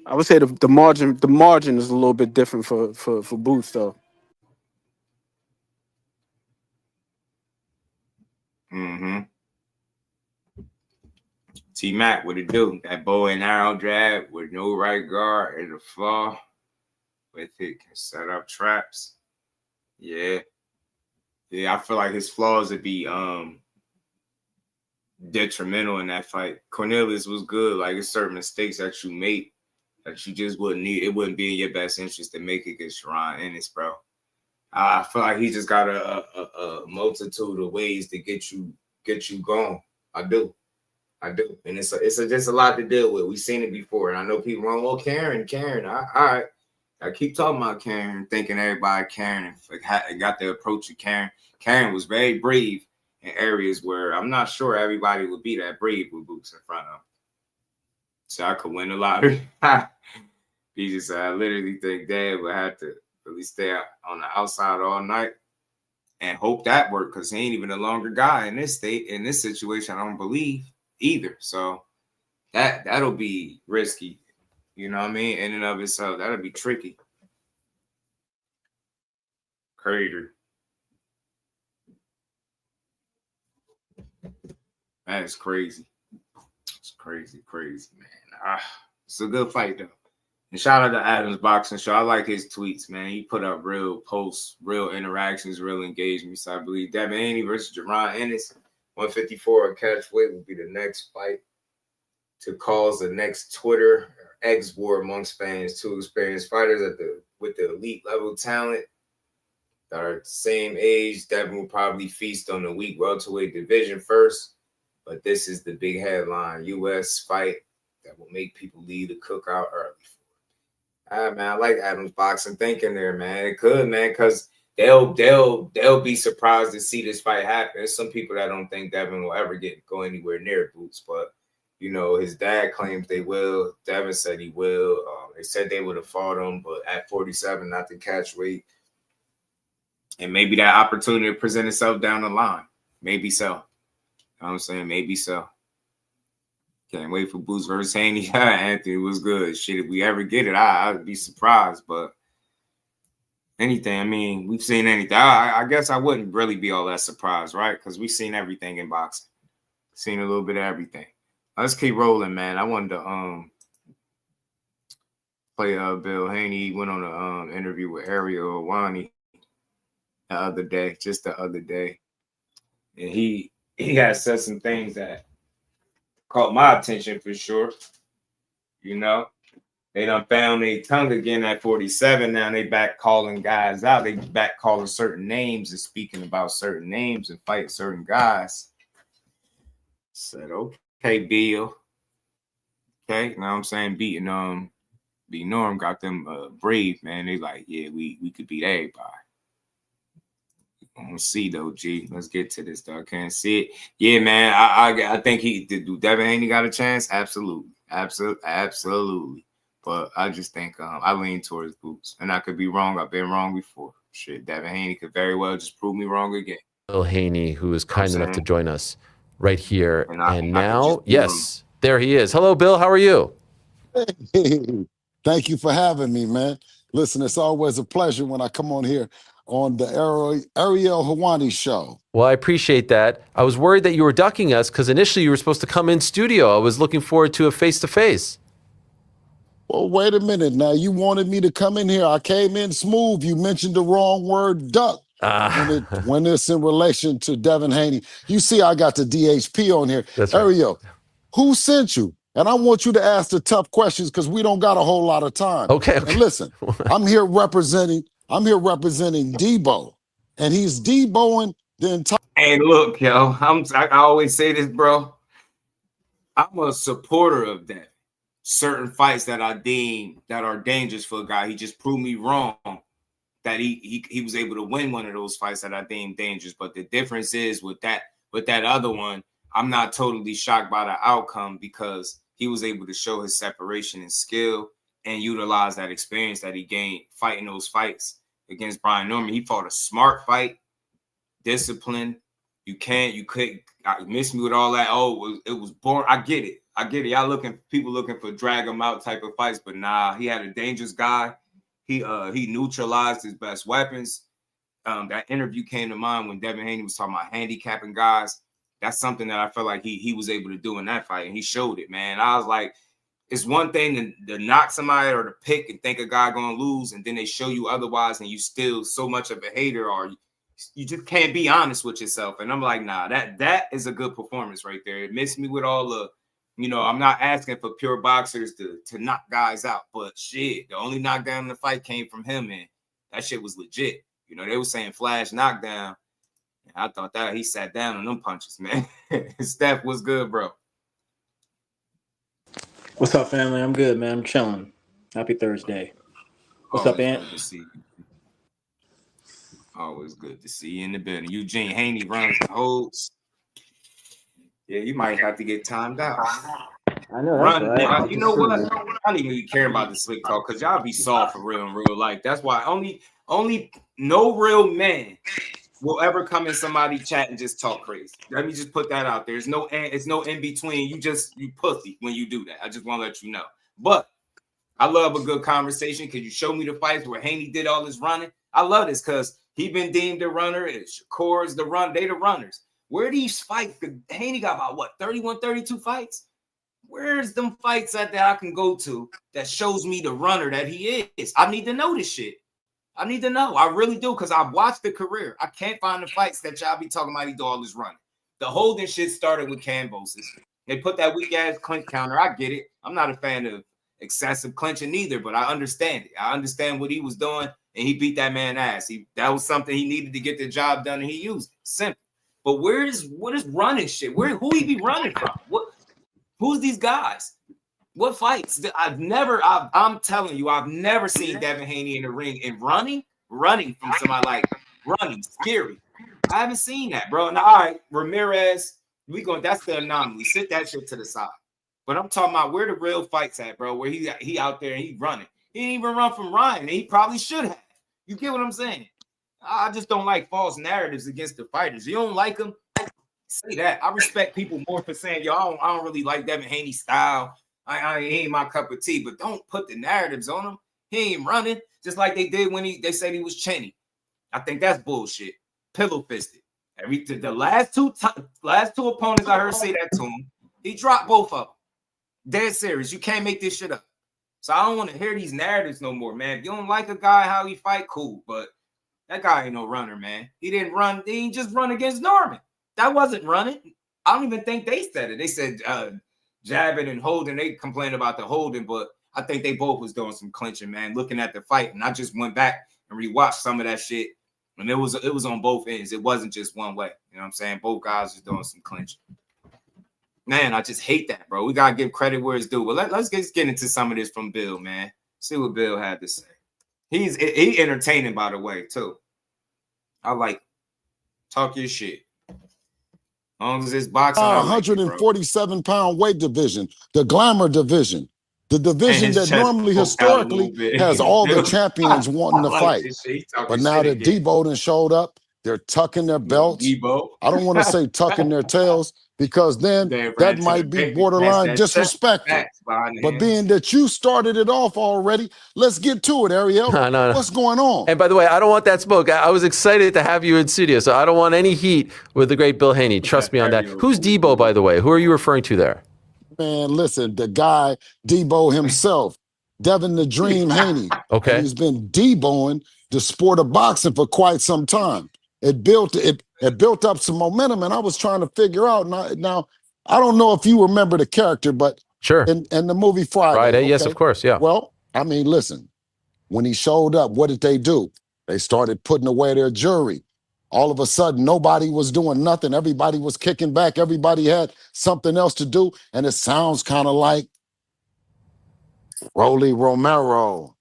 I would say the margin is a little bit different for Boots though. Mm-hmm. T-Mac, what it do? That bow and arrow jab with no right guard and a flaw with it can set up traps. Yeah. Yeah, I feel like his flaws would be detrimental in that fight. Cornelius was good. Like, it's certain mistakes that you make that you just wouldn't need. It wouldn't be in your best interest to make it against Sharon Ennis, bro. I feel like he just got a multitude of ways to get you going. I do. And it's just a lot to deal with. We've seen it before. And I know people wrong. Well, Karen. All right. I keep talking about Karen, thinking everybody Karen and got the approach of Karen. Karen was very brave in areas where I'm not sure everybody would be that brave with Boots in front of him. So I could win the lottery. He just said, I literally think Dad would have to really stay on the outside all night and hope that worked, because he ain't even a longer guy in this state, in this situation, I don't believe either. So that'll be risky. You know what I mean? In and of itself, that'll be tricky. Crazy. That is crazy. It's crazy, man. It's a good fight, though. And shout out to Adams Boxing Show. I like his tweets, man. He put up real posts, real interactions, real engagement. So I believe Devin Haney versus Jerron Ennis, 154 at catch weight will be the next fight to cause the next Twitter or X war amongst fans. Two experienced fighters with the elite level talent that are the same age. Devin will probably feast on the weak welterweight division first, but this is the big headline U.S. fight that will make people leave the cookout early. Man, I like Adams Boxing thinking there, man. It could, man, because they'll be surprised to see this fight happen. There's some people that don't think Devin will ever go anywhere near Boots, but his dad claims they will. Devin said he will. They said they would have fought him, but at 47, not the catch weight. And maybe that opportunity to present itself down the line. Maybe so. You know what I'm saying? Maybe so. Can't wait for Boots versus Haney. Anthony was good. Shit, if we ever get it, I'd be surprised. But anything, I mean, we've seen anything. I guess I wouldn't really be all that surprised, right? Because we've seen everything in boxing. Seen a little bit of everything. Let's keep rolling, man. I wanted to play Bill Haney. He went on an interview with Ariel Awani the other day. And he has said some things that caught my attention for sure. They done found their tongue again at 47. Now they back calling guys out. They back calling certain names and speaking about certain names and fighting certain guys. Said, okay, Bill. Okay, you know what I'm saying? Beating B Norm got them brave, man. They like, yeah, we could beat everybody. Let's see though, G. Let's get to this though. I can't see it. Yeah, man. I think do Devin Haney got a chance? Absolutely. But I just think I lean towards Boots. And I could be wrong. I've been wrong before. Shit, Devin Haney could very well just prove me wrong again. Bill Haney, who is kind enough to join us right here. And now, yes, there he is. Hello, Bill. How are you? Hey, thank you for having me, man. Listen, it's always a pleasure when I come on here on the Ariel Hawani show. Well, I appreciate that. I was worried that you were ducking us because initially you were supposed to come in studio. I was looking forward to a face-to-face. Well, wait a minute now. You wanted me to come in here. I came in smooth. You mentioned the wrong word, duck. when it's in relation to Devin Haney. You see, I got the DHP on here. That's right. Ariel, who sent you? And I want you to ask the tough questions because we don't got a whole lot of time. Okay. And listen, I'm here representing Debo, and he's Deboing the entire. Hey, look, yo, I always say this, bro. I'm a supporter of that. Certain fights that I deem that are dangerous for a guy, he just proved me wrong. That he was able to win one of those fights that I deem dangerous. But the difference is with that other one, I'm not totally shocked by the outcome because he was able to show his separation and skill and utilize that experience that he gained fighting those fights against Brian Norman. He fought a smart fight, discipline. You couldn't miss me with all that. Oh, it was boring. I get it. Y'all people looking for drag him out type of fights, but nah, he had a dangerous guy. He neutralized his best weapons. That interview came to mind when Devin Haney was talking about handicapping guys. That's something that I felt like he was able to do in that fight, and he showed it, man. I was like, it's one thing to knock somebody or to pick and think a guy gonna lose, and then they show you otherwise, and you still so much of a hater, or you just can't be honest with yourself. And I'm like, nah, that is a good performance right there. It missed me with all the, I'm not asking for pure boxers to knock guys out, but shit, the only knockdown in the fight came from him, and that shit was legit. They were saying flash knockdown. I thought that he sat down on them punches, man. Steph, what's good, bro? What's up, family? I'm good, man. I'm chilling. Happy Thursday. What's up, Ant? Good to see you. Always good to see you in the building. Eugene Haney runs the holds. Yeah, you might have to get timed out. I know. That's right. You know what? I don't even really care about the slick talk because y'all be soft for real in real life. That's why only no real man will ever come in somebody's chat and just talk crazy. Let me just put that out there. It's no in between. You pussy when you do that. I just want to let you know. But I love a good conversation because you show me the fights where Haney did all this running. I love this because he been deemed a runner. Shakur's the run. They the runners. Where these fights? Haney got about what, 31, 32 fights? Where's them fights that I can go to that shows me the runner that he is? I need to know this shit. I need to know. I really do, because I've watched the career. I can't find the fights that y'all be talking about he do all this running. The holding shit started with Cambosis. They put that weak-ass clinch counter. I get it. I'm not a fan of excessive clinching either, but I understand it. I understand what he was doing, and he beat that man ass. That was something he needed to get the job done, and he used it. Simple. But what is running shit? Who he be running from? Who's these guys? What fights? I'm telling you, I've never seen Devin Haney in the ring and running from somebody like running, scary. I haven't seen that, bro. Now, all right, Ramirez, that's the anomaly. Sit that shit to the side. But I'm talking about where the real fights at, bro, where he out there and he running. He didn't even run from Ryan, and he probably should have. You get what I'm saying? I just don't like false narratives against the fighters. You don't like them? Say that. I respect people more for saying, yo, I don't really like Devin Haney's style. He ain't my cup of tea, but don't put the narratives on him. He ain't running, just like they did when they said he was chinny. I think that's bullshit. Pillow fisted. The last two opponents I heard say that to him, he dropped both of them. Dead serious. You can't make this shit up. So I don't want to hear these narratives no more, man. If you don't like a guy how he fight, cool. But that guy ain't no runner, man. He didn't run. He didn't just run against Norman. That wasn't running. I don't even think they said it. They said jabbing and holding. They complained about the holding, but I think they both was doing some clinching, man. Looking at the fight, and I just went back and rewatched some of that shit, and it was on both ends. It wasn't just one way. You know what I'm saying? Both guys was doing some clinching. Man, I just hate that, bro. We gotta give credit where it's due. But let's get into some of this from Bill, man. See what Bill had to say. He entertaining, by the way, too. I like talk your shit. As long as it's boxing, 147-pound weight division, the glamour division, the division that normally historically has all the champions wanting to fight. But now that Debo done showed up, they're tucking their belts. I don't want to say tucking their tails, because then that might be borderline disrespectful. But being that you started it off already, let's get to it, Ariel. No. What's going on? And by the way, I don't want that smoke. I was excited to have you in studio, so I don't want any heat with the great Bill Haney. Trust me on that. Who's Debo, by the way? Who are you referring to there? Man, listen, the guy, Debo himself, Devin the Dream Haney. Okay. He's been Deboing the sport of boxing for quite some time. it built up some momentum, and I was trying to figure out. Now I don't know if you remember the character, but sure, in the movie Friday. Okay? Yes, of course, yeah. Well, I mean, listen, when he showed up, what did they do? They started putting away their jury. All of a sudden, nobody was doing nothing. Everybody was kicking back. Everybody had something else to do, and it sounds kind of like Rolly Romero.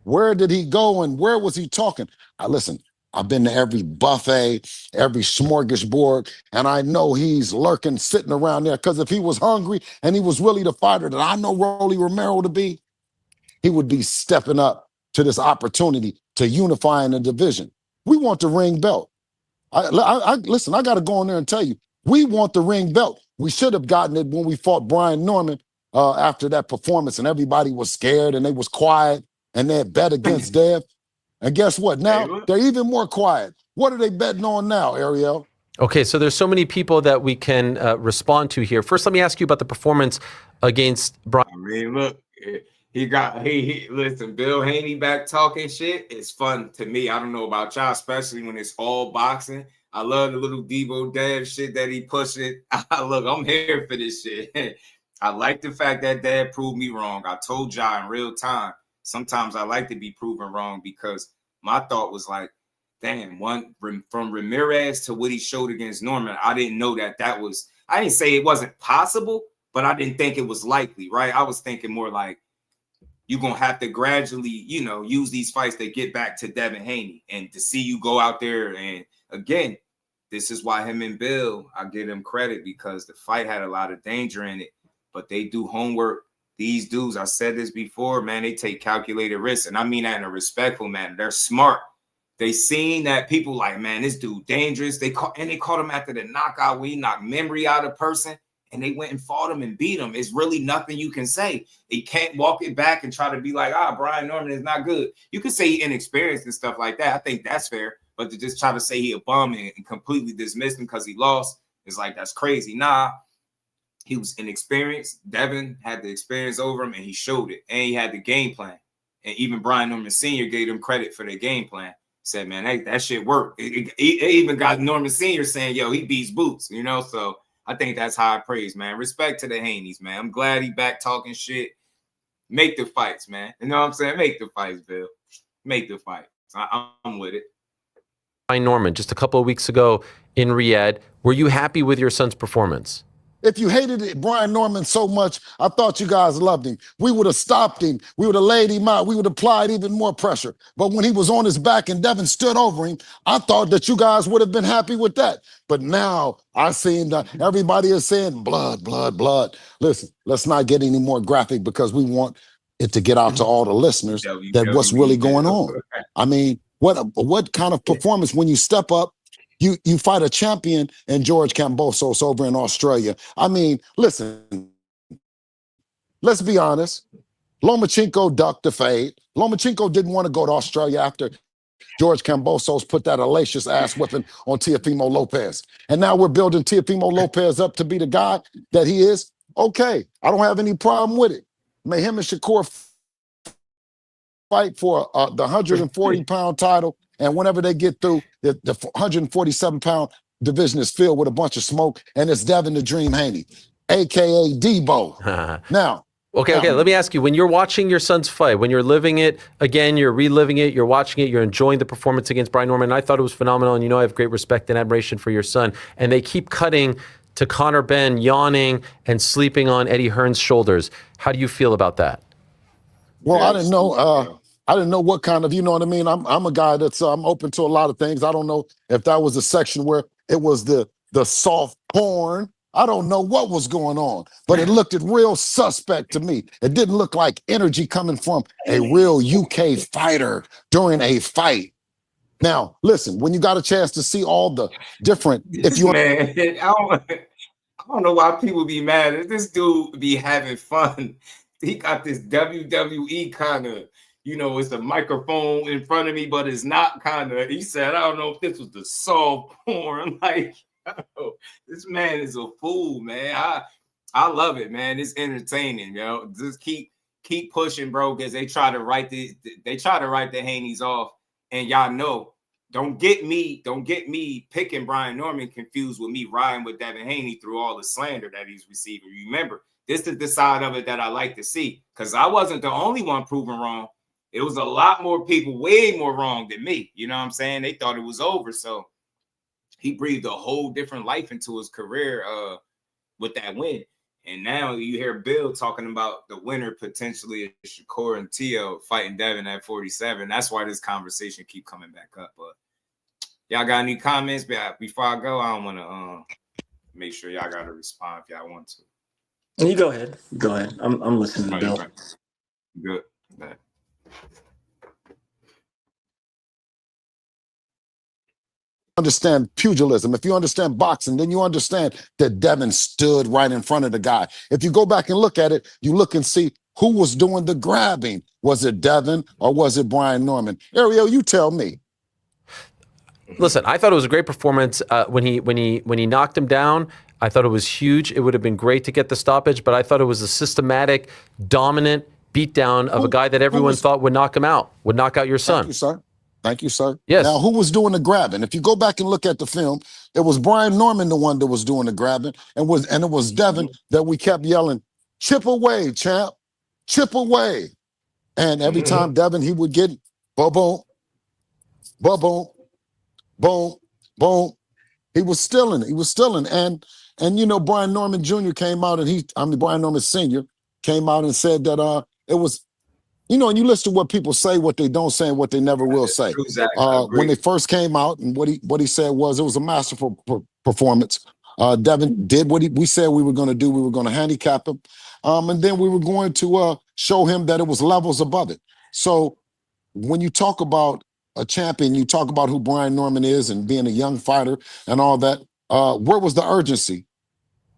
Where did he go and where was he talking? Listen, I've been to every buffet, every smorgasbord, and I know he's lurking, sitting around there, because if he was hungry and he was really the fighter that I know Rolly Romero to be, he would be stepping up to this opportunity to unify in the division. We want the ring belt. Listen, I got to go in there and tell you, we want the ring belt. We should have gotten it when we fought Brian Norman after that performance, and everybody was scared and they was quiet and they had bet against Dev. And guess what? Now they're even more quiet. What are they betting on now, Ariel? Okay, so there's so many people that we can respond to here. First, let me ask you about the performance against Brian. I mean, look, he listen, Bill Haney back talking shit. It's fun to me. I don't know about y'all, especially when it's all boxing. I love the little Debo Dev shit that he pushing. Look, I'm here for this shit. I like the fact that Dad proved me wrong. I told y'all in real time. Sometimes I like to be proven wrong because my thought was like, damn, from Ramirez to what he showed against Norman, I didn't know that was, I didn't say it wasn't possible, but I didn't think it was likely, right? I was thinking more like, you're going to have to gradually, use these fights to get back to Devin Haney. And to see you go out there, and again, this is why him and Bill, I give them credit because the fight had a lot of danger in it, but they do homework. These dudes, I said this before, man, they take calculated risks. And I mean that in a respectful manner. They're smart. They seen that people like, man, this dude dangerous. They caught him after the knockout where he knocked memory out of person. And they went and fought him and beat him. It's really nothing you can say. You can't walk it back and try to be like, Brian Norman is not good. You can say he inexperienced and stuff like that. I think that's fair. But to just try to say he a bum and completely dismiss him because he lost is like, that's crazy. Nah. He was inexperienced. Devin had the experience over him, and he showed it. And he had the game plan. And even Brian Norman Sr. gave him credit for their game plan. Said, man, hey, that shit worked. It even got Norman Sr. saying, yo, he beats Boots, So I think that's high praise, man. Respect to the Haneys, man. I'm glad he back talking shit. Make the fights, man. You know what I'm saying? Make the fights, Bill. Make the fights. I'm with it. Brian Norman, just a couple of weeks ago in Riyadh, were you happy with your son's performance? If you hated Brian Norman so much, I thought you guys loved him. We would have stopped him. We would have laid him out. We would have applied even more pressure. But when he was on his back and Devin stood over him, I thought that you guys would have been happy with that. But now I seen that everybody is saying blood, blood, blood. Listen, let's not get any more graphic because we want it to get out to all the listeners that what's really going on. I mean, what kind of performance when you step up? You fight a champion in George Kambosos over in Australia. I mean, listen, let's be honest. Lomachenko ducked the fade. Lomachenko didn't want to go to Australia after George Kambosos put that hellacious ass whipping on Teofimo Lopez. And now we're building Teofimo Lopez up to be the guy that he is. Okay, I don't have any problem with it. May him and Shakur fight for the 140-pound title. And whenever they get through, the 147-pound division is filled with a bunch of smoke, and it's Devin the Dream Haney, a.k.a. Debo. Now. Okay, let me ask you, when you're watching your son's fight, when you're living it, again, you're reliving it, you're watching it, you're enjoying the performance against Brian Norman, and I thought it was phenomenal, and I have great respect and admiration for your son, and they keep cutting to Conor Benn yawning and sleeping on Eddie Hearn's shoulders. How do you feel about that? Well, I didn't know... I didn't know what kind of, you know what I mean? I'm a guy that's I'm open to a lot of things. I don't know if that was a section where it was the soft porn. I don't know what was going on, but it looked real suspect to me. It didn't look like energy coming from a real UK fighter during a fight. Now, listen, when you got a chance to see all the different, if you man, I don't know why people be mad. This dude be having fun. He got this WWE kind of, it's a microphone in front of me, but it's not kind of, he said, I don't know if this was the soft porn. Like, this man is a fool, man. I love it, man. It's entertaining, Just keep pushing, bro, because they try to write the Haneys off. And y'all know don't get me picking Brian Norman confused with me riding with Devin Haney through all the slander that he's receiving. Remember, this is the side of it that I like to see, because I wasn't the only one proven wrong. It was a lot more people, way more wrong than me. You know what I'm saying? They thought it was over. So he breathed a whole different life into his career with that win. And now you hear Bill talking about the winner potentially is Shakur and Tio fighting Devin at 47. That's why this conversation keep coming back up. But y'all got any comments? Before I go, I don't want to make sure y'all got to respond if y'all want to. You go ahead. Go ahead. I'm listening to Bill. Good. Understand pugilism, if you understand boxing, then you understand that Devin stood right in front of the guy. If you go back and look at it, you look and see who was doing the grabbing. Was it Devin or was it Brian Norman? Ariel, you tell me. Listen, I thought it was a great performance when he knocked him down. I thought it was huge. It would have been great to get the stoppage, but I thought it was a systematic, dominant beatdown of a guy that everyone thought would knock him out, would knock out your son. Thank you, sir. Thank you, sir. Yes. Now, who was doing the grabbing? If you go back and look at the film, it was Brian Norman, the one that was doing the grabbing, and it was Devin that we kept yelling, "Chip away, champ, chip away." And every time Devin, he would get boom, boom, boom, boom, boom, boom. He was stealing. And you know, Brian Norman Jr. came out and Brian Norman Sr. came out and said that it was. You know, and you listen to what people say, what they don't say, and what they never will say. When they first came out, and what he said was it was a masterful performance. Devin did what we said we were going to do. We were going to handicap him, and then we were going to show him that it was levels above it. So when you talk about a champion, you talk about who Brian Norman is and being a young fighter and all that. Where was the urgency?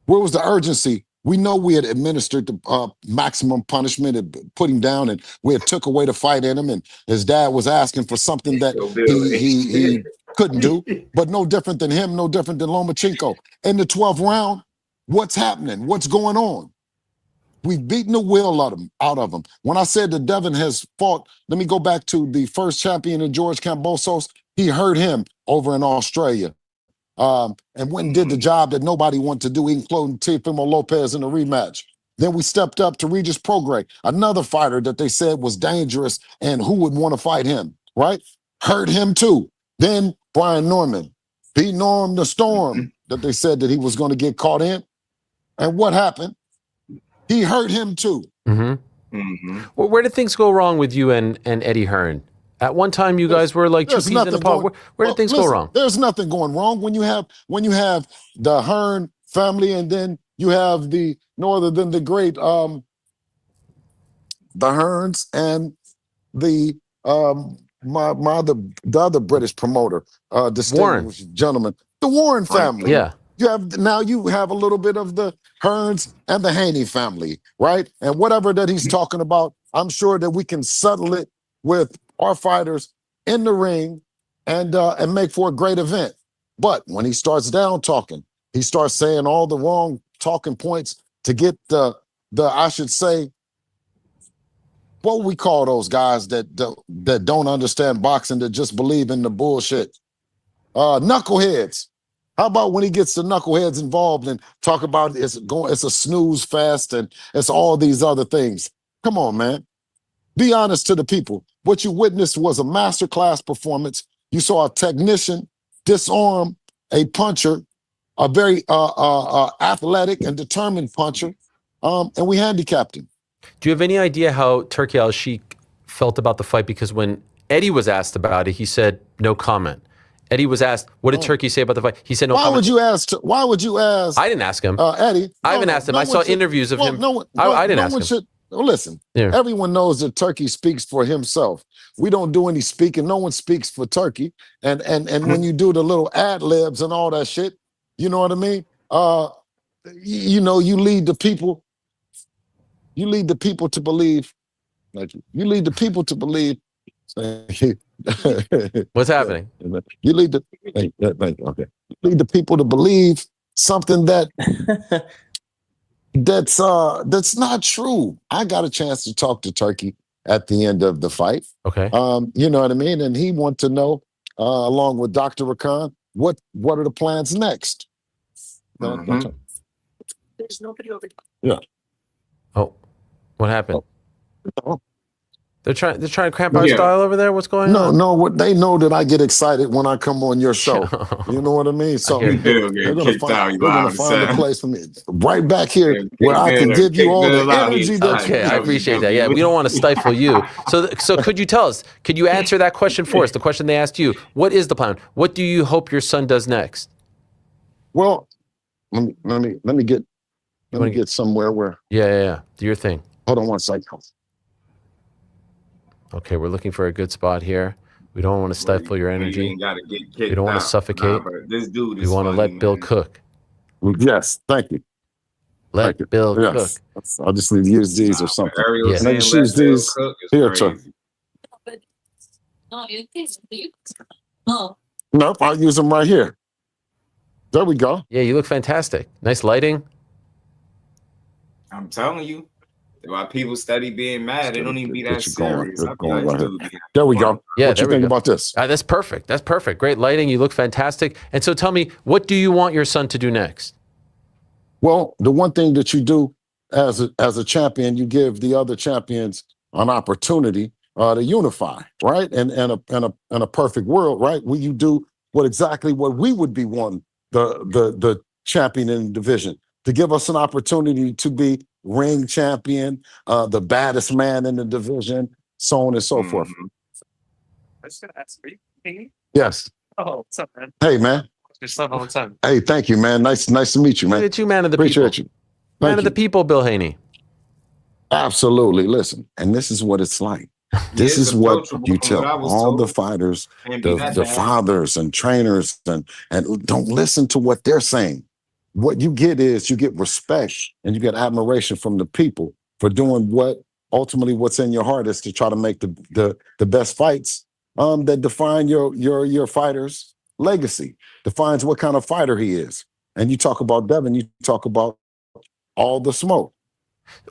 Where was the urgency? We know we had administered the maximum punishment and put him down, and we had took away the fight in him, and his dad was asking for something that he couldn't do, but no different than him, no different than Lomachenko. In the 12th round, what's happening? What's going on? We've beaten the will out of him. When I said that Devin has fought, let me go back to the first champion of George Kambosos. He hurt him over in Australia. And went and did the job that nobody wanted to do, including Teofimo Lopez in the rematch. Then we stepped up to Regis Prograis, another fighter that they said was dangerous and who would want to fight him, right? Hurt him too. Then Brian Norman, beat Norm the Storm that they said that he was going to get caught in. And what happened? He hurt him too. Well, where did things go wrong with you and Eddie Hearn? At one time, you guys were like 2 peas in a pod. Where did things go wrong? There's nothing going wrong when you have the Hearn family, and then you have the no other than the great the Hearns and the the other British promoter, distinguished gentleman, the Warren family. Yeah. You have a little bit of the Hearns and the Haney family, right? And whatever that he's talking about, I'm sure that we can settle it with our fighters in the ring and make for a great event. But when he starts down talking, he starts saying all the wrong talking points to get the I should say, what we call those guys that don't understand boxing, that just believe in the bullshit. Knuckleheads. How about when he gets the knuckleheads involved and talk about it's a snooze fest and it's all these other things? Come on, man. Be honest to the people. What you witnessed was a masterclass performance. You saw a technician disarm a puncher, a very athletic and determined puncher, and we handicapped him. Do you have any idea how Turki Al-Sheikh felt about the fight? Because when Eddie was asked about it, he said no comment. Eddie was asked, what did Turki say about the fight? He said no comment. Why would you ask? I didn't ask him. Eddie. I haven't asked him. I saw interviews of him. I didn't ask him. Well, listen, everyone knows that Turki speaks for himself. We don't do any speaking. No one speaks for Turki. And when you do the little ad libs and all that shit, you know what I mean? You lead the people. You lead the people to believe. You lead the people to believe. What's happening? You lead the okay. You lead the people to believe something that's not true. I got a chance to talk to Turki at the end of the fight. Okay. You know what I mean? And he wanted to know along with Dr. Rakan. What are the plans next? There's nobody over Yeah. Oh, what happened? Oh. They're trying to cramp our style over there. What's going on? No. What they know that I get excited when I come on your show. You know what I mean? So they're gonna find a place for me right back here where I can give you all the energy that you need. I appreciate that. Yeah, we don't want to stifle you. So could you tell us? Could you answer that question for us? The question they asked you. What is the plan? What do you hope your son does next? Well, let me get somewhere where. Yeah. Do your thing. Hold on one second. Okay, we're looking for a good spot here. We don't want to stifle your energy. We don't want to suffocate. This dude we want to let Bill cook. Yes, thank you. Let Bill cook. I just need to use these or something. Yeah. Can I just use these here, sir? Nope, I'll use them right here. There we go. Yeah, you look fantastic. Nice lighting. I'm telling you. Why people study being mad, they don't even be that serious. There we go. Yeah, what you think about this? That's perfect. That's perfect. Great lighting. You look fantastic. And so tell me, what do you want your son to do next? Well, the one thing that you do as a champion, you give the other champions an opportunity to unify, right? And a perfect world, right? Will you do exactly what we would be wanting the champion in the division, to give us an opportunity to be ring champion, the baddest man in the division, so on and so forth. I just gotta ask, are you Haney? Yes. Oh, what's up, man? Hey, man. Your son all the time. Hey, thank you, man. Nice to meet you, man. Look at you, man of the Appreciate people. you. Man of the people, Bill Haney. Absolutely. Listen, and this is what it's like. This is what you tell all the fighters, the fathers and trainers, and don't listen to what they're saying. What you get is you get respect and you get admiration from the people for doing what's in your heart is to try to make the best fights that define your fighter's legacy, defines what kind of fighter he is. And you talk about Devin, you talk about all the smoke.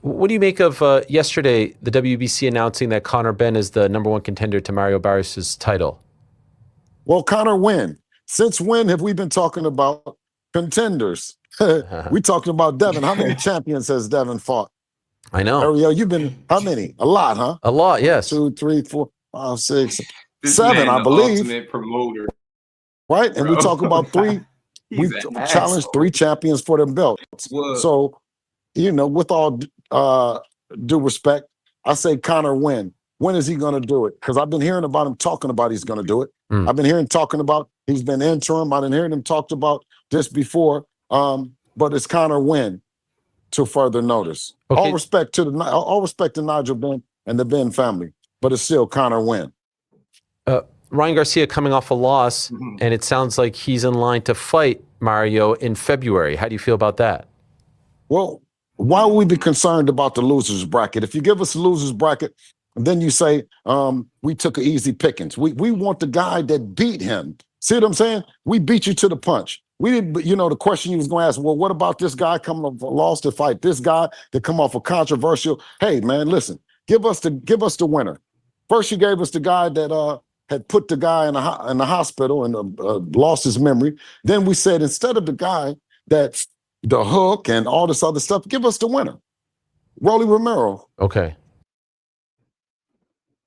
What do you make of yesterday, the WBC announcing that Conor Benn is the #1 contender to Mario Barrios' title? Well, Conor, when? Since when have we been talking about contenders? We talking about Devin. How many champions has Devin fought? I know. Ariel, you've been, how many? A lot, huh? A lot, yes. 2, 3, 4, 5, 6, This 7, man, I the believe. ultimate promoter. Right? And we talk about 3. We He's an challenged 3 champions for them belts. So, with all due respect, I say Conor win. When is he going to do it? Because I've been hearing about him talking about he's going to do it. I've been hearing talking about he's been interim. I've been hearing him talked about this before. But it's Conor win to further notice. Okay. All respect to Nigel Benn and the Benn family, but it's still Conor win. Ryan Garcia coming off a loss, and it sounds like he's in line to fight Mario in February. How do you feel about that? Well, why would we be concerned about the losers bracket? If you give us a losers bracket, and then you say, we took an easy pickings. We want the guy that beat him. See what I'm saying? We beat you to the punch. We didn't, the question you was going to ask, well, what about this guy coming off a loss to fight this guy that come off a controversial? Hey, man, listen, give us the winner. First, you gave us the guy that had put the guy in the hospital and lost his memory. Then we said, instead of the guy that's the hook and all this other stuff, give us the winner. Rolly Romero. Okay.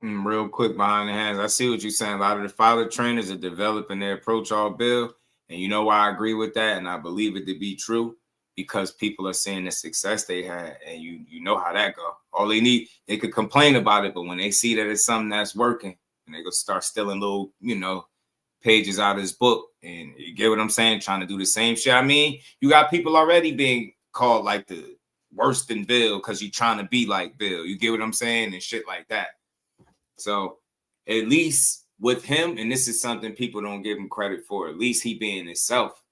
Real quick behind the hands, I see what you're saying. A lot of the fighter trainers are developing their approach all Bill. And you know why I agree with that, and I believe it to be true, because people are seeing the success they had, and you know how that go. All they could complain about it, but when they see that it's something that's working, and they go start stealing little, pages out of his book, and you get what I'm saying, trying to do the same shit. I mean, you got people already being called like the worse than Bill because you're trying to be like Bill. You get what I'm saying, and shit like that. So at least with him, and this is something people don't give him credit for, at least he being himself.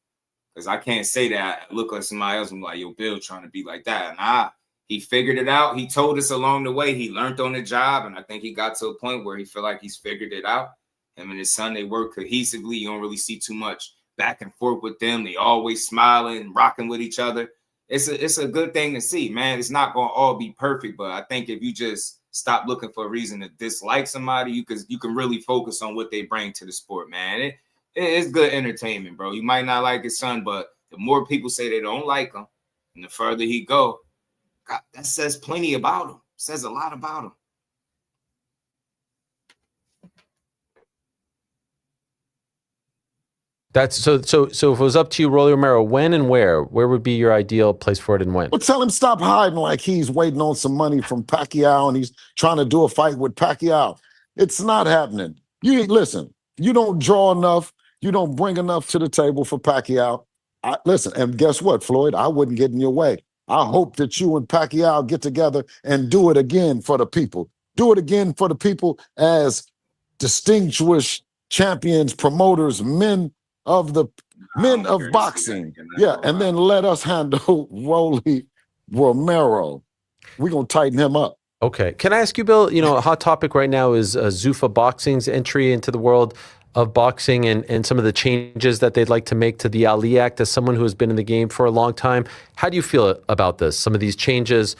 Because I can't say that I look like somebody else and be like, yo, Bill trying to be like that. Nah, he figured it out. He told us along the way. He learned on the job, and I think he got to a point where he feel like he's figured it out. Him and his son, they work cohesively. You don't really see too much back and forth with them. They always smiling, rocking with each other. It's a good thing to see, man. It's not going to all be perfect, but I think if you just stop looking for a reason to dislike somebody. You can really focus on what they bring to the sport, man. It's good entertainment, bro. You might not like his son, but the more people say they don't like him, and the further he go, God, that says plenty about him. Says a lot about him. That's so if it was up to you, Rolly Romero, when and where would be your ideal place for it and when? Well, tell him stop hiding like he's waiting on some money from Pacquiao and he's trying to do a fight with Pacquiao. It's not happening. Listen, you don't draw enough, you don't bring enough to the table for Pacquiao. Listen, and guess what, Floyd? I wouldn't get in your way. I hope that you and Pacquiao get together and do it again for the people. Do it again for the people as distinguished champions, promoters, men of boxing. Yeah, and then let us handle Rolly Romero. We're going to tighten him up. Okay. Can I ask you, Bill, a hot topic right now is Zuffa Boxing's entry into the world of boxing and some of the changes that they'd like to make to the Ali Act. As someone who has been in the game for a long time, how do you feel about this? Some of these changes,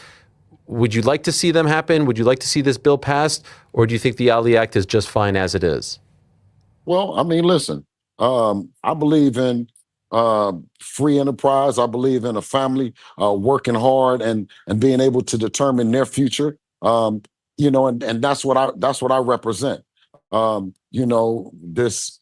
would you like to see them happen? Would you like to see this bill passed? Or do you think the Ali Act is just fine as it is? Well, I mean, listen, I believe in free enterprise. I believe in a family working hard and being able to determine their future. And that's what I represent. This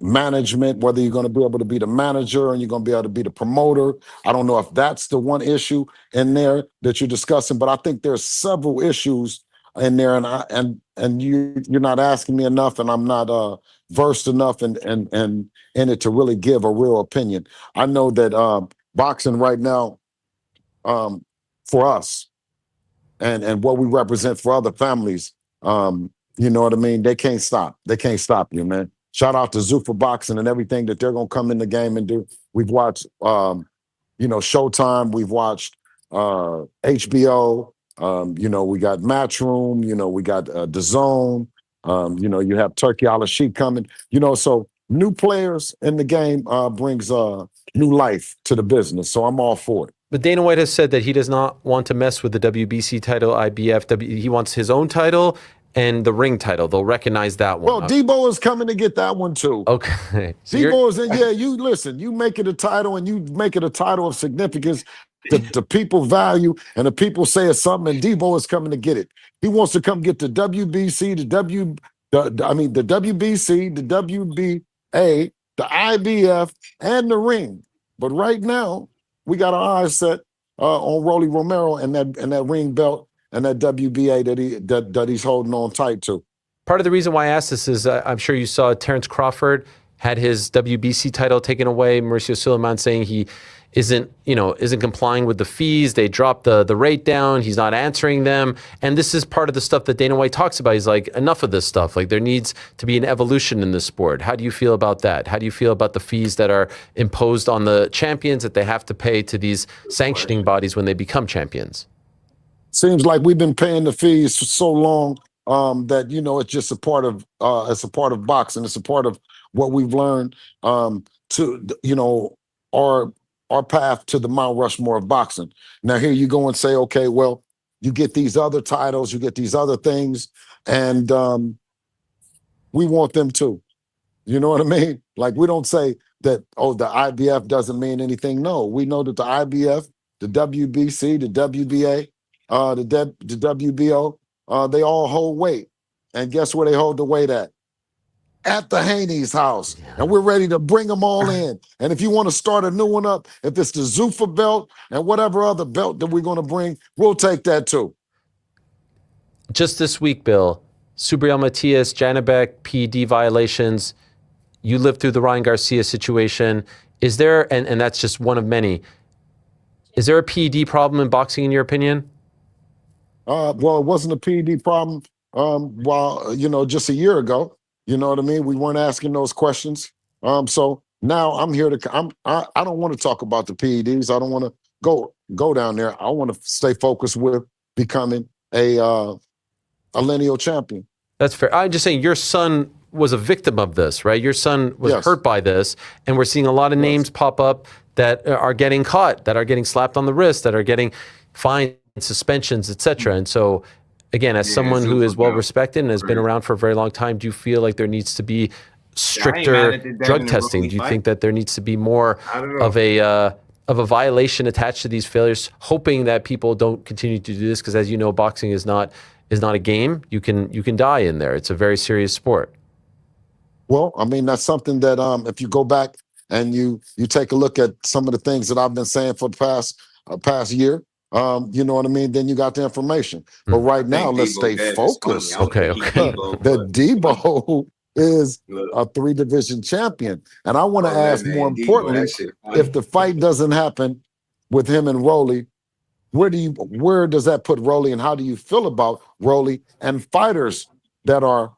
management, whether you're going to be able to be the manager and you're going to be able to be the promoter. I don't know if that's the one issue in there that you're discussing, but I think there's several issues in there, and you're not asking me enough, and I'm not versed enough in it to really give a real opinion. I know that boxing right now, for us, and what we represent for other families, you know what I mean? They can't stop. They can't stop you, man. Shout out to Zuffa Boxing and everything that they're gonna come in the game and do. We've watched, Showtime. We've watched HBO. We got Matchroom. We got DAZN. You have Turkey Al-Sheikh coming. So new players in the game brings new life to the business. So I'm all for it. But Dana White has said that he does not want to mess with the WBC title, IBF. He wants his own title and the ring title. They'll recognize that one. Well, Debo is coming to get that one too. Okay. So Debo is in, you listen, you make it a title and you make it a title of significance that the people value and the people say it's something, and Debo is coming to get it. He wants to come get the WBC, the WBC, the WBA, the IBF, and the ring. But right now, we got our eyes set on Rolly Romero and that ring belt and that WBA that he's holding on tight to. Part of the reason why I asked this is I'm sure you saw Terence Crawford had his WBC title taken away. Mauricio Suleiman saying he isn't complying with the fees. They dropped the rate down. He's not answering them. And this is part of the stuff that Dana White talks about. He's like, enough of this stuff. Like, there needs to be an evolution in the sport. How do you feel about that? How do you feel about the fees that are imposed on the champions that they have to pay to these sanctioning bodies when they become champions? Seems like we've been paying the fees for so long that it's just a part of boxing. It's a part of what we've learned to our path to the Mount Rushmore of boxing. Now here you go and say, okay, well, you get these other titles, you get these other things, and we want them too. You know what I mean? Like, we don't say that, oh, the IBF doesn't mean anything. No, we know that the IBF, the WBC, the WBA, the WBO, they all hold weight. And guess where they hold the weight at? At the Haneys house. And we're ready to bring them all in. And if you want to start a new one up, if it's the Zuffa belt and whatever other belt that we're going to bring, we'll take that too. Just this week, Bill, Subriel Matias, Janabek, PED violations. You lived through the Ryan Garcia situation. Is there, and that's just one of many, is there a PED problem in boxing in your opinion? Well, it wasn't a PED problem just a year ago. You know what I mean? We weren't asking those questions. So now I'm here I don't want to talk about the PEDs. I don't want to go down there. I want to stay focused with becoming a lineal champion. That's fair. I'm just saying your son was a victim of this, right? Your son was hurt by this, and we're seeing a lot of names pop up that are getting caught, that are getting slapped on the wrist, that are getting fined suspensions, etc. And so, again, as someone who is well respected and has been around for a very long time, do you feel like there needs to be stricter drug testing? Do you think that there needs to be more of a violation attached to these failures, hoping that people don't continue to do this? Because as you know, boxing is not a game. You can die in there. It's a very serious sport. Well, I mean, that's something that if you go back and you take a look at some of the things that I've been saying for the past year, you know what I mean? Then you got the information. But right now, let's stay focused. Okay. That Debo is a 3-division champion. And I want to ask, more importantly, if the fight doesn't happen with him and Rolly, where does that put Rolly, and how do you feel about Rolly and fighters that are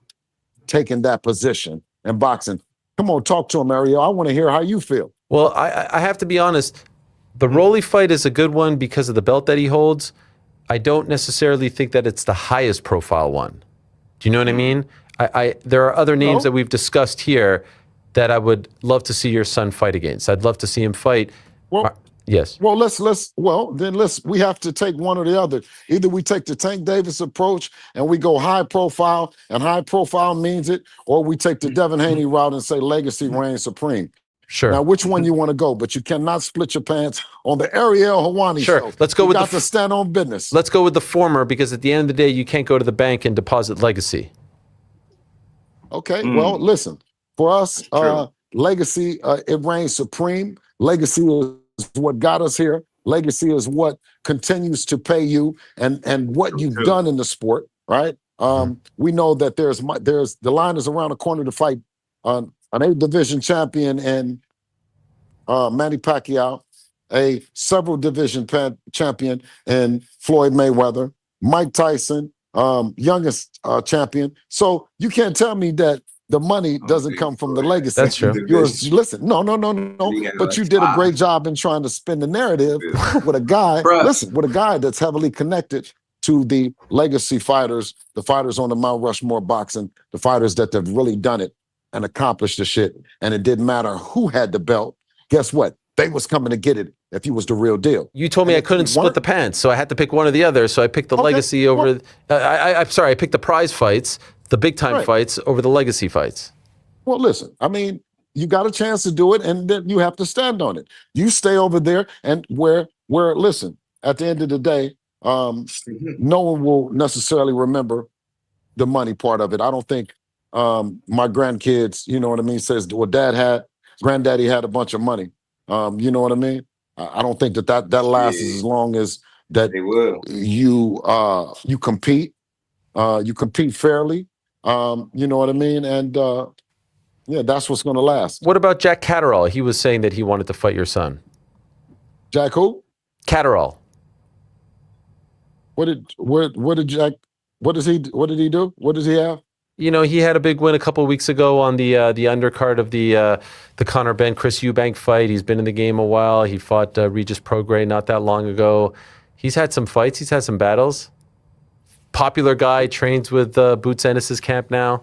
taking that position in boxing? Come on, talk to him, Ariel. I want to hear how you feel. Well, I have to be honest. The Rolly fight is a good one because of the belt that he holds. I don't necessarily think that it's the highest profile one. Do you know what I mean? There are other names that we've discussed here that I would love to see your son fight against. I'd love to see him fight. Well, yes. Well, we have to take one or the other. Either we take the Tank Davis approach and we go high profile, and high profile means it, or we take the Devin Haney route and say legacy reigns supreme. Sure. Now, which one you want to go? But you cannot split your pants on the Ariel Hawani show. Let's go with to stand on business. Let's go with the former, because at the end of the day, you can't go to the bank and deposit legacy. Okay. Well, listen. For us, legacy, it reigns supreme. Legacy is what got us here. Legacy is what continues to pay you and what you've done in the sport, right? We know that there's the line is around the corner to fight an 8-division champion and Manny Pacquiao, a several division champion and Floyd Mayweather, Mike Tyson, youngest champion. So you can't tell me that the money doesn't come from the legacy. That's true. Listen, no. But you did a great job in trying to spin the narrative with a guy. With a guy that's heavily connected to the legacy fighters, the fighters on the Mount Rushmore boxing, the fighters that have really done it and accomplished the shit. And it didn't matter who had the belt. Guess what? They was coming to get it if he was the real deal. You told me I couldn't split the pants, so I had to pick one or the other. So I picked the legacy over. I'm sorry, I picked the prize fights, the big time fights over the legacy fights. Well, listen, I mean, you got a chance to do it, and then you have to stand on it. You stay over there, and where listen, at the end of the day, no one will necessarily remember the money part of it. I don't think my grandkids, you know what I mean, says, well, granddaddy had a bunch of money. You know what I mean? I don't think that lasts as long as that you compete. You compete fairly. You know what I mean? And that's what's going to last. What about Jack Catterall? He was saying that he wanted to fight your son. Jack who? Catterall. What did Jack? What did he do? What does he have? You know, he had a big win a couple of weeks ago on the undercard of the Conor Benn Chris Eubank fight. He's been in the game a while. He fought Regis Prograis not that long ago. He's had some fights. He's had some battles. Popular guy, trains with Boots Ennis's camp now.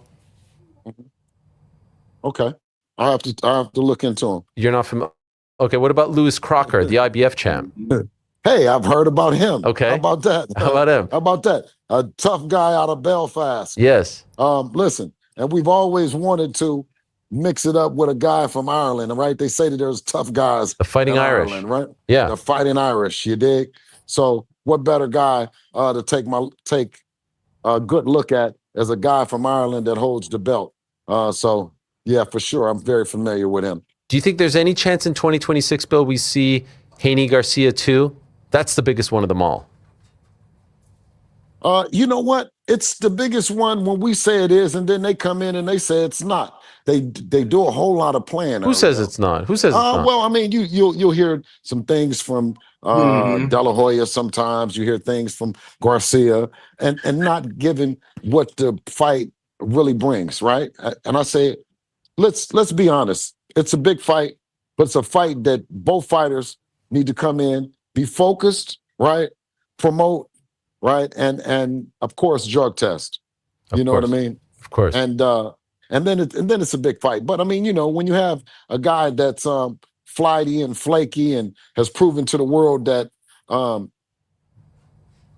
Okay, I have to look into him. You're not familiar. Okay, what about Lewis Crocker, the IBF champ? Hey, I've heard about him. Okay. How about that? How about him? How about that? A tough guy out of Belfast. Yes. Listen, and we've always wanted to mix it up with a guy from Ireland, right? They say that there's tough guys. The Fighting Irish. Ireland, right? Yeah. The Fighting Irish, you dig? So what better guy to take a good look at as a guy from Ireland that holds the belt? So yeah, for sure. I'm very familiar with him. Do you think there's any chance in 2026, Bill, we see Haney Garcia too? That's the biggest one of them all. You know what? It's the biggest one when we say it is, and then they come in and they say it's not. They do a whole lot of playing. Who says it's not? Who says it's not? Well, I mean, you'll hear some things from De La Hoya sometimes. You hear things from Garcia, and not given what the fight really brings, right? And I say, let's be honest. It's a big fight, but it's a fight that both fighters need to come in, be focused, right? Promote, right? And of course, drug test. You know what I mean? Of course. And then it's a big fight. But I mean, you know, when you have a guy that's flighty and flaky and has proven to the world that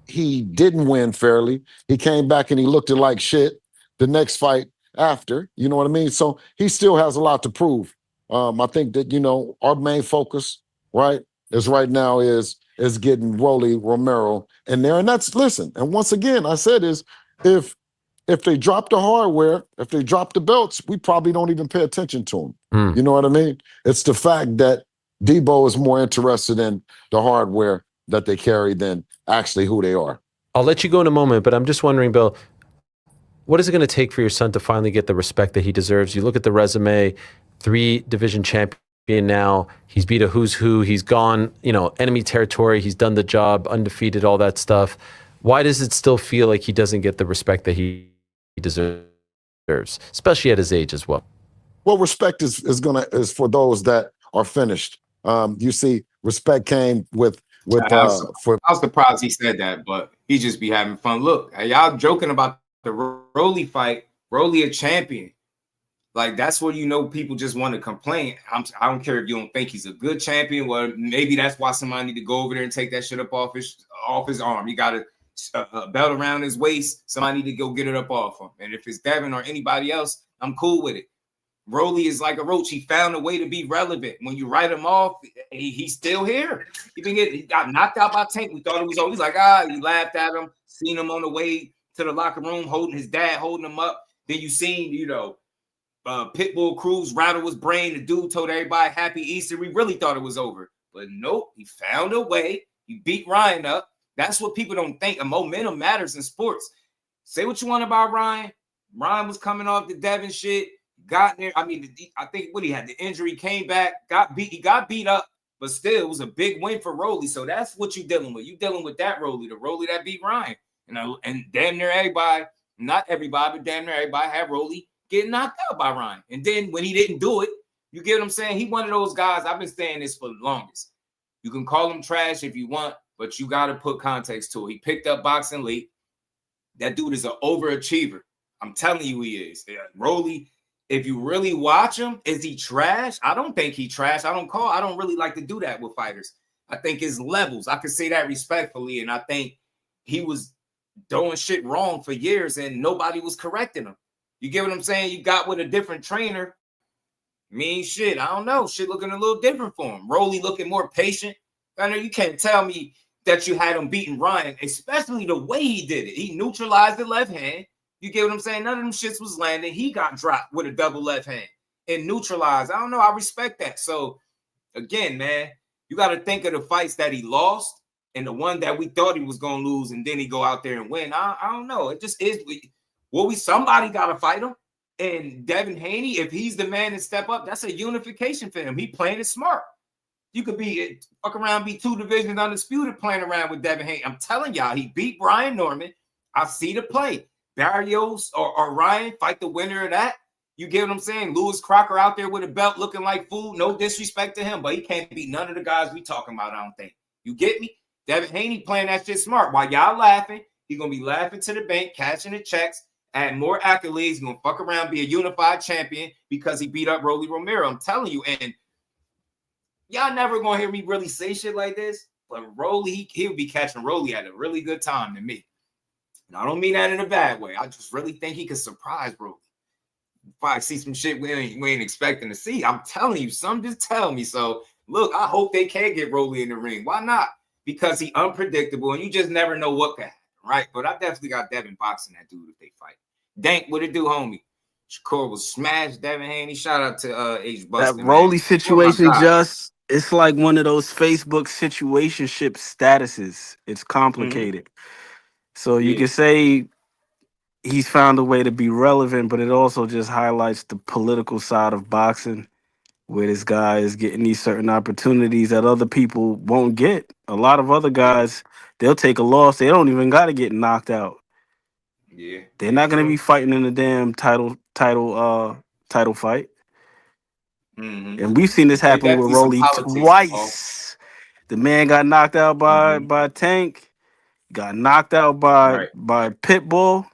he didn't win fairly. He came back and he looked like shit the next fight after. You know what I mean? So he still has a lot to prove. I think that, our main focus, right, is right now is getting Rolly Romero in there. And that's, listen, and once again, I said is if they drop the hardware, if they drop the belts, we probably don't even pay attention to them. You know what I mean? It's the fact that Debo is more interested in the hardware that they carry than actually who they are. I'll let you go in a moment, but I'm just wondering, Bill, what is it going to take for your son to finally get the respect that he deserves? You look at the resume, 3-division champion now. He's beat a who's who. He's gone, enemy territory. He's done the job, undefeated, all that stuff. Why does it still feel like he doesn't get the respect that he deserves, especially at his age as well? Well, respect is for those that are finished. You see, respect came with I was surprised he said that, but he just be having fun. Look, y'all joking about the Rolly fight. Rolly a champion. Like, that's where people just want to complain. I don't care if you don't think he's a good champion. Well, maybe that's why somebody need to go over there and take that shit up off his arm. He got a belt around his waist. Somebody need to go get it up off him. And if it's Devin or anybody else, I'm cool with it. Rolly is like a roach. He found a way to be relevant. When you write him off, he's still here. He got knocked out by Tank. We thought it was over. He's like, you laughed at him, seen him on the way to the locker room, holding his dad, holding him up. Then you seen, Pitbull Cruz rattle his brain. The dude told everybody Happy Easter. We really thought it was over. But nope, he found a way. He beat Ryan up. That's what people don't think. And momentum matters in sports. Say what you want about Ryan. Ryan was coming off the Devin shit. Got there. I mean, I think he had the injury, came back, he got beat up, but still it was a big win for Rolly. So that's what you're dealing with. You're dealing with that Rolly, the Rolly that beat Ryan. And damn near everybody, not everybody, but damn near everybody had Rolly getting knocked out by Ryan. And then when he didn't do it, you get what I'm saying? He one of those guys, I've been saying this for the longest. You can call him trash if you want, but you got to put context to it. He picked up boxing late. That dude is an overachiever. I'm telling you he is. Rolly, if you really watch him, is he trash? I don't think he trash. I don't really like to do that with fighters. I think his levels, I can say that respectfully, and I think he was doing shit wrong for years and nobody was correcting him. You get what I'm saying? You got with a different trainer. Shit, I don't know. Shit looking a little different for him. Rolly looking more patient. I know you can't tell me that you had him beating Ryan, especially the way he did it. He neutralized the left hand. You get what I'm saying? None of them shits was landing. He got dropped with a double left hand and neutralized. I don't know. I respect that. So, again, man, you got to think of the fights that he lost and the one that we thought he was going to lose, and then he go out there and win. I don't know. It just is. Somebody got to fight him. And Devin Haney, if he's the man to step up, that's a unification for him. He playing it smart. You could be 2 divisions undisputed playing around with Devin Haney. I'm telling y'all, he beat Brian Norman. I see the play. Barrios or Ryan, fight the winner of that. You get what I'm saying? Lewis Crocker out there with a belt looking like food. No disrespect to him, but he can't beat none of the guys we talking about, I don't think. You get me? Devin Haney playing that shit smart. While y'all laughing, he's going to be laughing to the bank, cashing the checks, add more accolades. He's going to fuck around, be a unified champion because he beat up Rolly Romero. I'm telling you. And y'all never going to hear me really say shit like this, but Rolly, he'll be catching Rolly at a really good time to me. And I don't mean that in a bad way. I just really think he could surprise Rolly. If I see some shit we ain't expecting to see, I'm telling you, some just tell me. So, look, I hope they can get Rolly in the ring. Why not? Because he unpredictable, and you just never know what could happen, right? But I definitely got Devin boxing that dude if they fight. Dank, what it do, homie? Shakur was smashed. Devin Haney, shout out to H. Buster. That Rolly situation it's like one of those Facebook situationship statuses. It's complicated. So you can say he's found a way to be relevant, but it also just highlights the political side of boxing, where this guy is getting these certain opportunities that other people won't get. A lot of other guys, they'll take a loss. They don't even got to get knocked out. Yeah, they're not going to be fighting in a damn title fight. And we've seen this happen with Rolly twice. The man got knocked out by Tank. Got knocked out by Pitbull.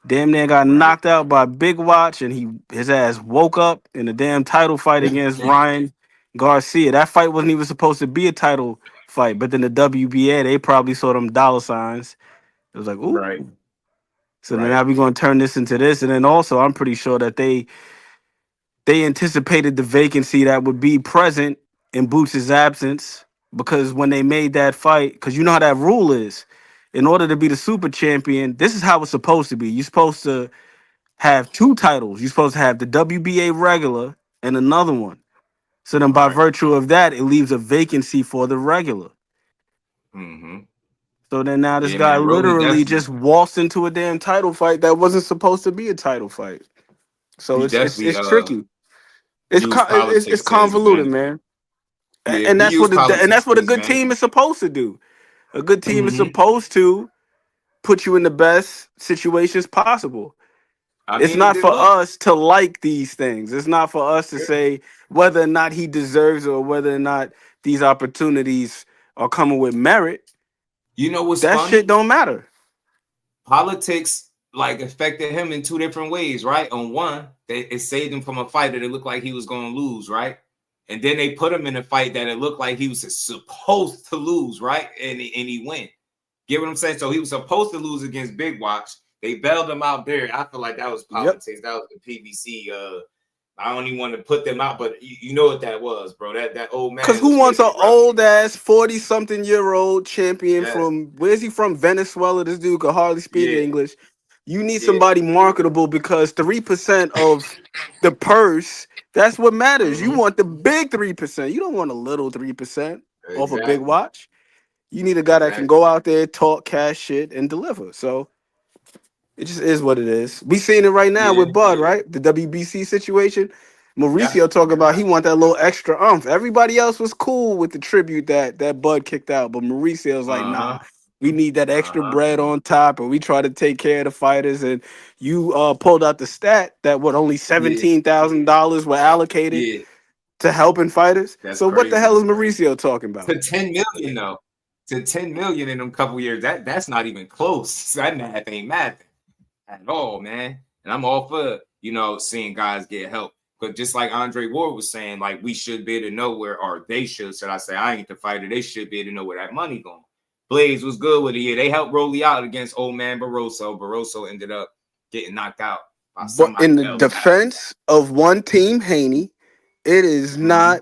Damn near got knocked out by Big Watch, and his ass woke up in a damn title fight against Ryan Garcia. That fight wasn't even supposed to be a title fight, but then the WBA, they probably saw them dollar signs. It was like, ooh. Right. So then now we're going to turn this into this. And then also, I'm pretty sure that they anticipated the vacancy that would be present in Boots' absence, because when they made that fight, because you know how that rule is, in order to be the super champion, this is how it's supposed to be. You're supposed to have 2 titles. You're supposed to have the WBA regular and another one. So then by virtue of that, it leaves a vacancy for the regular. Mm-hmm. So then now this guy literally just waltzed into a damn title fight that wasn't supposed to be a title fight. So it's tricky. It's convoluted, man. Yeah, And that's what a good team is supposed to do. A good team is supposed to put you in the best situations possible. It's not for us to like these things. It's not for us to say whether or not he deserves it or whether or not these opportunities are coming with merit. You know what's that funny? Shit don't matter. Politics like affected him in 2 different ways, right? On one, it saved him from a fight that it looked like he was going to lose, right? And then they put him in a fight that it looked like he was supposed to lose, right? And he went. Get what I'm saying? So he was supposed to lose against Big Watch. They bailed him out there. I feel like that was politics. Yep. That was the PBC. I don't even want to put them out, but you know what that was, bro. That old man. Because who wants an old ass 40-something-year-old champion from where's he from? Venezuela. This dude could hardly speak English. You need somebody marketable because 3% of the purse, that's what matters. You want the big 3%. You don't want a little 3% off a Big Watch. You need a guy that can go out there, talk cash shit, and deliver. So it just is what it is. We seeing it right now with Bud, right? The WBC situation. Mauricio talking about he want that little extra umph. Everybody else was cool with the tribute that Bud kicked out, but Mauricio's like, nah, we need that extra bread on top, and we try to take care of the fighters. And you pulled out the stat that only $17,000 were allocated to helping fighters. That's so crazy. What the hell is Mauricio talking about? To 10 million though. To 10 million in them couple years. That's not even close. That math ain't math at all, man. And I'm all for, seeing guys get help. But just like Andre Ward was saying, like we should be able to know where, or they should I say, I ain't the fighter. They should be able to know where that money going. Blaze was good with it. They helped Rolly out against old man Barroso. Barroso ended up getting knocked out by somebody in the defense of one team, Haney, it is not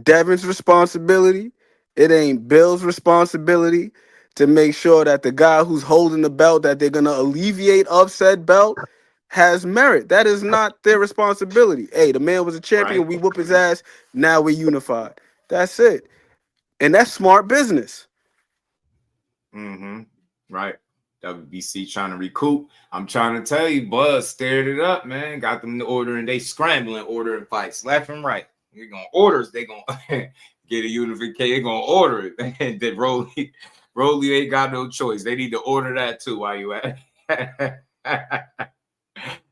Devin's responsibility. It ain't Bill's responsibility to make sure that the guy who's holding the belt that they're going to alleviate upset belt has merit. That is not their responsibility. Hey, the man was a champion. We whoop his ass. Now we're unified. That's it. And that's smart business. Right. WBC trying to recoup. I'm trying to tell you, Buzz stirred it up, man. Got them to ordering. They scrambling, ordering fights left and right. They're going to orders. They're going to get a unification. They're going to order it. And then Rolly ain't got no choice. They need to order that too while you at it.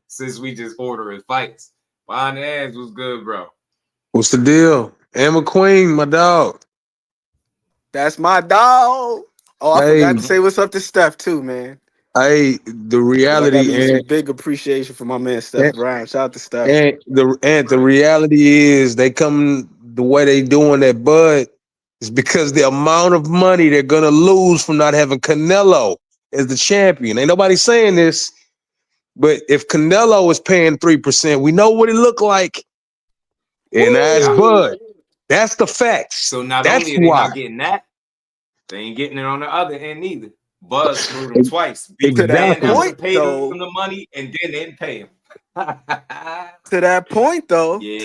Since we just ordering fights. Behind the ass was good, bro. What's the deal? Emma Queen, my dog. That's my dog. Oh, I forgot to say what's up to Steph too, man. Hey, the reality and big appreciation for my man Steph Brown. Shout out to Steph. And the reality is they come the way they doing that, Bud, is because the amount of money they're gonna lose from not having Canelo as the champion. Ain't nobody saying this, but if Canelo is paying 3%, we know what it looked like. And that's Bud. That's the facts. So not that's only are they not getting that, they ain't getting it on the other end neither. Buzz screwed him twice. Exactly. Paid him the money and then didn't pay him. To that point, though, you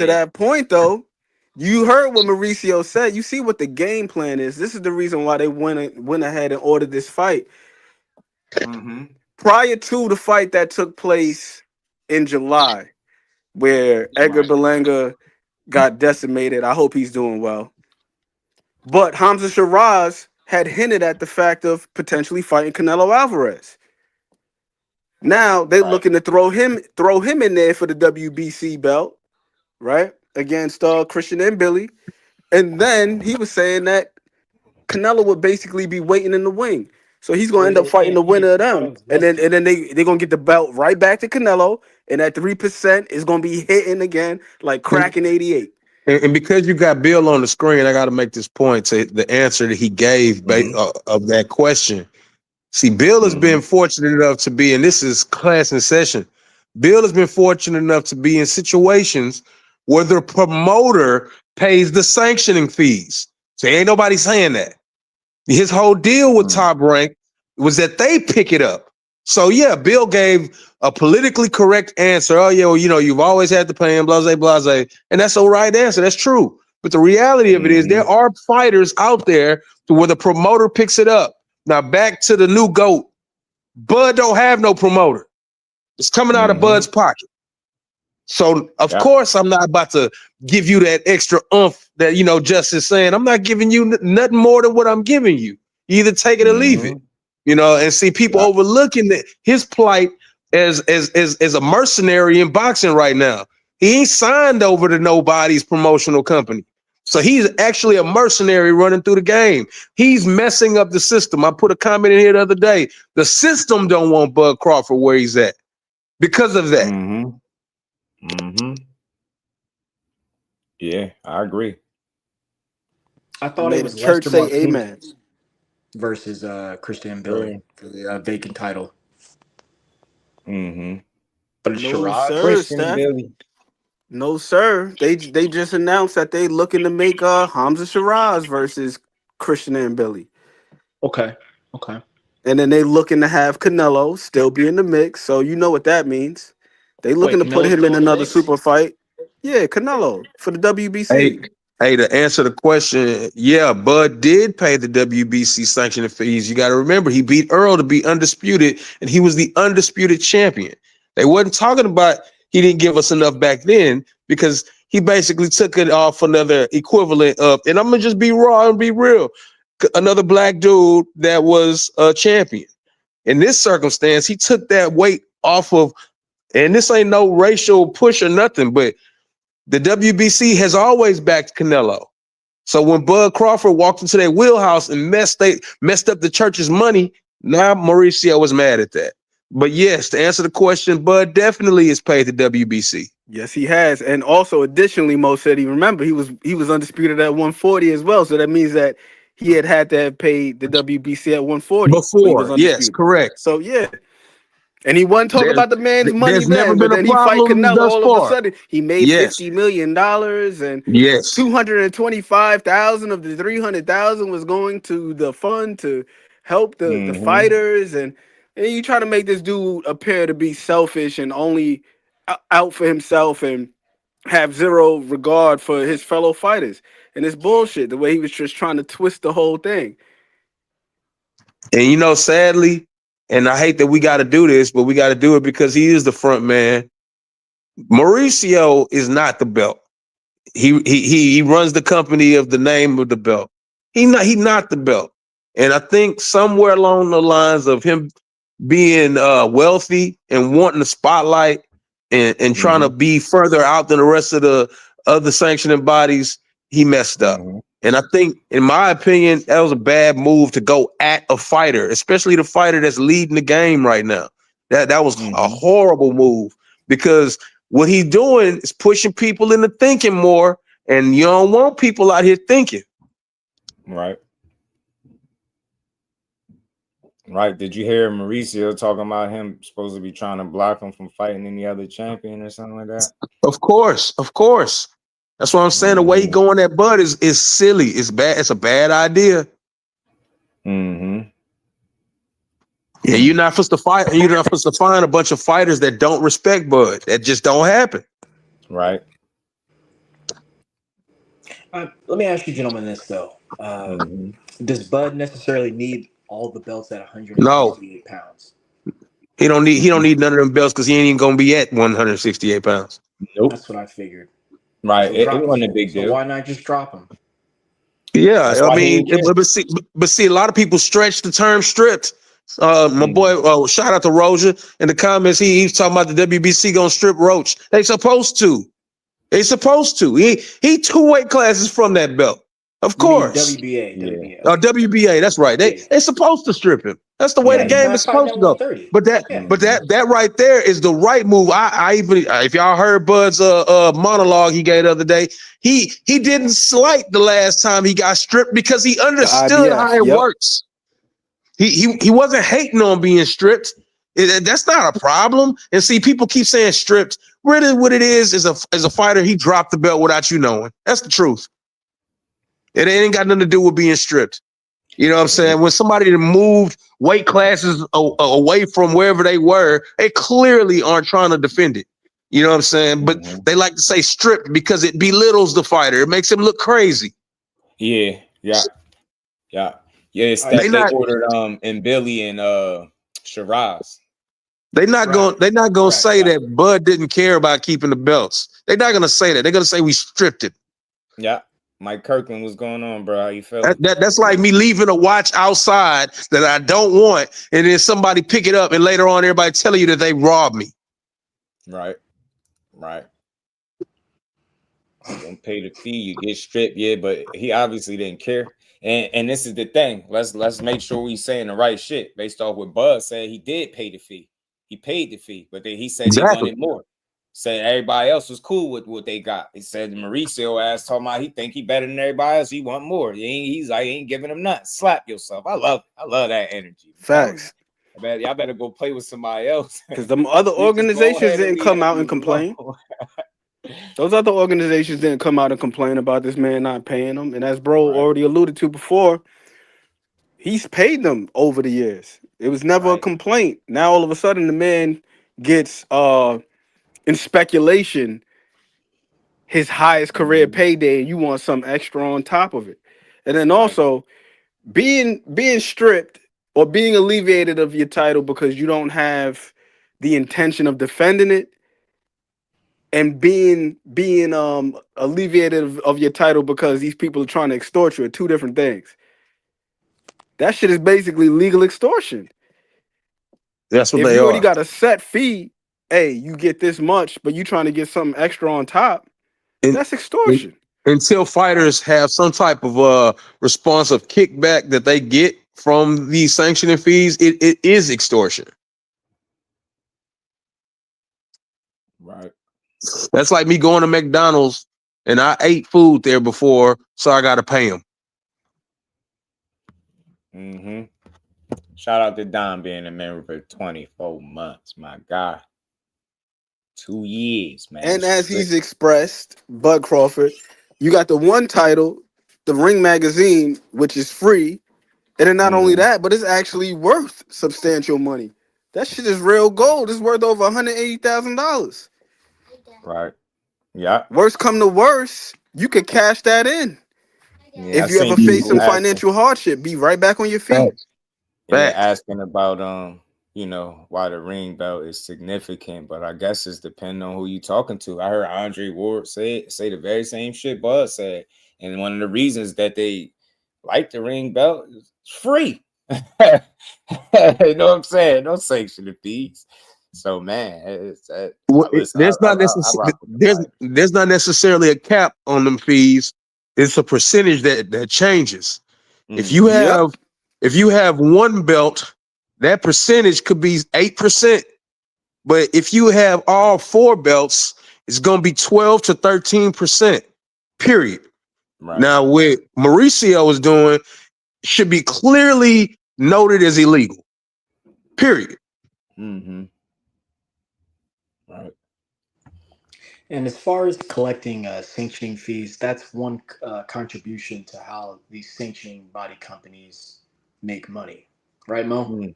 heard what Mauricio said. You see what the game plan is. This is the reason why they went ahead and ordered this fight. Prior to the fight that took place in July, where Edgar Berlanga got decimated. I hope he's doing well. But Hamza Shiraz had hinted at the fact of potentially fighting Canelo Alvarez. Now they're looking to throw him in there for the WBC belt, right? Against Christian and Billy. And then he was saying that Canelo would basically be waiting in the wing. So he's gonna end up fighting the winner of them. And then they're gonna get the belt right back to Canelo, and that 3% is gonna be hitting again like crack in 88. And because you got Bill on the screen, I got to make this point to the answer that he gave of that question. See, Bill has been fortunate enough to be, and this is class in session. Bill has been fortunate enough to be in situations where the promoter pays the sanctioning fees. So ain't nobody saying that. His whole deal with Top Rank was that they pick it up. So yeah, Bill gave a politically correct answer. Oh yeah, well, you've always had to pay him, blase, blase. And that's the right answer. That's true. But the reality of it is there are fighters out there to where the promoter picks it up. Now back to the new GOAT. Bud don't have no promoter. It's coming out of Bud's pocket. So of course I'm not about to give you that extra oomph that Justice saying. I'm not giving you nothing more than what I'm giving you. You either take it or leave it. And see people overlooking his plight as a mercenary in boxing right now. He ain't signed over to nobody's promotional company. So he's actually a mercenary running through the game. He's messing up the system. I put a comment in here the other day. The system don't want Bud Crawford where he's at because of that. Yeah, I agree. I thought it was church Lester say Martinez amen versus Christian Billy for the vacant title. But it's No Shiraz. sir, Steph. No sir. They just announced that they looking to make Hamza Shiraz versus Christian and Billy. Okay. And then they looking to have Canelo still be in the mix. So you know what that means. They looking to put Canelo's him still in in the another mix? super fight. Yeah, Canelo for the WBC. Hey, to answer the question, yeah, Bud did pay the WBC sanctioning fees. You got to remember, he beat Earl to be undisputed, and he was the undisputed champion. They wasn't talking about he didn't give us enough back then because he basically took it off another equivalent of, and I'm going to just be raw and be real, another black dude that was a champion. In this circumstance, he took that weight off of, and this ain't no racial push or nothing, but the WBC has always backed Canelo. So when Bud Crawford walked into their wheelhouse and messed up the church's money, now Mauricio was mad at that. But yes, to answer the question, Bud definitely is paid the WBC. Yes, he has. And also additionally, Mo said he was undisputed at 140 as well. So that means that he had to have paid the WBC at 140 before. He was undisputed. Yes, correct. So yeah. And he wasn't talking about the man's money there's never then, been but then a he fight problem Canelo thus all of a far. sudden. He made $50 million and Yes. 225,000 of the 300,000 was going to the fund to help the fighters. And you try to make this dude appear to be selfish and only out for himself and have zero regard for his fellow fighters. And it's bullshit the way he was just trying to twist the whole thing. And sadly, and I hate that we got to do this, but we got to do it because he is the front man. Mauricio is not the belt. He runs the company of the name of the belt. He not the belt. And I think somewhere along the lines of him being wealthy and wanting the spotlight and trying to be further out than the rest of the other sanctioning bodies, he messed up. And I think, in my opinion, that was a bad move to go at a fighter, especially the fighter that's leading the game right now. That was a horrible move because what he's doing is pushing people into thinking more, and you don't want people out here thinking. Right. Did you hear Mauricio talking about him supposed to be trying to block him from fighting any other champion or something like that? Of course. That's what I'm saying. The way he going at Bud is silly. It's bad. It's a bad idea. Yeah, you're not supposed to fight. You're not supposed to find a bunch of fighters that don't respect Bud. That just don't happen. Right. Let me ask you, gentlemen, this though: does Bud necessarily need all the belts at 168 pounds? He don't need none of them belts because he ain't even gonna be at 168 pounds. Nope. That's what I figured. Right. So it wasn't a big so deal. why not just drop him? Yeah, I mean, but see, a lot of people stretch the term stripped. My boy, shout out to Roja in the comments. He's talking about the WBC gonna strip Roach. They supposed to. He 2 weight classes from that belt. Of course. WBA. WBA, that's right. They're supposed to strip him. That's the way the game is supposed to go. But that right there is the right move. I even if y'all heard Bud's monologue he gave the other day, he didn't slight the last time he got stripped because he understood how it works. He wasn't hating on being stripped. That's not a problem. And see, people keep saying stripped. Really, what it is as a fighter, he dropped the belt without you knowing. That's the truth. It ain't got nothing to do with being stripped. You know what I'm saying? When somebody moved weight classes away from wherever they were, they clearly aren't trying to defend it. You know what I'm saying? But they like to say stripped because it belittles the fighter. It makes him look crazy. Yeah. It's that they ordered and Billy and Shiraz. They're not gonna say that Bud didn't care about keeping the belts. They're not gonna say that. They're gonna say we stripped it. Yeah. Mike Kirkland, what's going on, bro? How you feeling? That's like me leaving a watch outside that I don't want, and then somebody pick it up, and later on, everybody telling you that they robbed me. Right. You don't pay the fee, you get stripped, but he obviously didn't care. And this is the thing. Let's make sure we saying the right shit based off what Bud said. He did pay the fee. He paid the fee, but then he said he wanted more. Said everybody else was cool with what they got. He said Mauricio ass talking about he think he better than everybody else. He want more. He's like, ain't giving him nothing. Slap yourself. I love that energy. Facts. Y'all better go play with somebody else. Because the other organizations didn't come out and complain. Those other organizations didn't come out and complain about this man not paying them. And as bro already alluded to before, he's paid them over the years. It was never a complaint. Now all of a sudden the man gets in speculation his highest career payday, and you want some extra on top of it. And then also being stripped or being alleviated of your title because you don't have the intention of defending it, and being alleviated of your title because these people are trying to extort you are two different things. That shit is basically legal extortion. That's what if they you are. already got a set fee, hey, you get this much, but you trying to get something extra on top, that's extortion. Until fighters have some type of response of kickback that they get from these sanctioning fees, it is extortion. Right. That's like me going to McDonald's and I ate food there before, so I got to pay them. Shout out to Don being a member for 24 months. My God. 2 years, man. And as he's expressed, Bud Crawford, you got the one title, the Ring Magazine, which is free. And then not only that, but it's actually worth substantial money. That shit is real gold. It's worth over $180,000. Right. Yeah. Worst come to worst, you could cash that in. Yeah, if you ever face some financial hardship, be right back on your feet. Asking about why the ring belt is significant, but I guess it's depending on who you talking to. I heard Andre Ward say the very same shit Bud said, and one of the reasons that they like the ring belt is free. You know what I'm saying? No sanction fees. So man, there's not necessarily a cap on them fees. It's a percentage that changes. If you have one belt, that percentage could be 8%. But if you have all 4 belts, it's going to be 12 to 13%. Period. Right. Now, what Mauricio is doing should be clearly noted as illegal. Period. Right. And as far as collecting sanctioning fees, that's one contribution to how these sanctioning body companies make money. Right, Mo?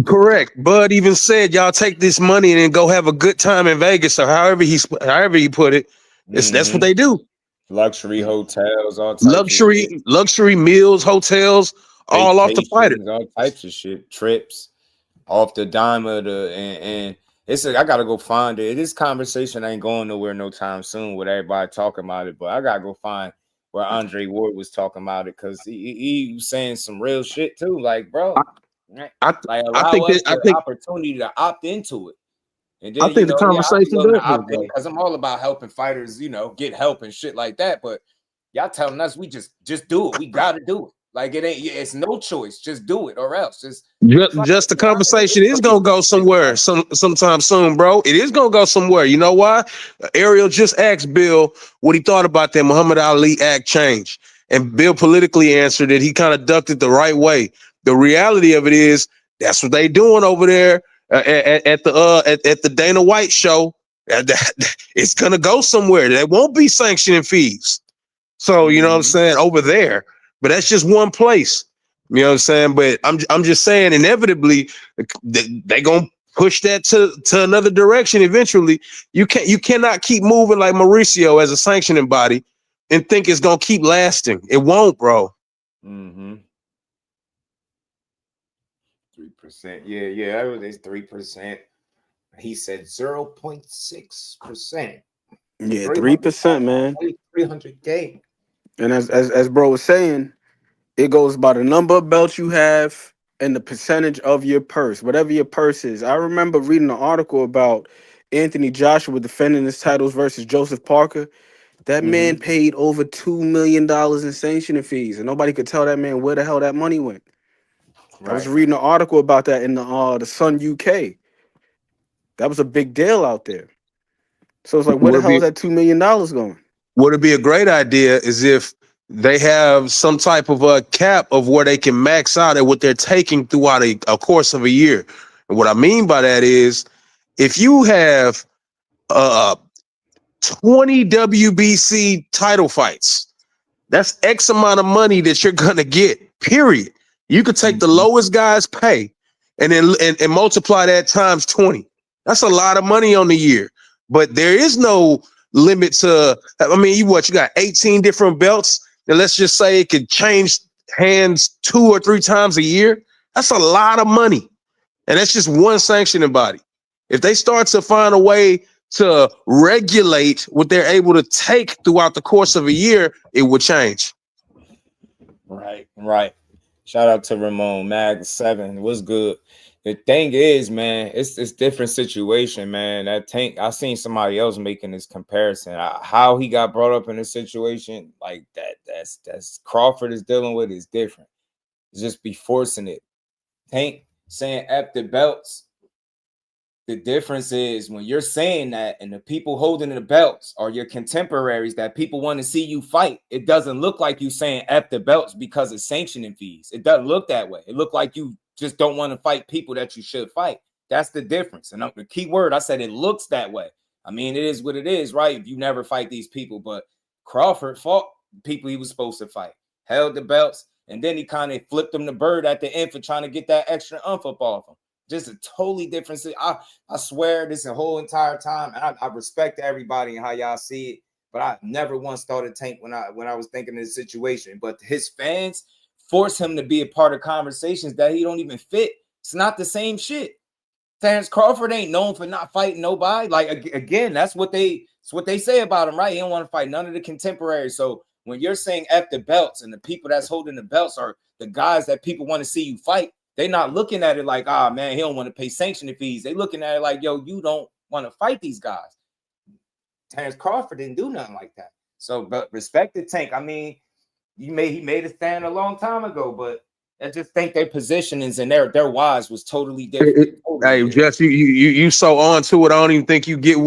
Correct. Bud even said, y'all take this money and then go have a good time in Vegas, or however he put it. That's what they do. Luxury hotels, all types luxury meals, hotels, all off the fighter. All types of shit. Trips off the dime of and it's I gotta go find it. This conversation ain't going nowhere no time soon with everybody talking about it, but I gotta go find where Andre Ward was talking about it, because he was saying some real shit too. Like, bro, allow us the opportunity to opt into it. And then, I think the conversation because I'm all about helping fighters, get help and shit like that. But Y'all telling us we just do it. We got to do it. Like it's no choice. Just do it or else. Just the conversation is gonna go somewhere sometime soon, bro. It is gonna go somewhere. You know why? Ariel just asked Bill what he thought about that Muhammad Ali Act change, and Bill politically answered that he kind of ducked it the right way. The reality of it is that's what they doing over there at the Dana White show. It's gonna go somewhere. There won't be sanctioning fees. So you know what I'm saying over there, but that's just one place. You know what I'm saying? But I'm just saying, inevitably, they gonna push that to another direction eventually. You cannot keep moving like Mauricio as a sanctioning body and think it's gonna keep lasting. It won't, bro. 3%. Yeah, that was 3%. He said 0.6%. Yeah, 3%, man. 300K. And as bro was saying, it goes by the number of belts you have and the percentage of your purse, whatever your purse is. I remember reading an article about Anthony Joshua defending his titles versus Joseph Parker. That man paid over $2 million in sanctioning fees, and nobody could tell that man where the hell that money went. Right. I was reading an article about that in the Sun UK. That was a big deal out there. So it's like, where the hell is that $2 million going? Would it be a great idea is if they have some type of a cap of where they can max out at what they're taking throughout a course of a year. And what I mean by that is if you have 20 WBC title fights, that's X amount of money that you're gonna get, period. You could take the lowest guy's pay and then and multiply that times 20. That's a lot of money on the year. But there is no limit to, I mean, you got 18 different belts, and let's just say it could change hands 2 or 3 times a year. That's a lot of money. And that's just one sanctioning body. If they start to find a way to regulate what they're able to take throughout the course of a year, it would change. Right. Shout out to Ramon Mag 7. What's good? The thing is, man, it's different situation, man. That Tank, I seen somebody else making this comparison. How he got brought up in a situation like that, that's Crawford is dealing with is different. It's just be forcing it. Tank saying F the belts. The difference is when you're saying that and the people holding the belts are your contemporaries that people want to see you fight, it doesn't look like you saying F the belts because of sanctioning fees. It doesn't look that way. It look like you just don't want to fight people that you should fight. That's the difference. And the key word, I said it looks that way. I mean, it is what it is, right? If you never fight these people, but Crawford fought people he was supposed to fight, held the belts, and then he kind of flipped them the bird at the end for trying to get that extra umph up off him. Just a totally different. I swear this the whole entire time, and I respect everybody and how y'all see it, but I never once thought of Tank when I was thinking of this situation. But his fans force him to be a part of conversations that he don't even fit. It's not the same shit. Terence Crawford ain't known for not fighting nobody. Like again, that's what they say about him, right? He don't want to fight none of the contemporaries. So when you're saying F the belts and the people that's holding the belts are the guys that people want to see you fight, they're not looking at it like, man, he don't want to pay sanctioning fees. They looking at it like, yo, you don't want to fight these guys. Terence Crawford didn't do nothing like that. So, but respect the Tank. I mean, he made a stand a long time ago, but I just think their positionings and their whys was totally different. Hey, Jess, you so on to it. I don't even think you get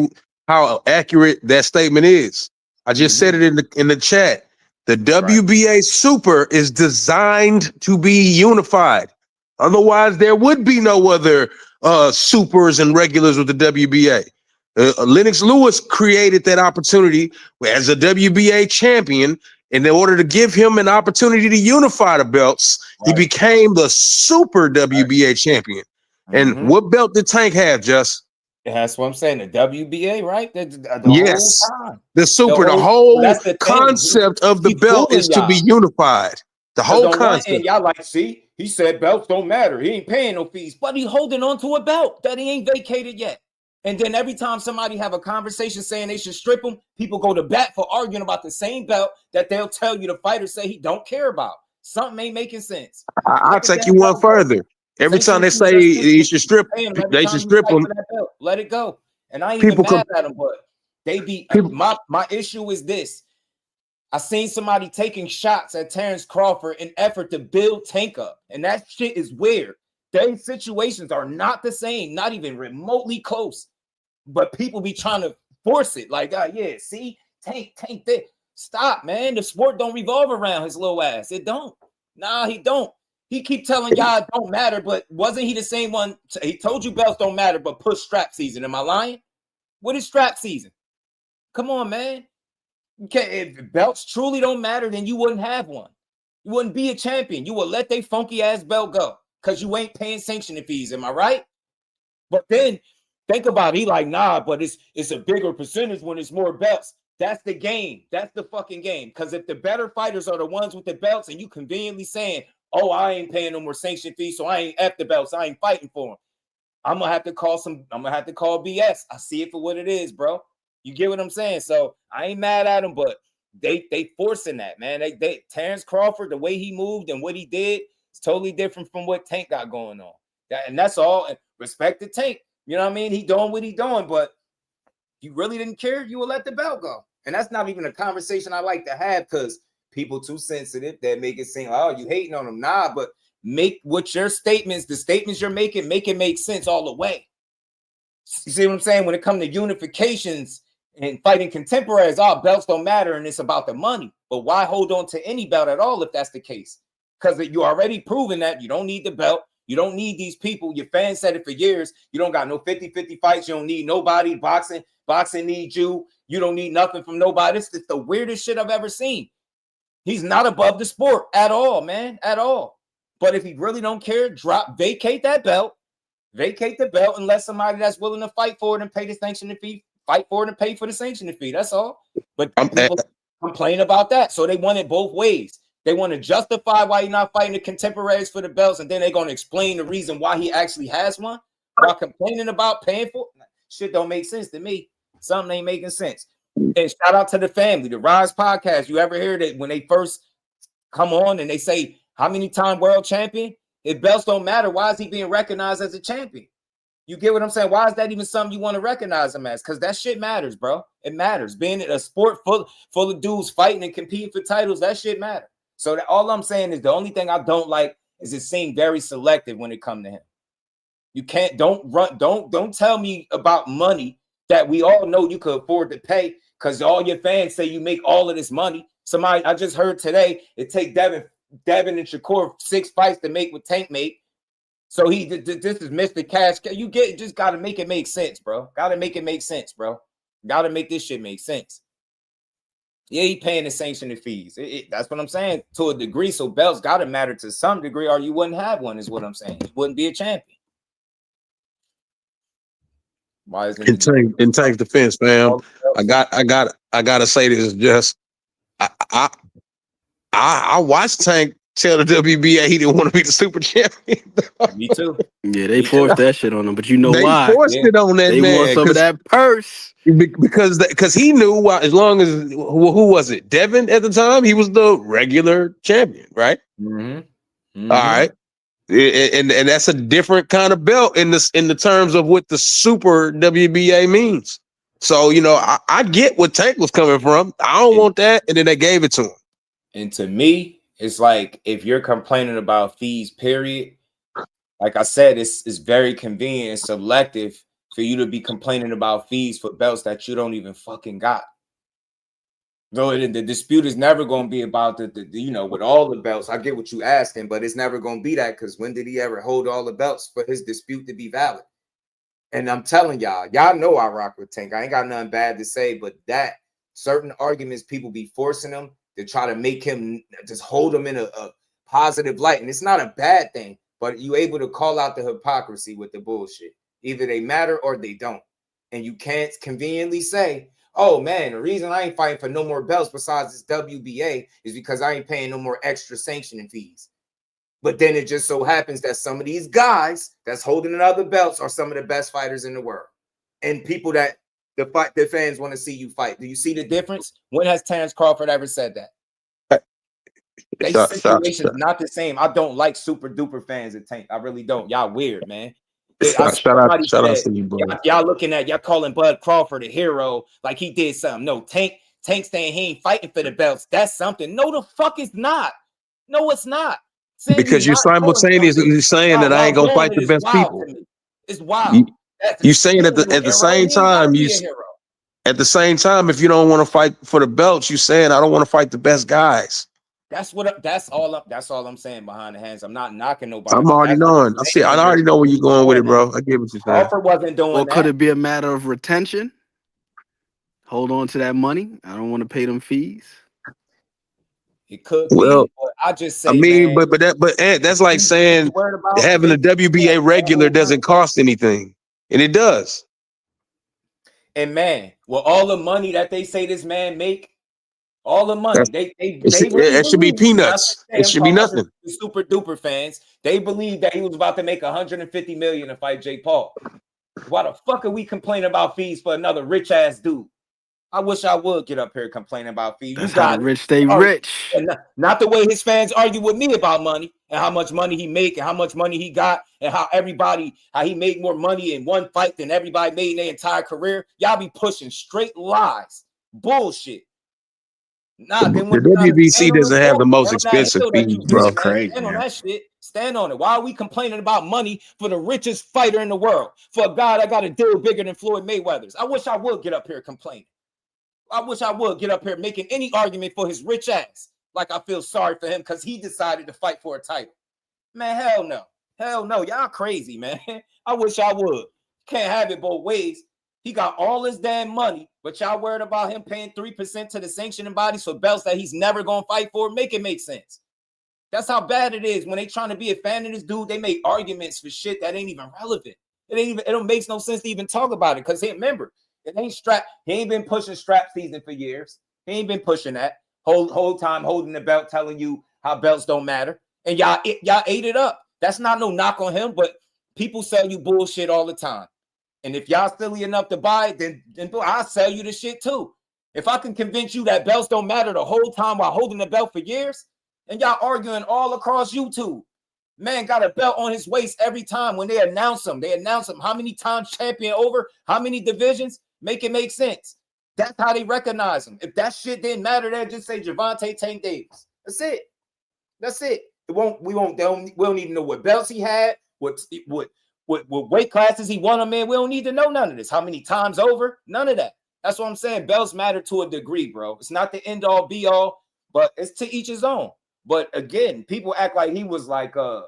how accurate that statement is. I just said it in the chat. The WBA Super is designed to be unified. Otherwise, there would be no other supers and regulars with the WBA. Lennox Lewis created that opportunity as a WBA champion. And in order to give him an opportunity to unify the belts, he became the Super WBA champion. And what belt did Tank have, Just? That's what I'm saying. The WBA, right? The Yes, whole time. the Super. The whole the concept of the belt is to be unified. The whole concept. Y'all like, see, he said belts don't matter. He ain't paying no fees, but he holding on to a belt that he ain't vacated yet. And then every time somebody have a conversation saying they should strip him, people go to bat for arguing about the same belt that they'll tell you the fighter say he don't care about. Something ain't making sense. I'll take you one further. Every time they say he should strip, they should strip him. Let it go. And I ain't even mad at him, but they be my issue is this. I seen somebody taking shots at Terence Crawford in effort to build Tank up. And that shit is weird. Their situations are not the same, not even remotely close. But people be trying to force it. Like, yeah, see, Tank that. Stop, man. The sport don't revolve around his little ass. It don't. Nah, he don't. He keep telling y'all it don't matter, but wasn't he the same one? He told you belts don't matter, but push strap season. Am I lying? What is strap season? Come on, man. If belts truly don't matter, then you wouldn't have one. You wouldn't be a champion. You would let they funky ass belt go because you ain't paying sanctioning fees. Am I right? But then think about it. He like, nah, but it's a bigger percentage when it's more belts. That's the game. That's the fucking game. Because if the better fighters are the ones with the belts and you conveniently saying, oh, I ain't paying no more sanction fees, so I ain't F the belts. I ain't fighting for them. I'm going to have to call BS. I see it for what it is, bro. You get what I'm saying? So I ain't mad at them, but they forcing that, man. They Terence Crawford, the way he moved and what he did is totally different from what Tank got going on. And that's all. And respect to Tank. You know what I mean? He doing what he doing, but if you really didn't care, you would let the belt go. And that's not even a conversation I like to have because people too sensitive that make it seem, oh, you hating on them. Nah, but make what your statements, the statements you're making, make it make sense all the way. You see what I'm saying? When it comes to unifications and fighting contemporaries, belts don't matter and it's about the money. But why hold on to any belt at all if that's the case? Because you already proven that you don't need the belt. You don't need these people. Your fans said it for years. You don't got no 50-50 fights. You don't need nobody. Boxing needs you. You don't need nothing from nobody. It's the weirdest shit I've ever seen. He's not above the sport at all, man, at all. But if he really don't care, vacate that belt. Vacate the belt and let somebody that's willing to fight for it and pay the sanctioning fee, fight for it and pay for the sanctioning fee. That's all. But people complain about that. So they want it both ways. They want to justify why you're not fighting the contemporaries for the belts, and then they're going to explain the reason why he actually has one while complaining about paying for it. Shit don't make sense to me. Something ain't making sense. And shout out to the family, the Rise podcast. You ever hear that when they first come on and they say, how many time world champion? If belts don't matter, why is he being recognized as a champion? You get what I'm saying? Why is that even something you want to recognize him as? Because that shit matters, bro. It matters. Being in a sport full of dudes fighting and competing for titles, that shit matters. So all I'm saying is the only thing I don't like is it seemed very selective when it comes to him. You can't don't tell me about money that we all know you could afford to pay because all your fans say you make all of this money. Somebody I just heard today it take Devin and Shakur 6 fights to make what Tank made. So this is Mr. Cash. You just gotta make it make sense, bro. Gotta make it make sense, bro. Gotta make this shit make sense. Yeah, he paying the sanctioning fees. That's what I'm saying to a degree. So belts got to matter to some degree, or you wouldn't have one. Is what I'm saying. You wouldn't be a champion. Why is it in Tank's defense, fam? I gotta say this. Just I watched Tank tell the WBA he didn't want to be the super champion. Me too. Yeah, they forced that shit on him, but you know why? They forced it on that man. They want some of that purse. Because he knew as long as who was it? Devin at the time, he was the regular champion, right? Mm-hmm. All right, and that's a different kind of belt in the terms of what the super WBA means. So I get what Tank was coming from. I don't want that, and then they gave it to him. And to me, it's like if you're complaining about fees, period. Like I said, it's very convenient and selective for you to be complaining about fees for belts that you don't even fucking got. Though the dispute is never going to be about the with all the belts. I get what you asking, but it's never going to be that because when did he ever hold all the belts for his dispute to be valid? And I'm telling y'all know I rock with Tank. I ain't got nothing bad to say, but that certain arguments people be forcing him to try to make him just hold him in a positive light. And it's not a bad thing, but you able to call out the hypocrisy with the bullshit. Either they matter or they don't. And you can't conveniently say, oh man, the reason I ain't fighting for no more belts besides this WBA is because I ain't paying no more extra sanctioning fees. But then it just so happens that some of these guys that's holding the other belts are some of the best fighters in the world. And people that the fans want to see you fight. Do you see the difference? When has Terence Crawford ever said that? They situation's not the same. I don't like super duper fans of Tank. I really don't. Y'all weird, man. Shout out to you, bro. Y'all looking at y'all calling Bud Crawford a hero like he did something. No, Tank Tank saying he ain't fighting for the belts. That's something. No, the fuck it's not. No, it's not. Saying Because you're not doing simultaneously saying that I while ain't gonna doing fight it the is best wild people. to me. It's wild. You saying at Is he a the hero? same He ain't gotta time be a hero. at the same time, if you don't want to fight for the belts, you saying I don't want to fight the best guys. That's all I'm saying behind the hands. I'm not knocking nobody. I'm But already that's what knowing. I'm saying. I already know where you're going with it, bro. I get what you're saying. Crawford wasn't doing Or that. could it be a matter of retention? Hold on to that money. I don't want to pay them fees. It could Well, be, but I just say, I mean, man, but that's like saying having a WBA regular doesn't cost anything, and it does. And man, with all the money that they say this man make, all the money they really It should be believe. peanuts. It should be nothing. The super duper fans, they believe that he was about to make 150 million to fight Jake Paul. Why the fuck are we complaining about fees for another rich ass dude? I wish I would get up here complaining about fees. That's how the rich stay rich. And not the way his fans argue with me about money and how much money he make and how much money he got and how he made more money in one fight than everybody made in their entire career. Y'all be pushing straight lies, bullshit. Nah, then The WBC doesn't have the most expensive fees, bro. Stand on that shit. Stand on it. Why are we complaining about money for the richest fighter in the world? For a guy that got a deal bigger than Floyd Mayweather's? I wish I would get up here complaining. I wish I would get up here making any argument for his rich ass. Like I feel sorry for him because he decided to fight for a title. Man, hell no. Hell no. Y'all crazy, man. I wish I would. Can't have it both ways. He got all his damn money, but y'all worried about him paying 3% to the sanctioning bodies for belts that he's never going to fight for? Make it make sense. That's how bad it is. When they trying to be a fan of this dude, they make arguments for shit that ain't even relevant. It don't make no sense to even talk about it because remember, it ain't strap. He ain't been pushing strap season for years. He ain't been pushing that whole time, holding the belt, telling you how belts don't matter. And y'all ate it up. That's not no knock on him, but people sell you bullshit all the time. And if y'all silly enough to buy it, then I'll sell you the shit too. If I can convince you that belts don't matter the whole time while holding the belt for years, and y'all arguing all across YouTube. Man got a belt on his waist every time when they announce him. They announce him how many times champion over, how many divisions. Make it make sense. That's how they recognize him. If that shit didn't matter, they'd just say Gervonta Tank Davis. That's it. That's it. We don't even know what belts he had, what weight classes he won them in. We don't need to know none of this. How many times over? None of that. That's what I'm saying. Belts matter to a degree, bro. It's not the end all be all, but it's to each his own. But again, people act like he was like I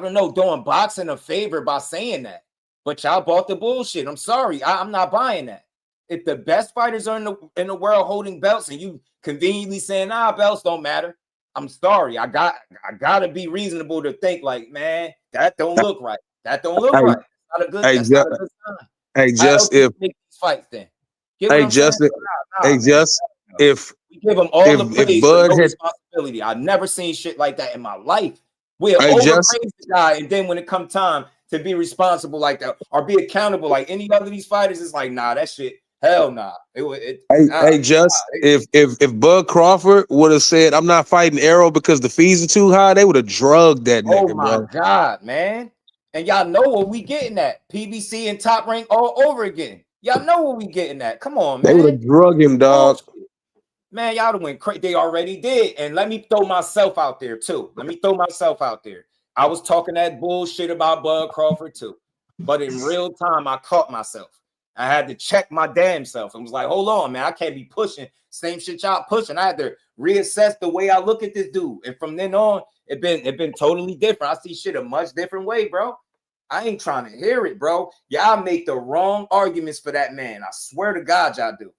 don't know, doing boxing a favor by saying that. But y'all bought the bullshit. I'm sorry. I'm not buying that. If the best fighters are in the world holding belts and you conveniently saying, belts don't matter, I'm sorry. I gotta be reasonable to think like, man, that don't look right. That don't look right. That's not a good sign. Hey, just if make these fights then. If we give him all the praise Bud no had responsibility. I've never seen shit like that in my life. We'll overpraise the guy, and then when it comes time to be responsible like that or be accountable like any other of these fighters, it's like, nah, that shit, hell nah. If Bud Crawford would have said, I'm not fighting Arrow because the fees are too high, they would have drugged that nigga, bro. Oh my God, man. And y'all know what we getting at. PBC and Top Rank all over again. Y'all know what we getting at. Come on, man. They would have drugged him, dog. Man, y'all done went crazy. They already did. And let me throw myself out there, too. I was talking that bullshit about Bud Crawford, too. But in real time, I caught myself. I had to check my damn self and was like, hold on, man. I can't be pushing same shit y'all pushing. I had to reassess the way I look at this dude. And from then on, it been totally different. I see shit a much different way, bro. I ain't trying to hear it, bro. Y'all make the wrong arguments for that man. I swear to God, y'all do.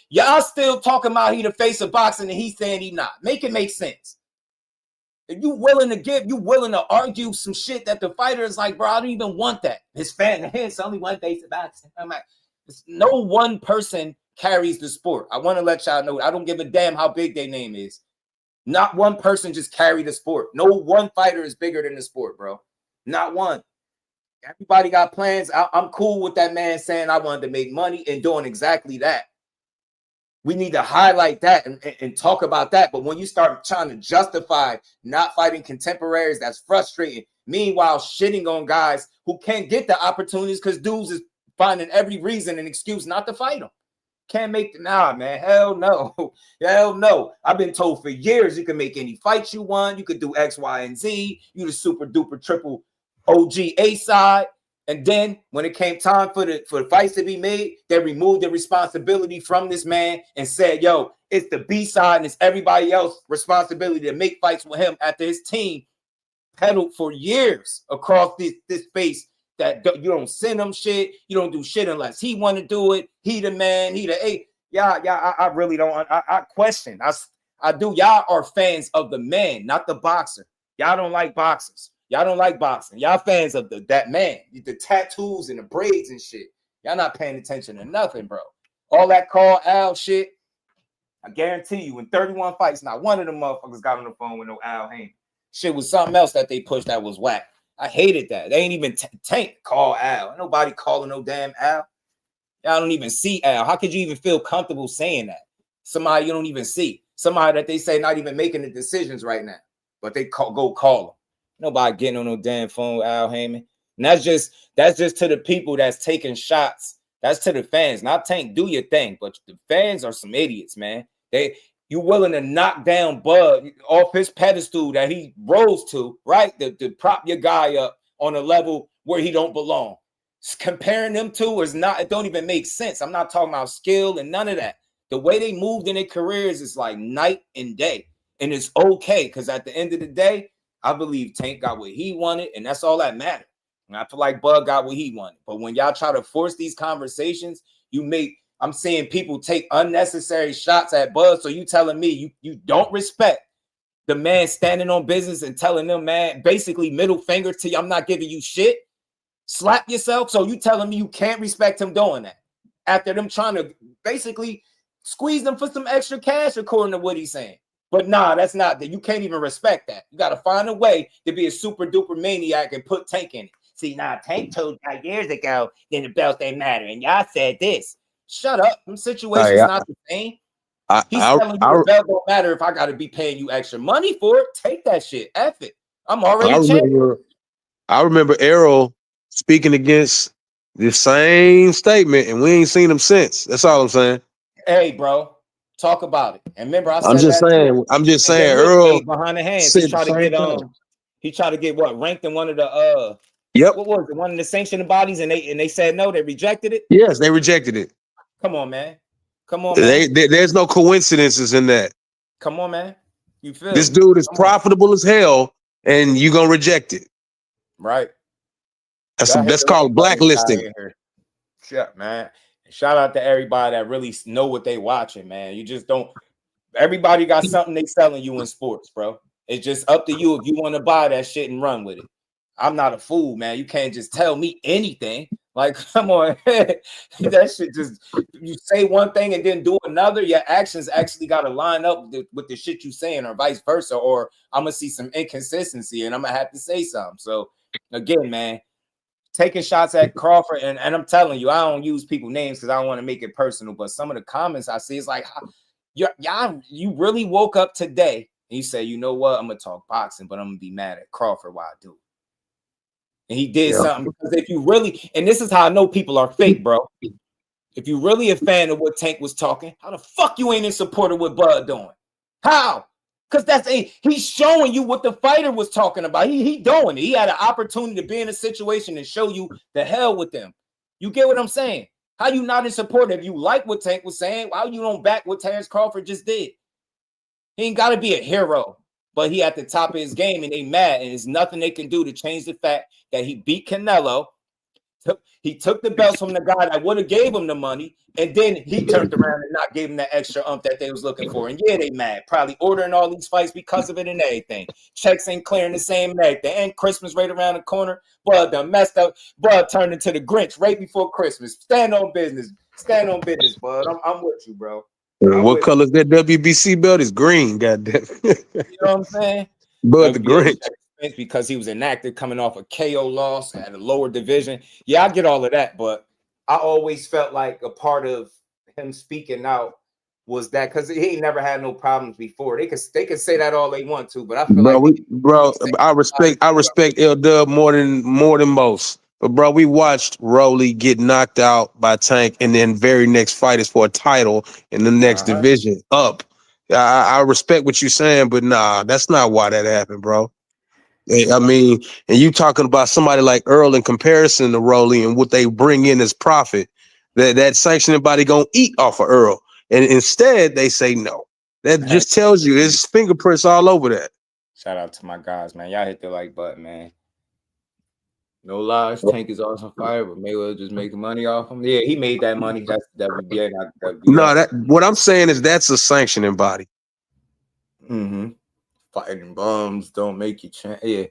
Y'all still talking about he the face of boxing and he's saying he not. Make it make sense. If you willing to argue some shit that the fighter is like, bro, I don't even want that. His fan, it's only one face of boxing. I'm like, no one person carries the sport. I want to let y'all know. I don't give a damn how big their name is. Not one person just carry the sport. No one fighter is bigger than the sport, bro. Not one. Everybody got plans. I'm cool with that man saying I wanted to make money and doing exactly that. We need to highlight that and talk about that. But when you start trying to justify not fighting contemporaries, that's frustrating. Meanwhile, shitting on guys who can't get the opportunities because dudes is finding every reason and excuse not to fight them. Can't make the man. Hell no. Hell no. I've been told for years you can make any fight you want. You could do X, Y, and Z. You the super duper triple OG A side. And then when it came time for the fights to be made, they removed the responsibility from this man and said, yo, it's the B side and it's everybody else's responsibility to make fights with him after his team peddled for years across this space that you don't send him shit. You don't do shit unless he want to do it. He the man. He the A. Yeah. I really don't. I question. I do. Y'all are fans of the man, not the boxer. Y'all don't like boxers. Y'all don't like boxing. Y'all fans of that man. The tattoos and the braids and shit. Y'all not paying attention to nothing, bro. All that call Al shit. I guarantee you, in 31 fights, not one of them motherfuckers got on the phone with no Al Haney. Shit was something else that they pushed that was whack. I hated that. They ain't even Tank call Al. Ain't nobody calling no damn Al. Y'all don't even see Al. How could you even feel comfortable saying that? Somebody you don't even see. Somebody that they say not even making the decisions right now. But they go call him. Nobody getting on no damn phone with Al Heyman. And that's just to the people that's taking shots. That's to the fans. Not Tank, do your thing. But the fans are some idiots, man. You willing to knock down Bud off his pedestal that he rose to, right? To prop your guy up on a level where he don't belong. Comparing them two is not, it don't even make sense. I'm not talking about skill and none of that. The way they moved in their careers is like night and day. And it's okay, because at the end of the day, I believe Tank got what he wanted, and that's all that mattered. And I feel like Bud got what he wanted. But when y'all try to force these conversations, I'm seeing people take unnecessary shots at Bud. So you telling me you don't respect the man standing on business and telling them, man, basically middle finger to you, I'm not giving you shit. Slap yourself. So you telling me you can't respect him doing that after them trying to basically squeeze them for some extra cash, according to what he's saying. But nah, that's not that. You can't even respect that. You got to find a way to be a super duper maniac and put Tank in it. See, Tank told y'all years ago that the belts ain't matter, and y'all said this. Shut up. Them situations not the same. He's telling you the belt don't matter if I got to be paying you extra money for it. Take that shit. F it. I'm already champion. I remember Errol speaking against the same statement, and we ain't seen him since. That's all I'm saying. Hey, bro. Talk about it. And remember, I said I'm just saying, Earl behind the hands. He tried to get what ranked in one of the what was it? One of the sanctioning bodies, and they said no, they rejected it. Yes, they rejected it. Come on, man. There's no coincidences in that. Come on, man. You feel this dude is profitable as hell, and you gonna reject it. Right. That's called blacklisting. Shit, man. Shout out to everybody that really know what they watching, man. You just don't. Everybody got something they selling you in sports, bro. It's just up to you if you want to buy that shit and run with it. I'm not a fool, man. You can't just tell me anything. Like, come on. That shit just, you say one thing and then do another. Your actions actually got to line up with the shit you saying, or vice versa, or I'm going to see some inconsistency and I'm going to have to say something. So, again, man, taking shots at Crawford, and I'm telling you, I don't use people's names because I don't want to make it personal, but some of the comments I see is like, you really woke up today and you say, you know what, I'm going to talk boxing, but I'm going to be mad at Crawford while I do it. And he did something, because if you really, and this is how I know people are fake, bro. If you really a fan of what Tank was talking, how the fuck you ain't in support of what Bud doing? How? Because he's showing you what the fighter was talking about. He doing it. He had an opportunity to be in a situation and show you the hell with them. You get what I'm saying? How you not in support? If you like what Tank was saying, why you don't back what Terence Crawford just did? He ain't got to be a hero, but he at the top of his game, and they mad, and there's nothing they can do to change the fact that he beat Canelo. He took the belts from the guy that would have gave him the money, and then he turned around and not gave him that extra that they was looking for. And yeah, they mad, probably ordering all these fights because of it and everything. Checks ain't clearing the same and everything. And Christmas right around the corner. Bud done messed up. Bud turned into the Grinch right before Christmas. Stand on business. Stand on business, Bud. I'm with you, bro. What color is that WBC belt? Is green, goddamn. You know what I'm saying? Bud the Grinch. Because he was inactive coming off a KO loss at a lower division. Yeah, I get all of that, but I always felt like a part of him speaking out was that, because he ain't never had no problems before. They could say that all they want to, but I feel I respect L Dub more than most. But bro, we watched Rolly get knocked out by Tank, and then very next fight is for a title in the next division up. I respect what you're saying, but nah, that's not why that happened, bro. I mean, and you talking about somebody like Earl in comparison to Rolly and what they bring in as profit, that sanctioning body gonna eat off of Earl, and instead they say no. That just tells you there's fingerprints all over that. Shout out to my guys, man. Y'all hit the like button, man. No lies, Tank is awesome fire, but Mayweather just making money off him. Yeah, he made that money. That's WBA, not WBF. No, that what I'm saying is that's a sanctioning body. Fighting bums don't make you champ. Yeah.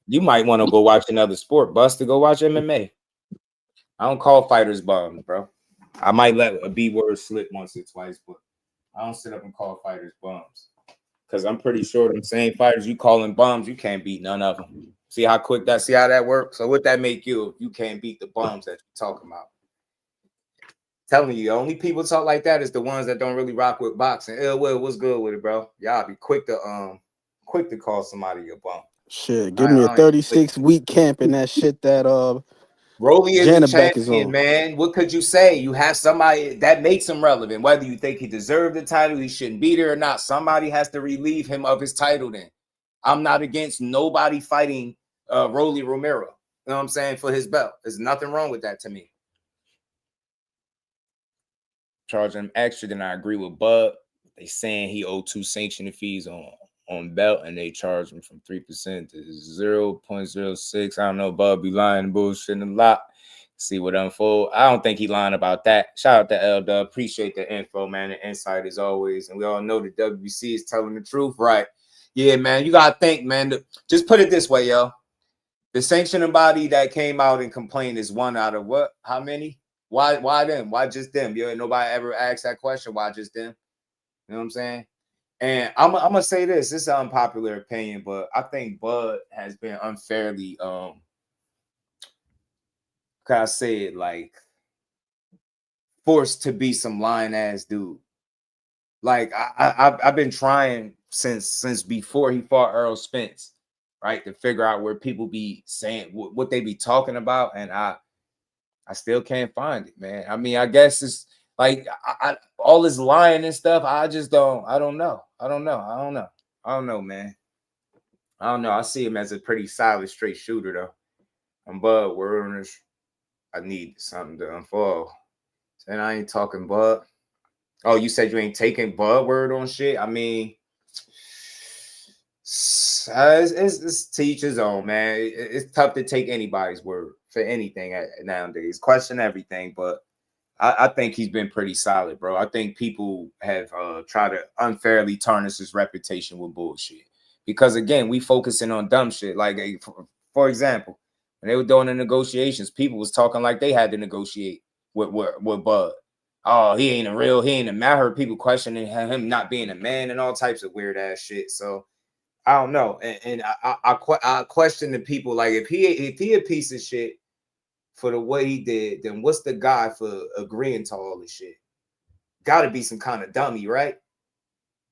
You might want to go watch another sport. Buster, go watch MMA. I don't call fighters bums, bro. I might let a B word slip once or twice, but I don't sit up and call fighters bums. Because I'm pretty sure them same fighters you calling bums, you can't beat none of them. See how that works? So what that make you if you can't beat the bums that you're talking about? Telling you, only people talk like that is the ones that don't really rock with boxing. Well, what's good with it, bro? Y'all be quick to call somebody a bum. Shit, give me a 36-week camp and that shit that Rolly is a Janabek is champion, on. man. What could you say? You have somebody that makes him relevant. Whether you think he deserved the title, he shouldn't be there or not, somebody has to relieve him of his title then. I'm not against nobody fighting Rolly Romero. You know what I'm saying? For his belt. There's nothing wrong with that to me. Charge him extra, then I agree with Bud. They saying he owed 2 sanctioning fees on belt, and they charge him from 3% to 0.06. I don't know, Bud be lying and bullshitting a lot. See what unfold. I don't think he lying about that. Shout out to L-Dub. Appreciate the info, man. The insight as always. And we all know the WBC is telling the truth, right? Yeah, man. You gotta think, man. Just put it this way, yo. The sanctioning body that came out and complained is one out of what? How many? Why them? Why just them? You know, nobody ever asked that question. Why just them? You know what I'm saying? And I'm gonna say this. This is an unpopular opinion, but I think Bud has been unfairly, can I say it, like forced to be some lying ass dude. Like I've been trying since before he fought Earl Spence, right, to figure out where people be saying what they be talking about, and I still can't find it, man. I mean, I guess it's like all this lying and stuff. I don't know, man. I don't know. I see him as a pretty solid, straight shooter, though. And Bud, we're on this. I need something to unfold. And I ain't talking Bud. Oh, you said you ain't taking Bud word on shit? I mean, it's to each his own, man. It's tough to take anybody's word for anything nowadays. Question everything, but I think he's been pretty solid, bro. I think people have tried to unfairly tarnish his reputation with bullshit. Because, again, we focusing on dumb shit. Like, for example, when they were doing the negotiations, people was talking like they had to negotiate with Bud. Oh, he ain't a man. I heard people questioning him not being a man and all types of weird ass shit. So I don't know. And I question the people, like, if he a piece of shit for the way he did, then what's the guy for agreeing to all this shit? Gotta be some kind of dummy, right?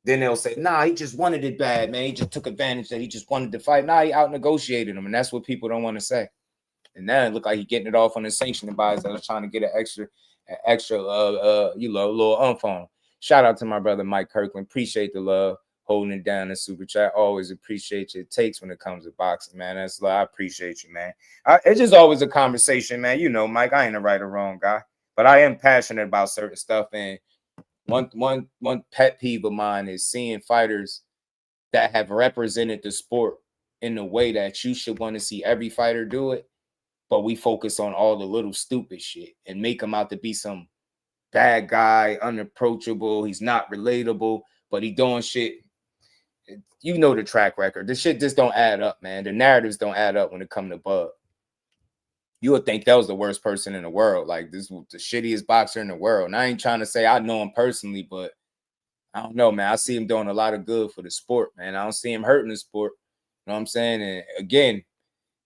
Then they'll say, nah, he just wanted it bad, man. He just took advantage that he just wanted to fight. Nah, he out negotiated him, and that's what people don't want to say. And now it look like he getting it off on the sanctioning bodies that are trying to get an extra little umph on him. Shout out to my brother Mike Kirkland. Appreciate the love, holding it down in super chat. Always appreciate your takes when it comes to boxing, man. That's I appreciate you, man. It's just always a conversation, man. You know, Mike, I ain't a right or wrong guy, but I am passionate about certain stuff. And one pet peeve of mine is seeing fighters that have represented the sport in the way that you should want to see every fighter do it, but we focus on all the little stupid shit and make him out to be some bad guy, unapproachable. He's not relatable, but he doing shit. You know the track record. This shit just don't add up, man. The narratives don't add up when it comes to Bud. You would think that was the worst person in the world. Like, this was the shittiest boxer in the world. And I ain't trying to say I know him personally, but I don't know, man. I see him doing a lot of good for the sport, man. I don't see him hurting the sport. You know what I'm saying? And again,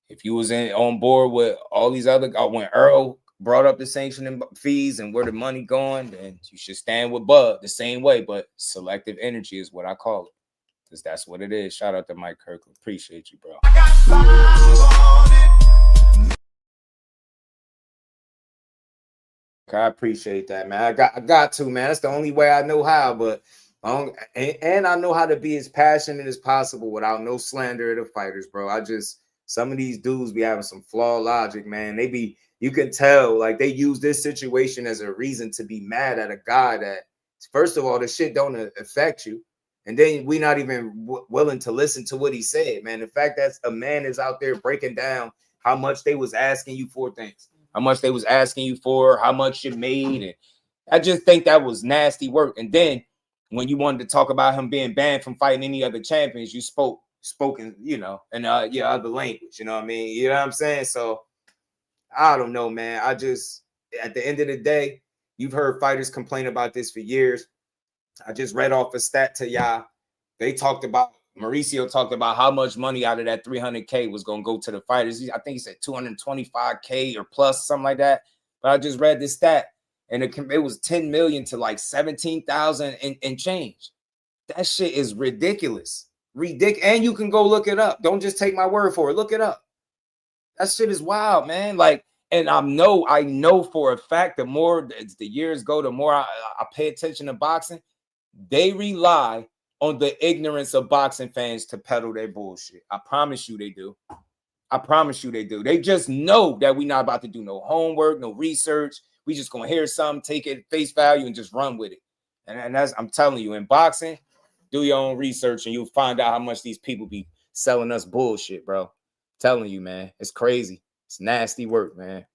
if you was on board with all these other, when Earl brought up the sanctioning fees and where the money going, then you should stand with Bud the same way. But selective energy is what I call it, because that's what it is. Shout out to Mike Kirkland. Appreciate you, bro. I appreciate that, man. I got to, man. That's the only way I know how, but and I know how to be as passionate as possible without no slander of the fighters, bro. Some of these dudes be having some flawed logic, man. You can tell, like, they use this situation as a reason to be mad at a guy that, first of all, the shit don't affect you. And then we not even willing to listen to what he said, man. The fact that a man is out there breaking down how much they was asking you for things, how much they was asking you for, how much you made. And I just think that was nasty work. And then when you wanted to talk about him being banned from fighting any other champions, you spoken, in your other language, you know what I mean? You know what I'm saying? So I don't know, man. At the end of the day, you've heard fighters complain about this for years. I just read off a stat to y'all. Mauricio talked about how much money out of that 300K was going to go to the fighters. I think he said 225K or plus, something like that. But I just read this stat, and it was 10 million to like 17,000 and change. That shit is ridiculous. And you can go look it up. Don't just take my word for it. Look it up. That shit is wild, man. Like, and I know for a fact, the more the years go, the more I pay attention to boxing. They rely on the ignorance of boxing fans to peddle their bullshit. I promise you they do. I promise you they do. They just know that we're not about to do no homework, no research. We just gonna hear something, take it at face value, and just run with it. And that's, I'm telling you, in boxing, do your own research and you'll find out how much these people be selling us bullshit, bro. I'm telling you, man, it's crazy. It's nasty work, man.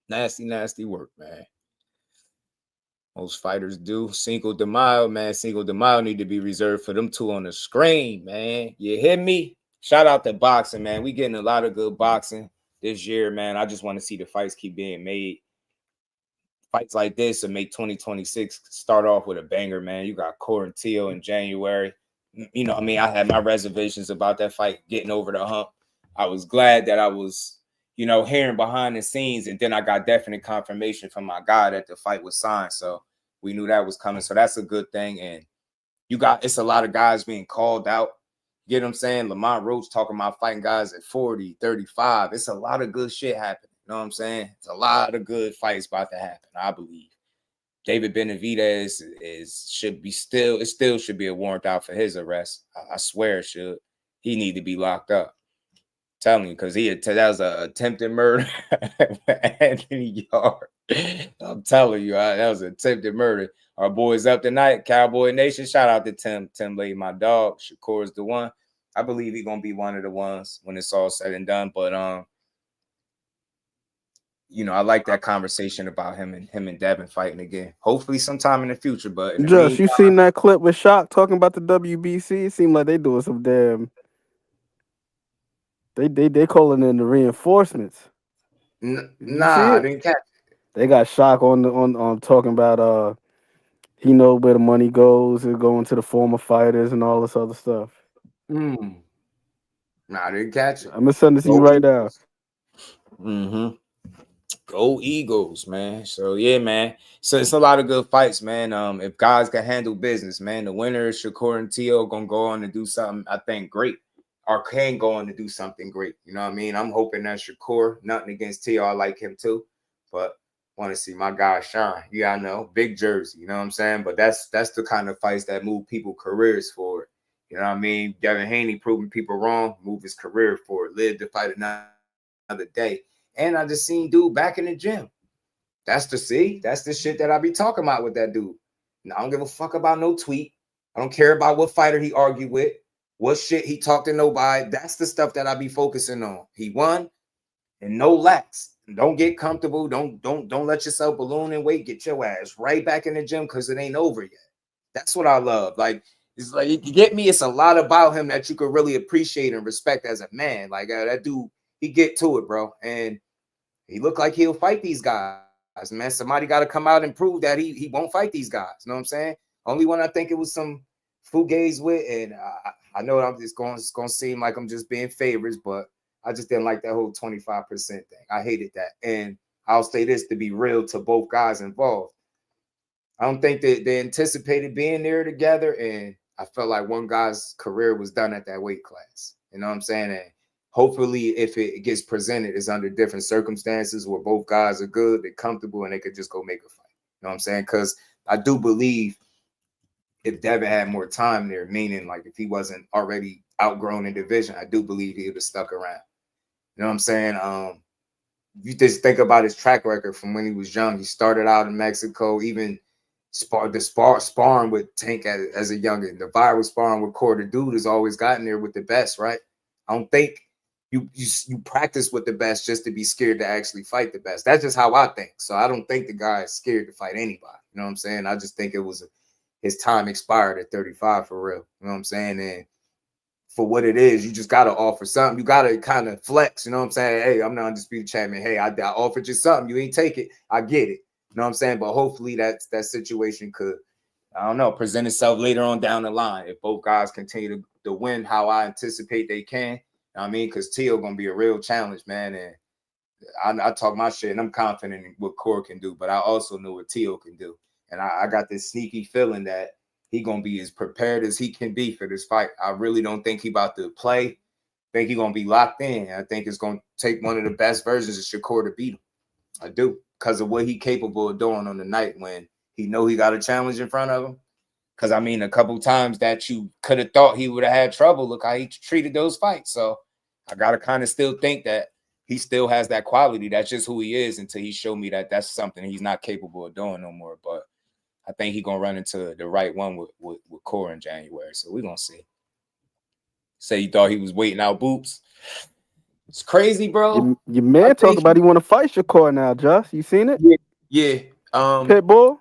Nasty work, man. Most fighters do. Cinco de Mayo, man. Cinco de Mayo need to be reserved for them two on the screen, man. You hear me? Shout out to boxing, man. We getting a lot of good boxing this year, man. I just want to see the fights keep being made. Fights like this will make 2026 start off with a banger, man. You got Corintio in January. You know, I mean, I had my reservations about that fight getting over the hump. I was glad that I was, hearing behind the scenes, and then I got definite confirmation from my guy that the fight was signed. So we knew that was coming. So that's a good thing. And it's a lot of guys being called out. You get what I'm saying? Lamont Roach talking about fighting guys at 40, 35. It's a lot of good shit happening. You know what I'm saying? It's a lot of good fights about to happen, I believe. David Benavidez still should be a warrant out for his arrest. I swear it should. He need to be locked up. I'm telling you, because that was an attempted murder Anthony Yard. I'm telling you, that was an attempted murder. Our boys up tonight, Cowboy Nation. Shout out to Tim. Tim Lay, my dog. Shakur is the one. I believe he's gonna be one of the ones when it's all said and done. But I like that conversation about him and Devin fighting again. Hopefully sometime in the future. But in the Just, meantime, you seen that clip with Shock talking about the WBC? It seemed like they doing some damn. They calling in the reinforcements. Nah, I didn't catch it. They got Shock on talking about he know where the money goes. It's going to the former fighters and all this other stuff. Nah, I didn't catch it. I'm gonna send this to you right now. Mm-hmm. Go Eagles, man. So yeah, man. So it's a lot of good fights, man. If guys can handle business, man, the winner is Shakur and Tio gonna go on to do something, I think, great. Or can go on to do something great. You know what I mean? I'm hoping that Shakur, nothing against Tio, I like him too, but want to see my guy shine. Yeah, I know, big jersey. You know what I'm saying? But that's the kind of fights that move people careers forward. You know what I mean? Devin Haney proving people wrong, move his career forward, live to fight another day. And I just seen dude back in the gym. That's the shit that I be talking about with that dude. And I don't give a fuck about no tweet. I don't care about what fighter he argued with, what shit he talked to nobody. That's the stuff that I be focusing on. He won, and no lax. Don't get comfortable. Don't let yourself balloon and wait. Get your ass right back in the gym because it ain't over yet. That's what I love. Like, it's like, you get me. It's a lot about him that you could really appreciate and respect as a man. Like, that dude, he get to it, bro. And he looked like he'll fight these guys, man. Somebody got to come out and prove that he won't fight these guys. You know what I'm saying? Only one I think it was some fugazi with, and I know it's going to seem like I'm just being favorites, but I just didn't like that whole 25% thing. I hated that. And I'll say this to be real to both guys involved. I don't think that they anticipated being there together, and I felt like one guy's career was done at that weight class. You know what I'm saying? And hopefully, if it gets presented, it's under different circumstances where both guys are good, they're comfortable, and they could just go make a fight. You know what I'm saying? Because I do believe if Devin had more time there, meaning like if he wasn't already outgrown in division, I do believe he would have stuck around. You know what I'm saying? You just think about his track record from when he was young. He started out in Mexico, even sparring with Tank as a youngin. The vibe was sparring with Core. The dude has always gotten there with the best, right? I don't think you practice with the best just to be scared to actually fight the best. That's just how I think. So I don't think the guy is scared to fight anybody. You know what I'm saying? I just think it was his time expired at 35 for real. You know what I'm saying? And for what it is, you just got to offer something. You got to kind of flex. You know what I'm saying? Hey, I'm the undisputed champion. Hey, I offered you something. You ain't take it. I get it. You know what I'm saying? But hopefully that situation could, I don't know, present itself later on down the line. If both guys continue to win how I anticipate they can. You know what I mean? Because Teal going to be a real challenge, man. And I talk my shit, and I'm confident in what Core can do. But I also know what Teal can do. And I got this sneaky feeling that he going to be as prepared as he can be for this fight. I really don't think he about to play. I think he going to be locked in. I think it's going to take one of the best versions of Shakur to beat him. I do, because of what he capable of doing on the night when he know he got a challenge in front of him. Because, I mean, a couple times that you could have thought he would have had trouble, look how he treated those fights. So I got to kind of still think that he still has that quality. That's just who he is until he showed me that that's something he's not capable of doing no more. But I think he's going to run into the right one with Core in January. So we're going to see. Say you thought he was waiting out Boots. It's crazy, bro. Your man talk about he want to fight Shakur now, Just. You seen it? Yeah. Pitbull?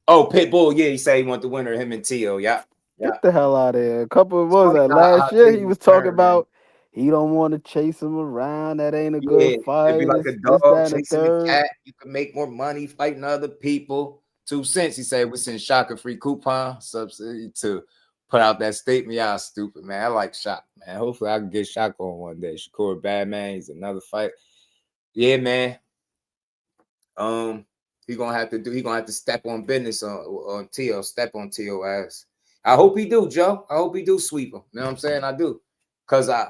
Oh, Pitbull. Yeah, he said he want the winner, him and Tio. Yeah. Get the hell out of here. A couple of, what was that, last year? He was talking about he don't want to chase him around. That ain't a good fight. It'd be like It's a this, dog that, and the chasing a third. cat. You can make more money fighting other people. 2 cents, he said, we send Shaka free coupon subsidy to put out that statement. Y'all stupid, man. I like Shaka, man. Hopefully I can get Shaka on one day. Shakur, bad man. He's another fight. Yeah, man. He gonna have to step on business on Tio, step on Tio ass. I hope he do, Joe. I hope he do sweep him. You know what I'm saying? I do. Cause I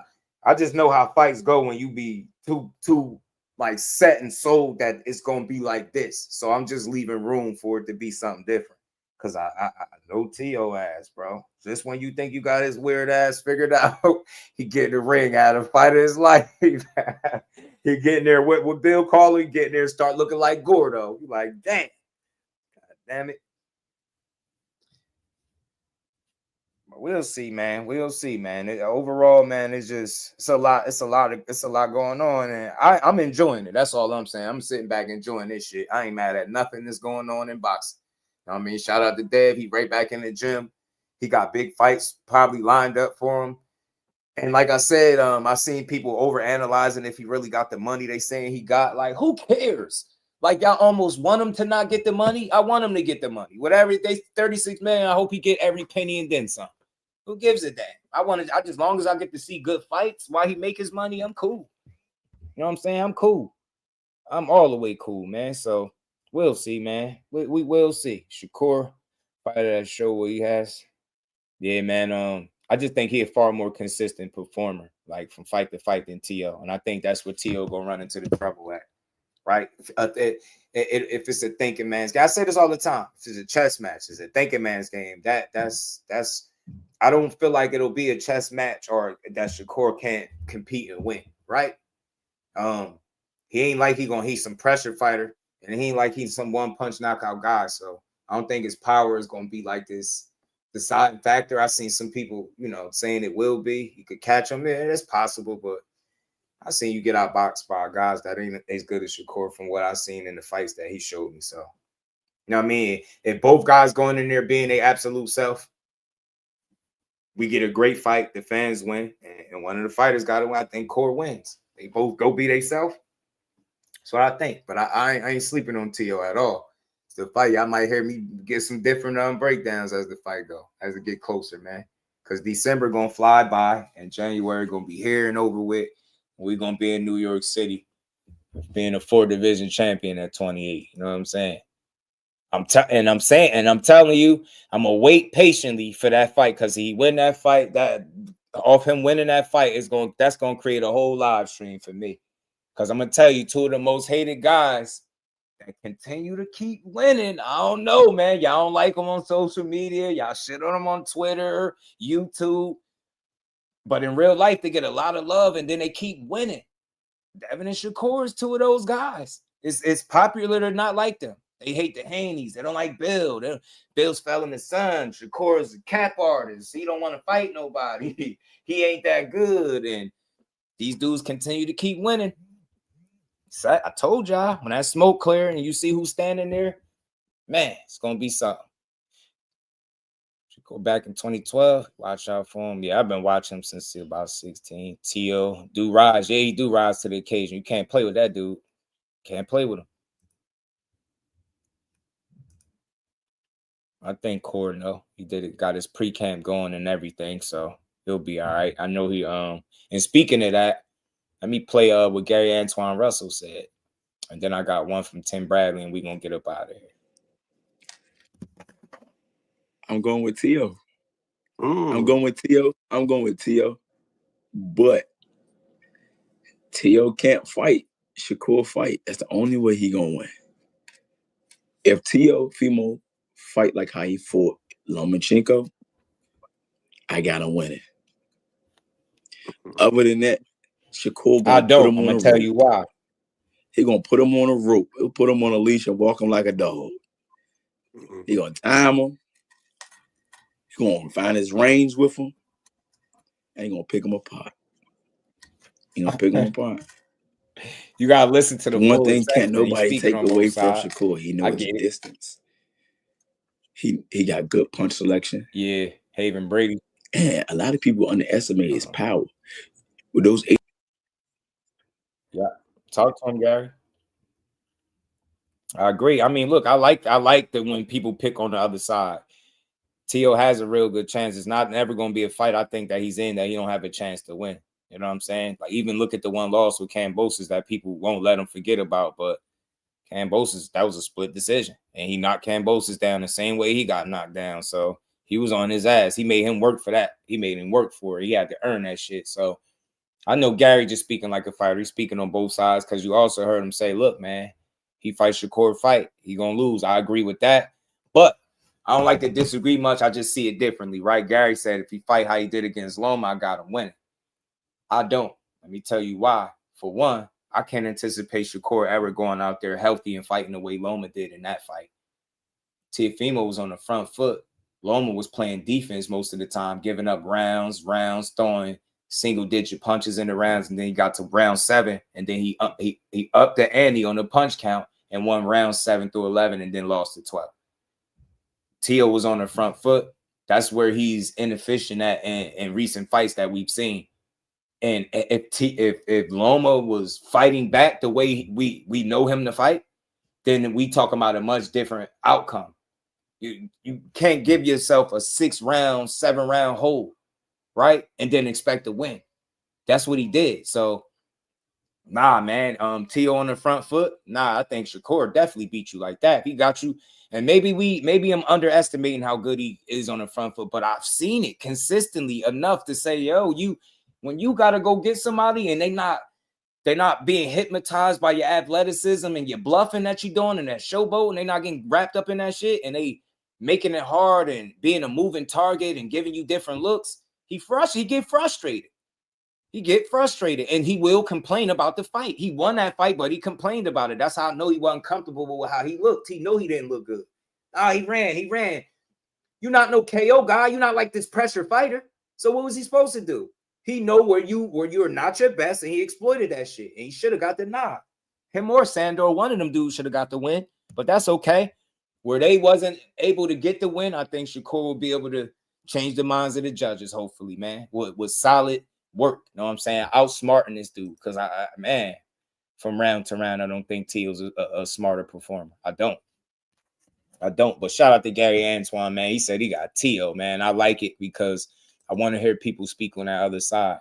just know how fights go when you be too like set and sold that it's gonna be like this. So I'm just leaving room for it to be something different. Cause I know Tio ass, bro. Just when you think you got his weird ass figured out, he get the ring out of fight of his life. He getting there with Bill Carley, getting there, start looking like Gordo. You like, damn, God damn it. We'll see, man. We'll see, man. Overall, man, it's a lot going on, and I'm enjoying it. That's all I'm saying. I'm sitting back enjoying this shit. I ain't mad at nothing that's going on in boxing. You know what I mean? Shout out to Dev. He right back in the gym. He got big fights probably lined up for him. And like I said, I seen people overanalyzing if he really got the money they saying he got. Like, who cares? Like, y'all almost want him to not get the money. I want him to get the money. Whatever they 36 million, I hope he get every penny and then some. Who gives a damn? As long as I get to see good fights while he make his money, I'm cool. You know what I'm saying? I'm cool. I'm all the way cool, man. So we'll see, man. We will see. Shakur, fighter that show what he has. Yeah, man. I just think he's a far more consistent performer, like from fight to fight than T.O. And I think that's where T.O. gonna run into the trouble at, right? If it's a thinking man's game, I say this all the time. If it's a chess match, it's a thinking man's game. That's. I don't feel like it'll be a chess match or that Shakur can't compete and win, right? He ain't like he's some pressure fighter, and he ain't like he's some one punch knockout guy. So I don't think his power is gonna be like this deciding factor. I've seen some people, saying it will be. You could catch him there. That's possible, but I seen you get outboxed by guys that ain't as good as Shakur from what I've seen in the fights that he showed me. So, you know what I mean? If both guys going in there being their absolute self, we get a great fight. The fans win, and one of the fighters got to win. I think Core wins. They both go be themselves. That's what I think. But I ain't sleeping on T.O. at all. It's the fight. Y'all might hear me get some different breakdowns as the fight go, as it get closer, man. Because December gonna fly by, and January gonna be here and over with. We're gonna be in New York City, being a 4-division champion at 28. You know what I'm saying? I'm telling you, I'm gonna wait patiently for that fight because he win that fight. That off him winning that fight that's gonna create a whole live stream for me. Because I'm gonna tell you, two of the most hated guys that continue to keep winning. I don't know, man. Y'all don't like them on social media. Y'all shit on them on Twitter, YouTube. But in real life, they get a lot of love and then they keep winning. Devin and Shakur is two of those guys. It's popular to not like them. They hate the Haneys. They don't like Bill. Bill's fell in the sun. Shakur is a cap artist. He don't want to fight nobody. He ain't that good. And these dudes continue to keep winning. So I told y'all, when that smoke clear and you see who's standing there, man, it's going to be something. Go back in 2012, watch out for him. Yeah, I've been watching him since about 16. T.O. do rise. Yeah, he do rise to the occasion. You can't play with that dude. Can't play with him. I think Cord, though, he got his pre-camp going and everything, so he'll be all right. I know he and speaking of that, let me play what Gary Antoine Russell said. And then I got one from Tim Bradley, and we're gonna get up out of here. I'm going with T.O. I'm going with T.O. I'm going with T.O. But T.O. can't fight Shakur fight. That's the only way he gonna win. If T.O. Fimo fight like how he fought Lomachenko, I gotta win it. Other than that, Shakur gonna put him on a rope. I'm gonna tell you why. He gonna put him on a rope. He'll put him on a leash and walk him like a dog. He gonna time him. He gonna find his range with him, and he gonna pick him apart. He gonna pick him apart. You gotta listen to the one thing can't nobody take away from Shakur. He knows his distance. He got good punch selection. Yeah, Haven Brady. And a lot of people underestimate his power. With those 8. Yeah, talk to him, Gary. I agree. I mean, look, I like that when people pick on the other side. T.O. has a real good chance. It's not never going to be a fight, I think, that he's in that he don't have a chance to win. You know what I'm saying? Like, even look at the one loss with Kambosos that people won't let him forget about. But Kambosos, that was a split decision. And he knocked Kambosos down the same way he got knocked down. So he was on his ass. He made him work for that. He made him work for it. He had to earn that shit. So I know Gary just speaking like a fighter. He's speaking on both sides because you also heard him say, look, man, he fights Shakur fight. He going to lose. I agree with that. But I don't like to disagree much. I just see it differently, right? Gary said if he fight how he did against Loma, I got him winning. I don't. Let me tell you why. For one, I can't anticipate Shakur ever going out there healthy and fighting the way Loma did in that fight. Teofimo was on the front foot. Loma was playing defense most of the time, giving up rounds, throwing single-digit punches in the rounds, and then he got to round 7, and then he upped the ante on the punch count and won round 7 through 11 and then lost to 12. Tio was on the front foot. That's where he's inefficient at in recent fights that we've seen. And if Loma was fighting back the way we know him to fight, then we talk about a much different outcome. You can't give yourself a 6-round, 7-round hold, right? And then expect to win. That's what he did. So, nah, man. Tio on the front foot. Nah, I think Shakur definitely beat you like that. If he got you. And maybe I'm underestimating how good he is on the front foot, but I've seen it consistently enough to say, yo, when you gotta go get somebody and they're not being hypnotized by your athleticism and your bluffing that you're doing and that showboat, and they're not getting wrapped up in that shit, and they making it hard and being a moving target and giving you different looks, he get frustrated. He get frustrated, and he will complain about the fight. He won that fight, but he complained about it. That's how I know he wasn't comfortable with how he looked. He know he didn't look good. He ran. You're not no KO guy. You're not like this pressure fighter. So what was he supposed to do? He know where you're not your best, and he exploited that shit. And he should have got the nod. Him or Sandor, one of them dudes should have got the win, but that's okay. Where they wasn't able to get the win, I think Shakur will be able to change the minds of the judges, hopefully, man. With solid work, you know what I'm saying? Outsmarting this dude, because man, from round to round, I don't think Tio's a smarter performer. I don't. But shout out to Gary Antoine, man. He said he got Tio, man. I like it because I want to hear people speak on that other side.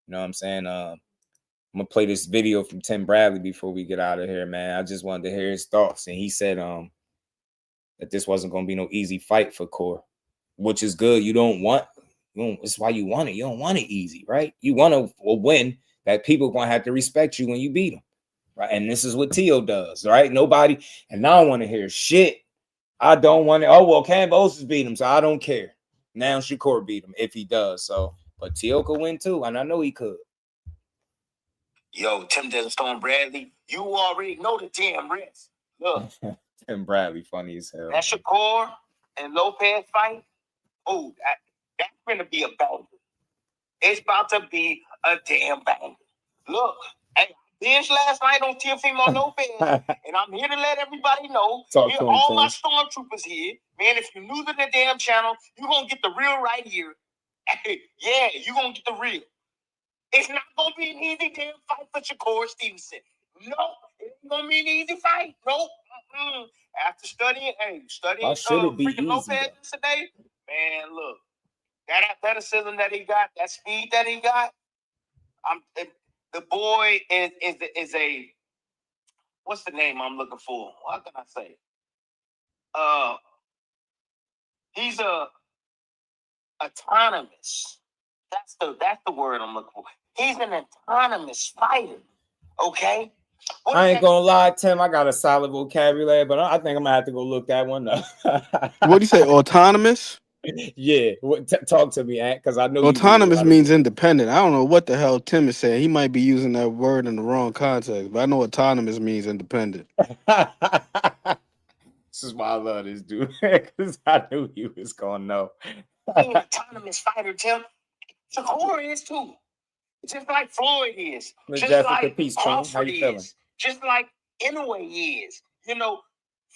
You know what I'm saying? I'm gonna play this video from Tim Bradley before we get out of here, man. I just wanted to hear his thoughts, and he said that this wasn't gonna be no easy fight for Core, which is good. You don't want It's why you want it. You don't want it easy, right? You want a win that people are gonna have to respect you when you beat them, right? And this is what Tio does, right? Nobody, and I don't want to hear shit. I don't want to. Oh well, Kambosos beat him, so I don't care. Now Shakur beat him if he does. So, but Tio could win too, and I know he could. Yo, Tim Storm Bradley, you already know the damn rest. Look, Tim Bradley, funny as hell. that Shakur and Lopez fight. Oh, that's gonna be a banger. It's about to be a damn banger. Look, hey, I binged last night on Teofimo Lopez, and I'm here to let everybody know. Talk to him, all Tim. my stormtroopers here, man. If you're new to the damn channel, you're gonna get the real right here. Hey, yeah, you're gonna get the real. It's not gonna be an easy damn fight for Shakur Stevenson. No, it ain't gonna be an easy fight. Nope. After studying freaking Lopez today, man, look, that athleticism that he got, that speed that he got, the boy is a what's the name I'm looking for? What can I say? He's a autonomous. That's the word I'm looking for. He's an autonomous fighter. Okay. I ain't gonna lie, Tim. I got a solid vocabulary, but I think I'm gonna have to go look that one up. What do you say? Autonomous? Yeah. Talk to me, Ant, because I know autonomous means independent. I don't know what the hell Tim is saying. He might be using that word in the wrong context, but I know autonomous means independent. This is why I love this dude, because I knew he was gonna know. He's an autonomous fighter, Tim. Shakur is too. Just like Floyd is. Just like Crawford is. Just like Inoue is. You know,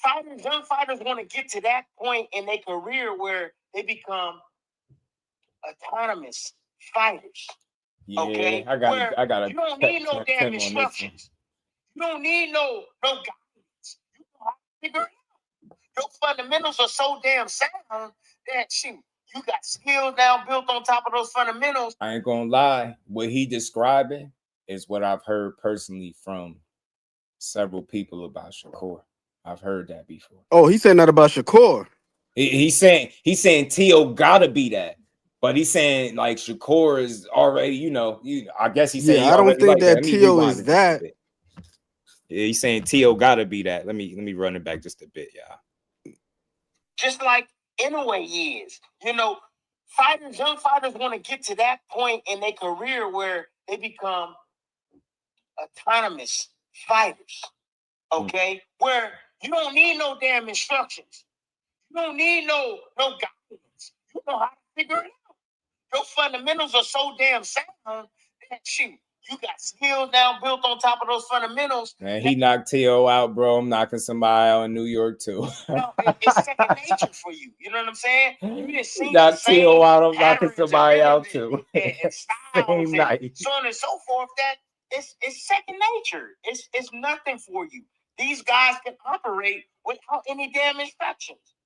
young fighters want to get to that point in their career where they become autonomous fighters. Yeah, okay? I got. You don't need no damn instructions. You don't need no guidance. You know how to figure it out. Your fundamentals are so damn sound that shoot. You got skills now built on top of those fundamentals. I ain't gonna lie. What he describing is what I've heard personally from several people about Shakur. I've heard that before. Oh, he said that about Shakur. He's saying Tio gotta be that, but he's saying like Shakur is already. I guess he's saying. Yeah, I don't think that Tio is that. Yeah, he's saying Tio gotta be that. Let me run it back just a bit, y'all. Just like Inoue is, young fighters want to get to that point in their career where they become autonomous fighters. Okay, where you don't need no damn instructions, you don't need no guidance. You know how to figure it out. Your fundamentals are so damn sound that shoot. You got skills now built on top of those fundamentals. Man, he knocked Tio out, bro. I'm knocking somebody out in New York too. No, it's second nature for you. You know what I'm saying? You just see knocked Tio out. I'm knocking somebody out too. And styles and so on and so forth. That it's second nature. It's nothing for you. These guys can operate without any damn instructions,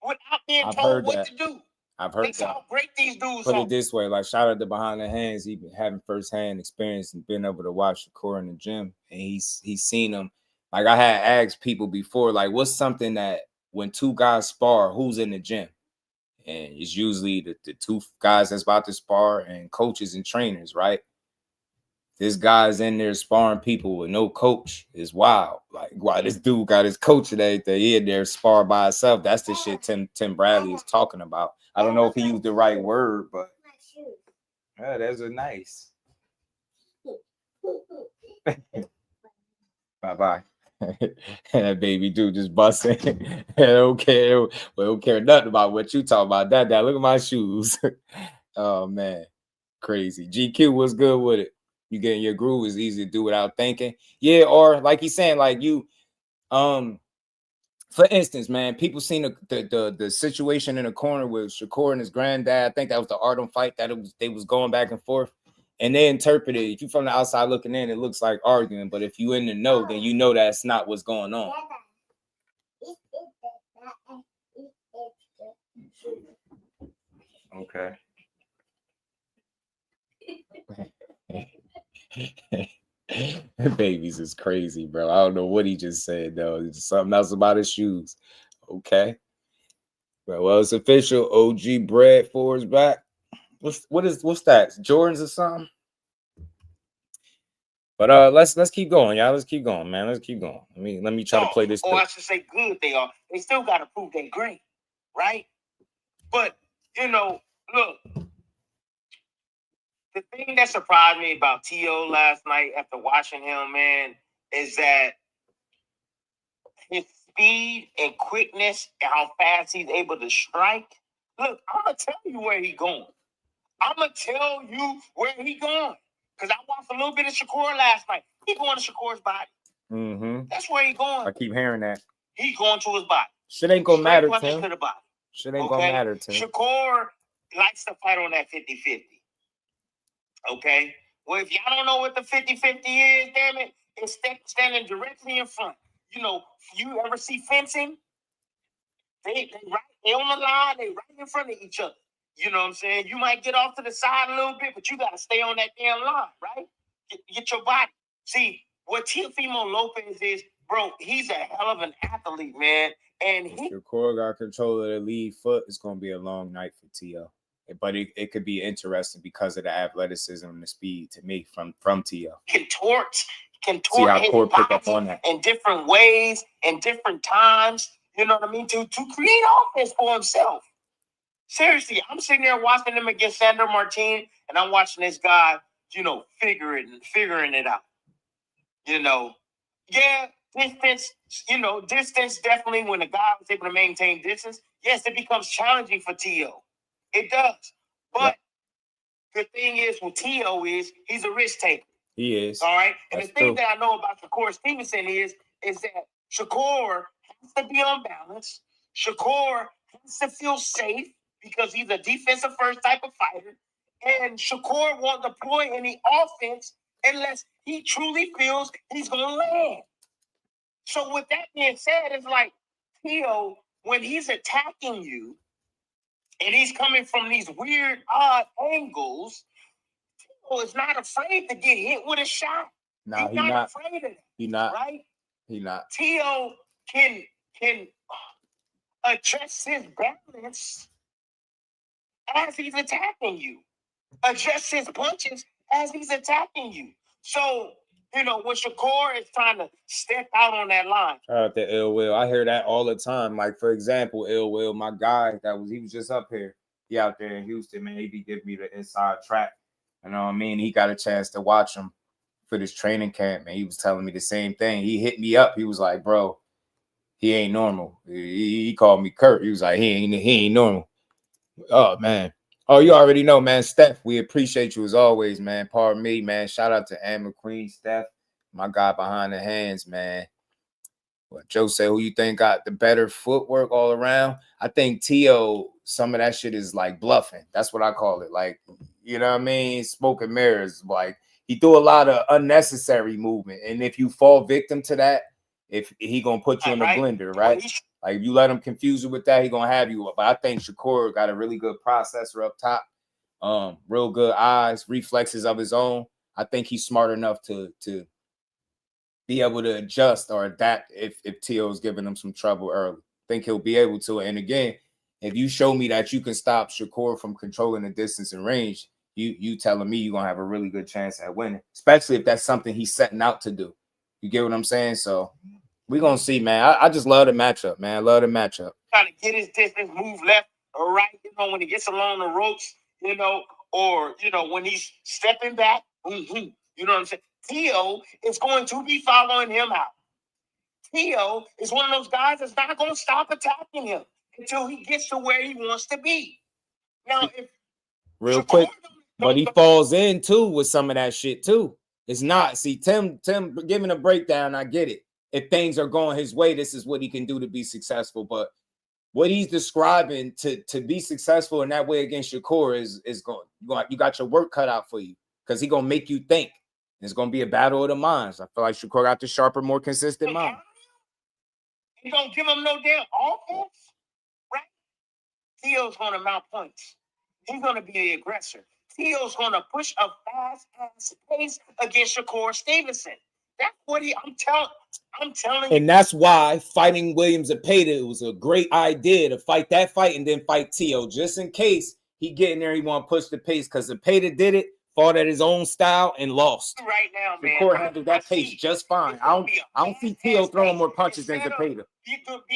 without being told what to do. I've heard That's that. how great these dudes Put are. it this way, like shout out to Behind the Hands. He been having firsthand experience and been able to watch Shakur in the gym, and he's seen him. Like I had asked people before, like what's something that when two guys spar, who's in the gym? And it's usually the two guys that's about to spar and coaches and trainers, right? This guy's in there sparring people with no coach is wild. Like, why this dude got his coach and everything. He in there spar by himself. That's the shit Tim Bradley is talking about. I don't know if he used the right word, but yeah, those are nice. Bye-bye. That baby dude just busting. I don't care. We don't care nothing about what you talking about. Dad, look at my shoes. Oh, man. Crazy. GQ was good with it. You get in your groove, is easy to do without thinking. Yeah, or like he's saying, like you, for instance, man, people seen the situation in the corner with Shakur and his granddad. I think that was the Artem fight that they was going back and forth, and they interpreted. If you from the outside looking in, it looks like arguing, but if you in the know, then you know that's not what's going on. Okay. Babies is crazy, bro. I don't know what he just said though. It's something else about his shoes. Okay. Well, it's official. OG Bread 4 is back. What's that? Jordans or something? But let's keep going, y'all. Let's keep going, man. Let's keep going. Let me try to play this. Or I should say good they are. They still got to prove they're great, right? But, look, the thing that surprised me about T.O. last night after watching him, man, is that his speed and quickness and how fast he's able to strike. Look, I'm going to tell you where he's going. Because I watched a little bit of Shakur last night. He's going to Shakur's body. Mm-hmm. That's where he's going. I keep hearing that. He's going to his body. Shit ain't gonna matter, Tim. To the body. Shit ain't gonna matter, Tim. Shakur likes to fight on that 50-50. Okay? Well, if y'all don't know what the 50-50 is, damn it, it's standing directly in front. You ever see fencing? They on the line, they right in front of each other. You know what I'm saying? You might get off to the side a little bit, but you got to stay on that damn line, right? Get your body. See, what Teofimo Lopez is, bro, he's a hell of an athlete, man. And Shakur got control of the lead foot. It's going to be a long night for T.O. But it could be interesting because of the athleticism and the speed to me from T.O. Can tort See how his Core pick body up on that. in different ways, in different times, you know what I mean, to create offense for himself. Seriously, I'm sitting there watching him against Sandro Martin, and I'm watching this guy, figuring it out. Yeah, distance definitely, when the guy was able to maintain distance, yes, it becomes challenging for T.O. It does. But the thing is with T.O. is he's a risk taker. He is. All right. And That's the thing true. that I know about Shakur Stevenson is that Shakur has to be on balance. Shakur has to feel safe because he's a defensive first type of fighter. And Shakur won't deploy any offense unless he truly feels he's going to land. So with that being said, it's like T.O., when he's attacking you and he's coming from these weird, odd angles, T.O. is not afraid to get hit with a shot. Nah, he's not afraid of it. He not. Right? He not. T.O. can adjust his balance as he's attacking you. Adjust his punches as he's attacking you. So, when Shakur is trying to step out on that line. Shout out to Ill Will. I hear that all the time. Like, for example, Ill Will, my guy, he was just up here. He out there in Houston, man. He be giving me the inside track. You know what I mean? He got a chance to watch him for this training camp, and he was telling me the same thing. He hit me up. He was like, bro, he ain't normal. He called me Kurt. He was like, he ain't normal. Oh, man. Oh, you already know, man. Steph, we appreciate you as always, man. Pardon me, man. Shout out to Ann McQueen, Steph, my guy behind the hands, man. What Joe said, who you think got the better footwork all around? I think T.O., some of that shit is like bluffing. That's what I call it. Like, you know what I mean? Smoke and mirrors. Like, he threw a lot of unnecessary movement. And if you fall victim to that, if he going to put you in the blender, right? Like, if you let him confuse you with that, he going to have you. But I think Shakur got a really good processor up top. Real good eyes, reflexes of his own. I think he's smart enough to be able to adjust or adapt if T.O. is giving him some trouble early. I think he'll be able to. And again, if you show me that you can stop Shakur from controlling the distance and range, you telling me you're going to have a really good chance at winning, especially if that's something he's setting out to do. You get what I'm saying? So we're going to see, man. I just love the matchup, man. I love the matchup. Trying to get his distance, move left or right, when he gets along the ropes, or, when he's stepping back, you know what I'm saying? T.O. is going to be following him out. T.O. is one of those guys that's not going to stop attacking him until he gets to where he wants to be. Now, if real quick, but he falls in too with some of that shit too. It's not. See, Tim giving a breakdown, I get it. If things are going his way, this is what he can do to be successful. But what he's describing to be successful in that way against Shakur is going. You got your work cut out for you because he's gonna make you think. It's gonna be a battle of the minds. I feel like Shakur got the sharper, more consistent mind. You don't give him no damn offense, right? T.O.'s gonna mount points. He's gonna be the aggressor. T.O.'s gonna push a fast ass pace against Shakur Stevenson. That's what I'm telling you. And that's why fighting Williams Zepeda, it was a great idea to fight that fight and then fight T.O. just in case he getting there. He want to push the pace because Zepeda did it, fought at his own style and lost. Right now, man. Shakur handled that pace just fine. I don't see Tio throwing more punches than Zepeda.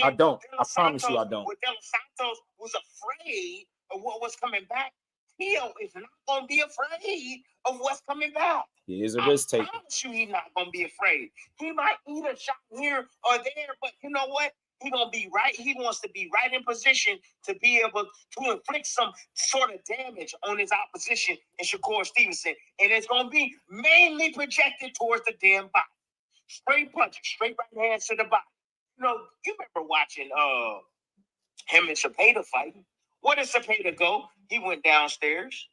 I don't. I promise you, I don't. With De Los Santos was afraid of what was coming back. Tio is not gonna be afraid of what's coming back. He is a risk taker. I promise you, he's not gonna be afraid. He might eat a shot here or there, but you know what? He's gonna be right. He wants to be right in position to be able to inflict some sort of damage on his opposition in Shakur Stevenson, and it's gonna be mainly projected towards the damn body. Straight punches, straight right hands to the body. You know, you remember watching him and Zepeda fighting. Where did Zepeda go? He went downstairs.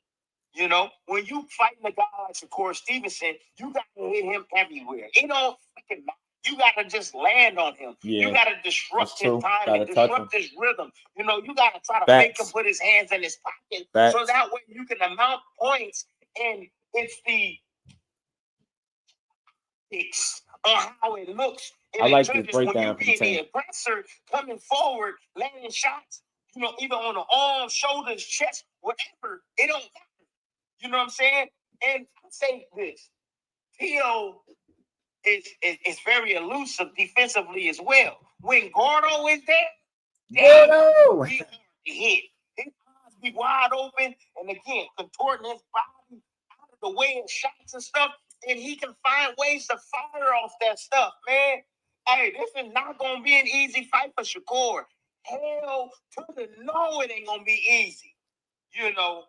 You know, when you fighting a guy like Shakur Stevenson, you gotta hit him everywhere. It don't freaking matter. You gotta just land on him. Yeah, you gotta disrupt his timing, disrupt his rhythm. You know, you gotta try to make him put his hands in his pocket so that way you can amount points. And it's the on how it looks. I like this breakdown from the aggressor coming forward, landing shots, you know, either on the arms, shoulders, chest, whatever. It don't matter. You know what I'm saying? And I say this, Tio is very elusive defensively as well. When Gordo is there, Gordo! He hard to hit. His eyes be wide open, and again, contorting his body out of the way of shots and stuff, and he can find ways to fire off that stuff, man. Hey, this is not going to be an easy fight for Shakur. Hell to the no, it ain't going to be easy. You know,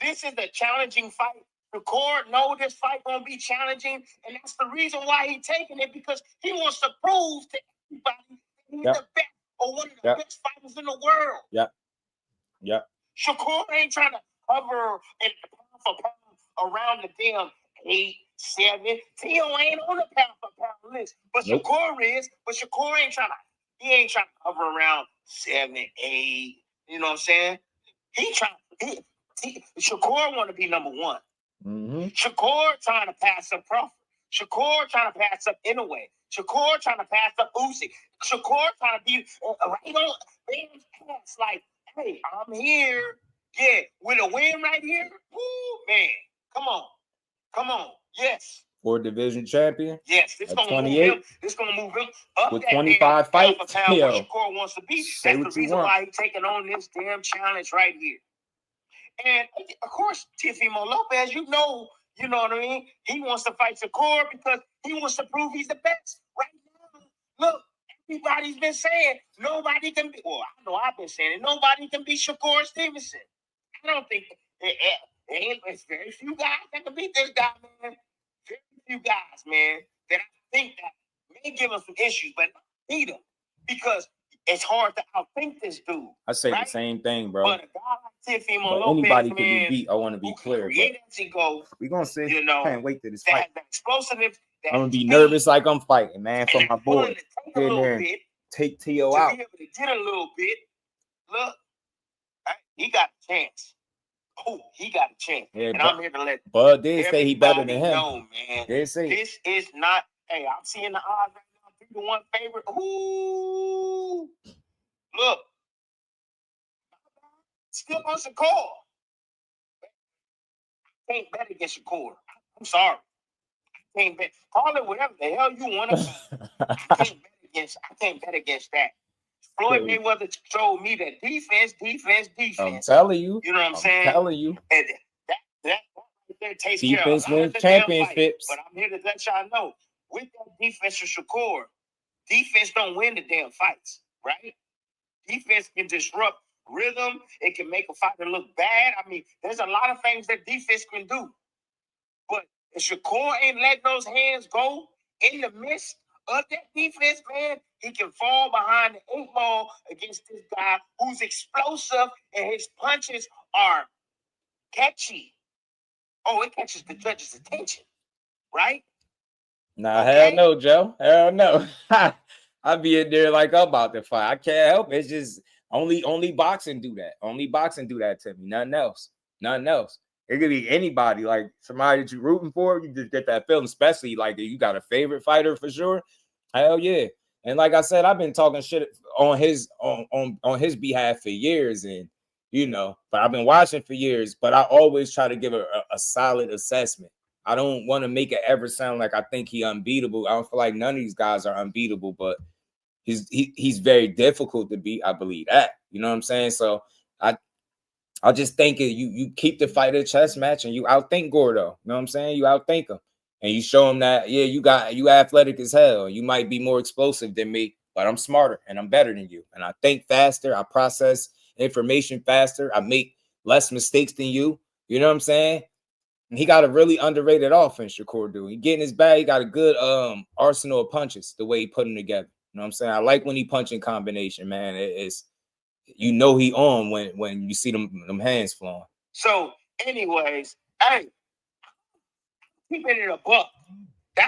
this is a challenging fight. Shakur know this fight going to be challenging, and that's the reason why he's taking it, because he wants to prove to everybody he's the best or one of the best fighters in the world. Yep. Shakur ain't trying to hover and pound for pound around the damn 8, 7. Tio ain't on the pound for pound list, but Shakur is. But Shakur ain't trying to hover around 7, 8. You know what I'm saying? Shakur want to be number one. Mm-hmm. Shakur trying to pass up Crawford. Shakur trying to pass up Inouye. Shakur trying to pass up Usyk. Shakur trying to be right on man's ass. Like, hey, I'm here. Yeah, with a win right here. Woo, man. Come on. Yes. 4th division champion. Yes, this gonna 28. move him. This gonna move him up with that 25 fights. Pound where Shakur wants to be. Say That's the reason why he's taking on this damn challenge right here. And of course, Teofimo Lopez, you know what I mean? He wants to fight Shakur because he wants to prove he's the best. Right now, look, everybody's been saying nobody can be, well, I know I've been saying it, nobody can beat Shakur Stevenson. I don't think it's very few guys that can beat this guy, man. Very few guys, man, that I think that may give him some issues, but not beat him because it's hard to outthink this dude. I say the same thing, bro. But a guy like Teofimo Lopez, anybody can be beat. I want to be clear. We're going to see. You know, can't wait to this fight. Explosiveness. I'm going to be nervous like I'm fighting, man, for my boy. Get in there and take Tio out. To be able to get a little bit. Look, he got a chance. Oh, he got a chance. Yeah, and I'm here to let Bud did say he better than him. No, man. This is not, hey, I'm seeing the odds right now, 3-1 favorite. Ooh. Look. Still on Shakur. I can't bet against Shakur. I'm sorry. I can't bet. Call it whatever the hell you want to. I can't bet against that. Floyd Mayweather told me that defense. I'm telling you. You know what I'm saying? Telling you. And that right there takes defense care of wins championships. But I'm here to let y'all know, with that defense of Shakur, defense don't win the damn fights, right? Defense can disrupt rhythm. It can make a fighter look bad. I mean, there's a lot of things that defense can do. But if Shakur ain't letting those hands go in the midst of that defense, man, he can fall behind the 8 ball against this guy who's explosive and his punches are catchy. Oh, it catches the judge's attention, right? Nah, hell no, Joe. Hell no. I'll be in there like I'm about to fight. I can't help it. It's just only boxing do that. Only boxing do that to me. Nothing else. It could be anybody, like somebody that you're rooting for. You just get that feeling, especially like you got a favorite fighter for sure. Hell yeah. And like I said, I've been talking shit on his behalf for years, and you know, but I've been watching for years, but I always try to give a solid assessment. I don't want to make it ever sound like I think he unbeatable. I don't feel like none of these guys are unbeatable, but he's very difficult to beat. I believe that. You know what I'm saying? So I just think you keep the fight a chess match and you outthink Gordo. You know what I'm saying? You outthink him. And you show him that, yeah, you athletic as hell. You might be more explosive than me, but I'm smarter and I'm better than you. And I think faster. I process information faster. I make less mistakes than you. You know what I'm saying? And he got a really underrated offense, Shakur do. He getting his bag. He got a good arsenal of punches, the way he put them together. You know what I'm saying? I like when he punch in combination, man. It's you know he on when you see them hands flowing. So, anyways, hey, keeping it a buck.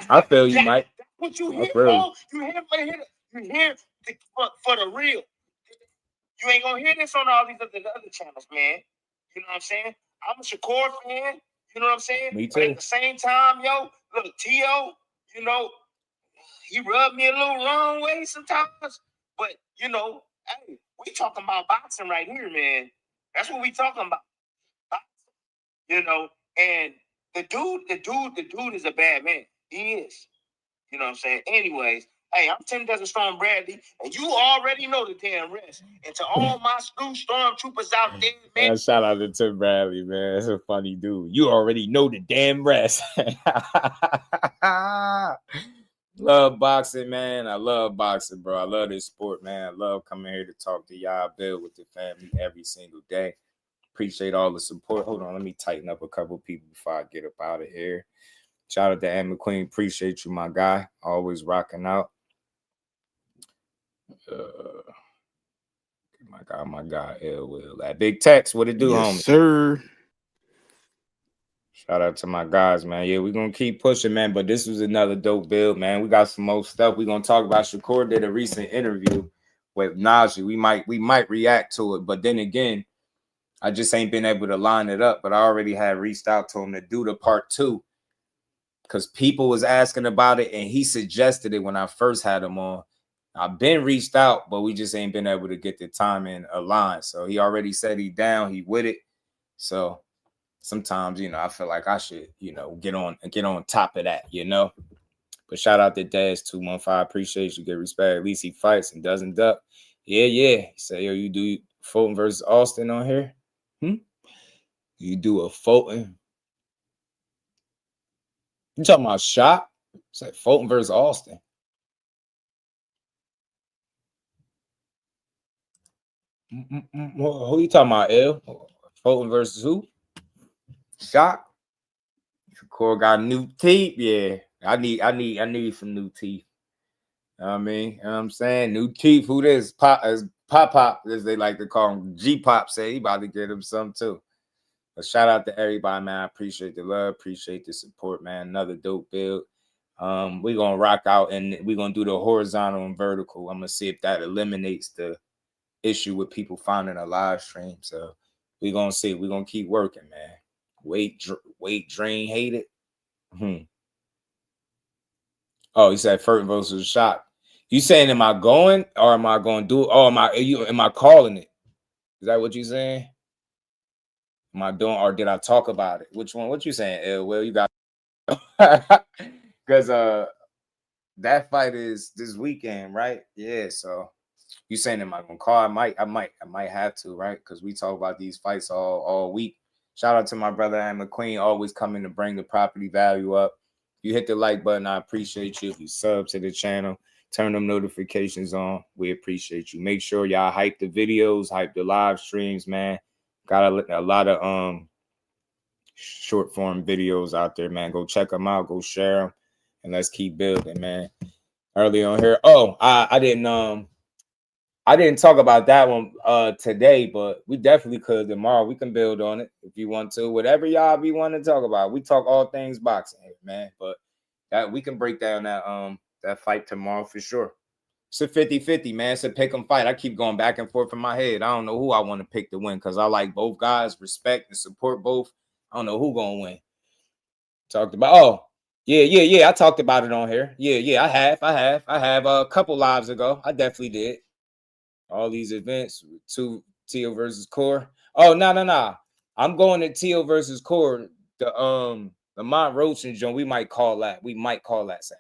I feel you, Mike. That's what you hear, bro. You hear for the real. You ain't gonna hear this on all these other channels, man. You know what I'm saying? I'm a Shakur fan. You know what I'm saying? Me too. But at the same time, yo, look, T.O., you know, he rubbed me a little wrong way sometimes. But, you know, hey, we talking about boxing right here, man. That's what we talking about. You know, and the dude is a bad man. He is. You know what I'm saying? Anyways, hey, I'm 10 Desert Storm Bradley, and you already know the damn rest. And to all my school stormtroopers out there, man. Shout out to Tim Bradley, man. That's a funny dude. You already know the damn rest. Love boxing, man. I love boxing, bro. I love this sport, man. I love coming here to talk to y'all, build with the family every single day. Appreciate all the support. Hold on, let me tighten up a couple people before I get up out of here. Shout out to Ann McQueen. Appreciate you, my guy. Always rocking out. My guy, L Will. That Big Tex, what it do, yes, homie? Sir. Shout out to my guys, man. Yeah, we're going to keep pushing, man. But this was another dope build, man. We got some more stuff. We're going to talk about. Shakur did a recent interview with Najee. We might react to it. But then again, I just ain't been able to line it up. But I already had reached out to him to do the part 2. Because people was asking about it, and he suggested it when I first had him on. I've been reached out, but we just ain't been able to get the timing aligned. So he already said he down, he with it. So sometimes, you know, I feel like I should, you know, get on top of that, you know. But shout out to Dash 215. Appreciate you, get respect. At least he fights and doesn't duck. Yeah. He said, yo, you do Fulton versus Austin on here? You do a Fulton. You talking about shot? It's like Fulton versus Austin. Who you talking about, L? Fulton versus who? Shot. Shakur got new teeth. Yeah, I need some new teeth. You know what I mean? You know what I'm saying? New teeth. Who this? Pop, as as they like to call him. G-Pop say he about to get him some too. But shout out to everybody, man. I appreciate the love, appreciate the support, man. Another dope build. We're gonna rock out and we're gonna do the horizontal and vertical. I'm gonna see if that eliminates the issue with people finding a live stream. So we're gonna see. We're gonna keep working, man. Weight drain, hate it. Oh, he said Fulton versus shot. You saying am I going or am I going to do it? Oh, am I calling it? Is that what you saying? Am I doing or did I talk about it? Which one? What you saying? Well, you got because that fight is this weekend, right? Yeah. So you saying am I gonna call? I might have to, right? Because we talk about these fights all week. Shout out to my brother Ann McQueen, always coming to bring the property value up. You hit the like button, I appreciate you. If you sub to the channel, turn them notifications on. We appreciate you. Make sure y'all hype the videos, hype the live streams, man. Got a lot of short form videos out there, man. Go check them out, go share them, and let's keep building, man. Early on here. Oh, I didn't talk about that one today, but we definitely could tomorrow. We can build on it if you want to. Whatever y'all be wanting to talk about. We talk all things boxing here, man. But that we can break down that fight tomorrow for sure. It's a 50-50, man. It's a pick 'em fight. I keep going back and forth in my head. I don't know who I want to pick to win because I like both guys, respect and support both. I don't know who gonna win. Talked about yeah. I talked about it on here. Yeah. I have a couple lives ago. I definitely did. All these events, 2 Tio versus Core. Oh, no. I'm going to Teal versus Cord. The Mont Roach and Joan. We might call that. Saturday.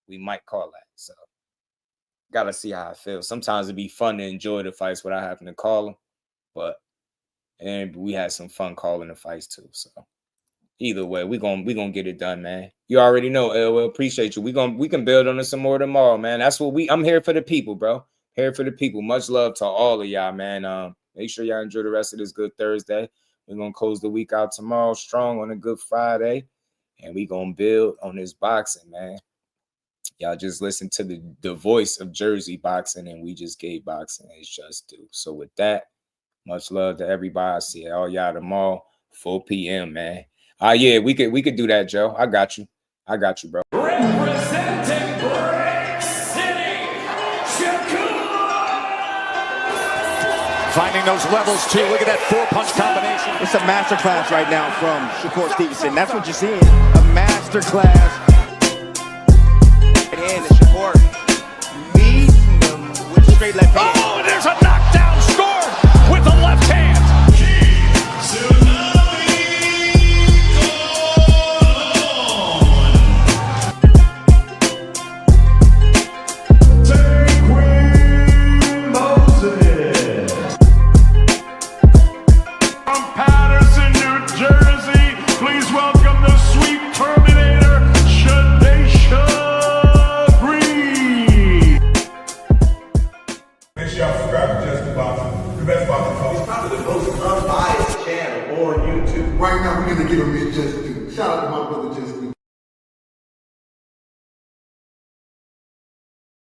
We might call that. So gotta see how I feel. Sometimes it'd be fun to enjoy the fights without having to call them, but we had some fun calling the fights too. So either way, we gonna get it done, man. You already know. We appreciate you. We can build on it some more tomorrow, man. That's what I'm here for the people, bro. Here for the people. Much love to all of y'all, man. Make sure y'all enjoy the rest of this good Thursday. We're gonna close the week out tomorrow strong on a good Friday, and we gonna build on this boxing, man. Y'all just listen to the voice of Jersey boxing, and we just gave boxing its just due. So with that, much love to everybody. I see all y'all tomorrow, 4 p.m., man. Yeah, we could do that, Joe. I got you, bro. Representing Brick City, Shakur. Finding those levels too. Look at that 4-punch combination. It's a masterclass right now from Shakur Stevenson. That's what you're seeing. A masterclass. And Shakur meeting him with a straight left hand. Oh, and there's a knockdown scored with the left hand. From Patterson, New Jersey, please welcome the sweet Terminator, Shakur. Make sure y'all subscribe to Jusdueboxing, the best boxing talk. It's probably the most unbiased channel on YouTube. Right now, we're going to give him his just due. Shout out to my brother Just Due.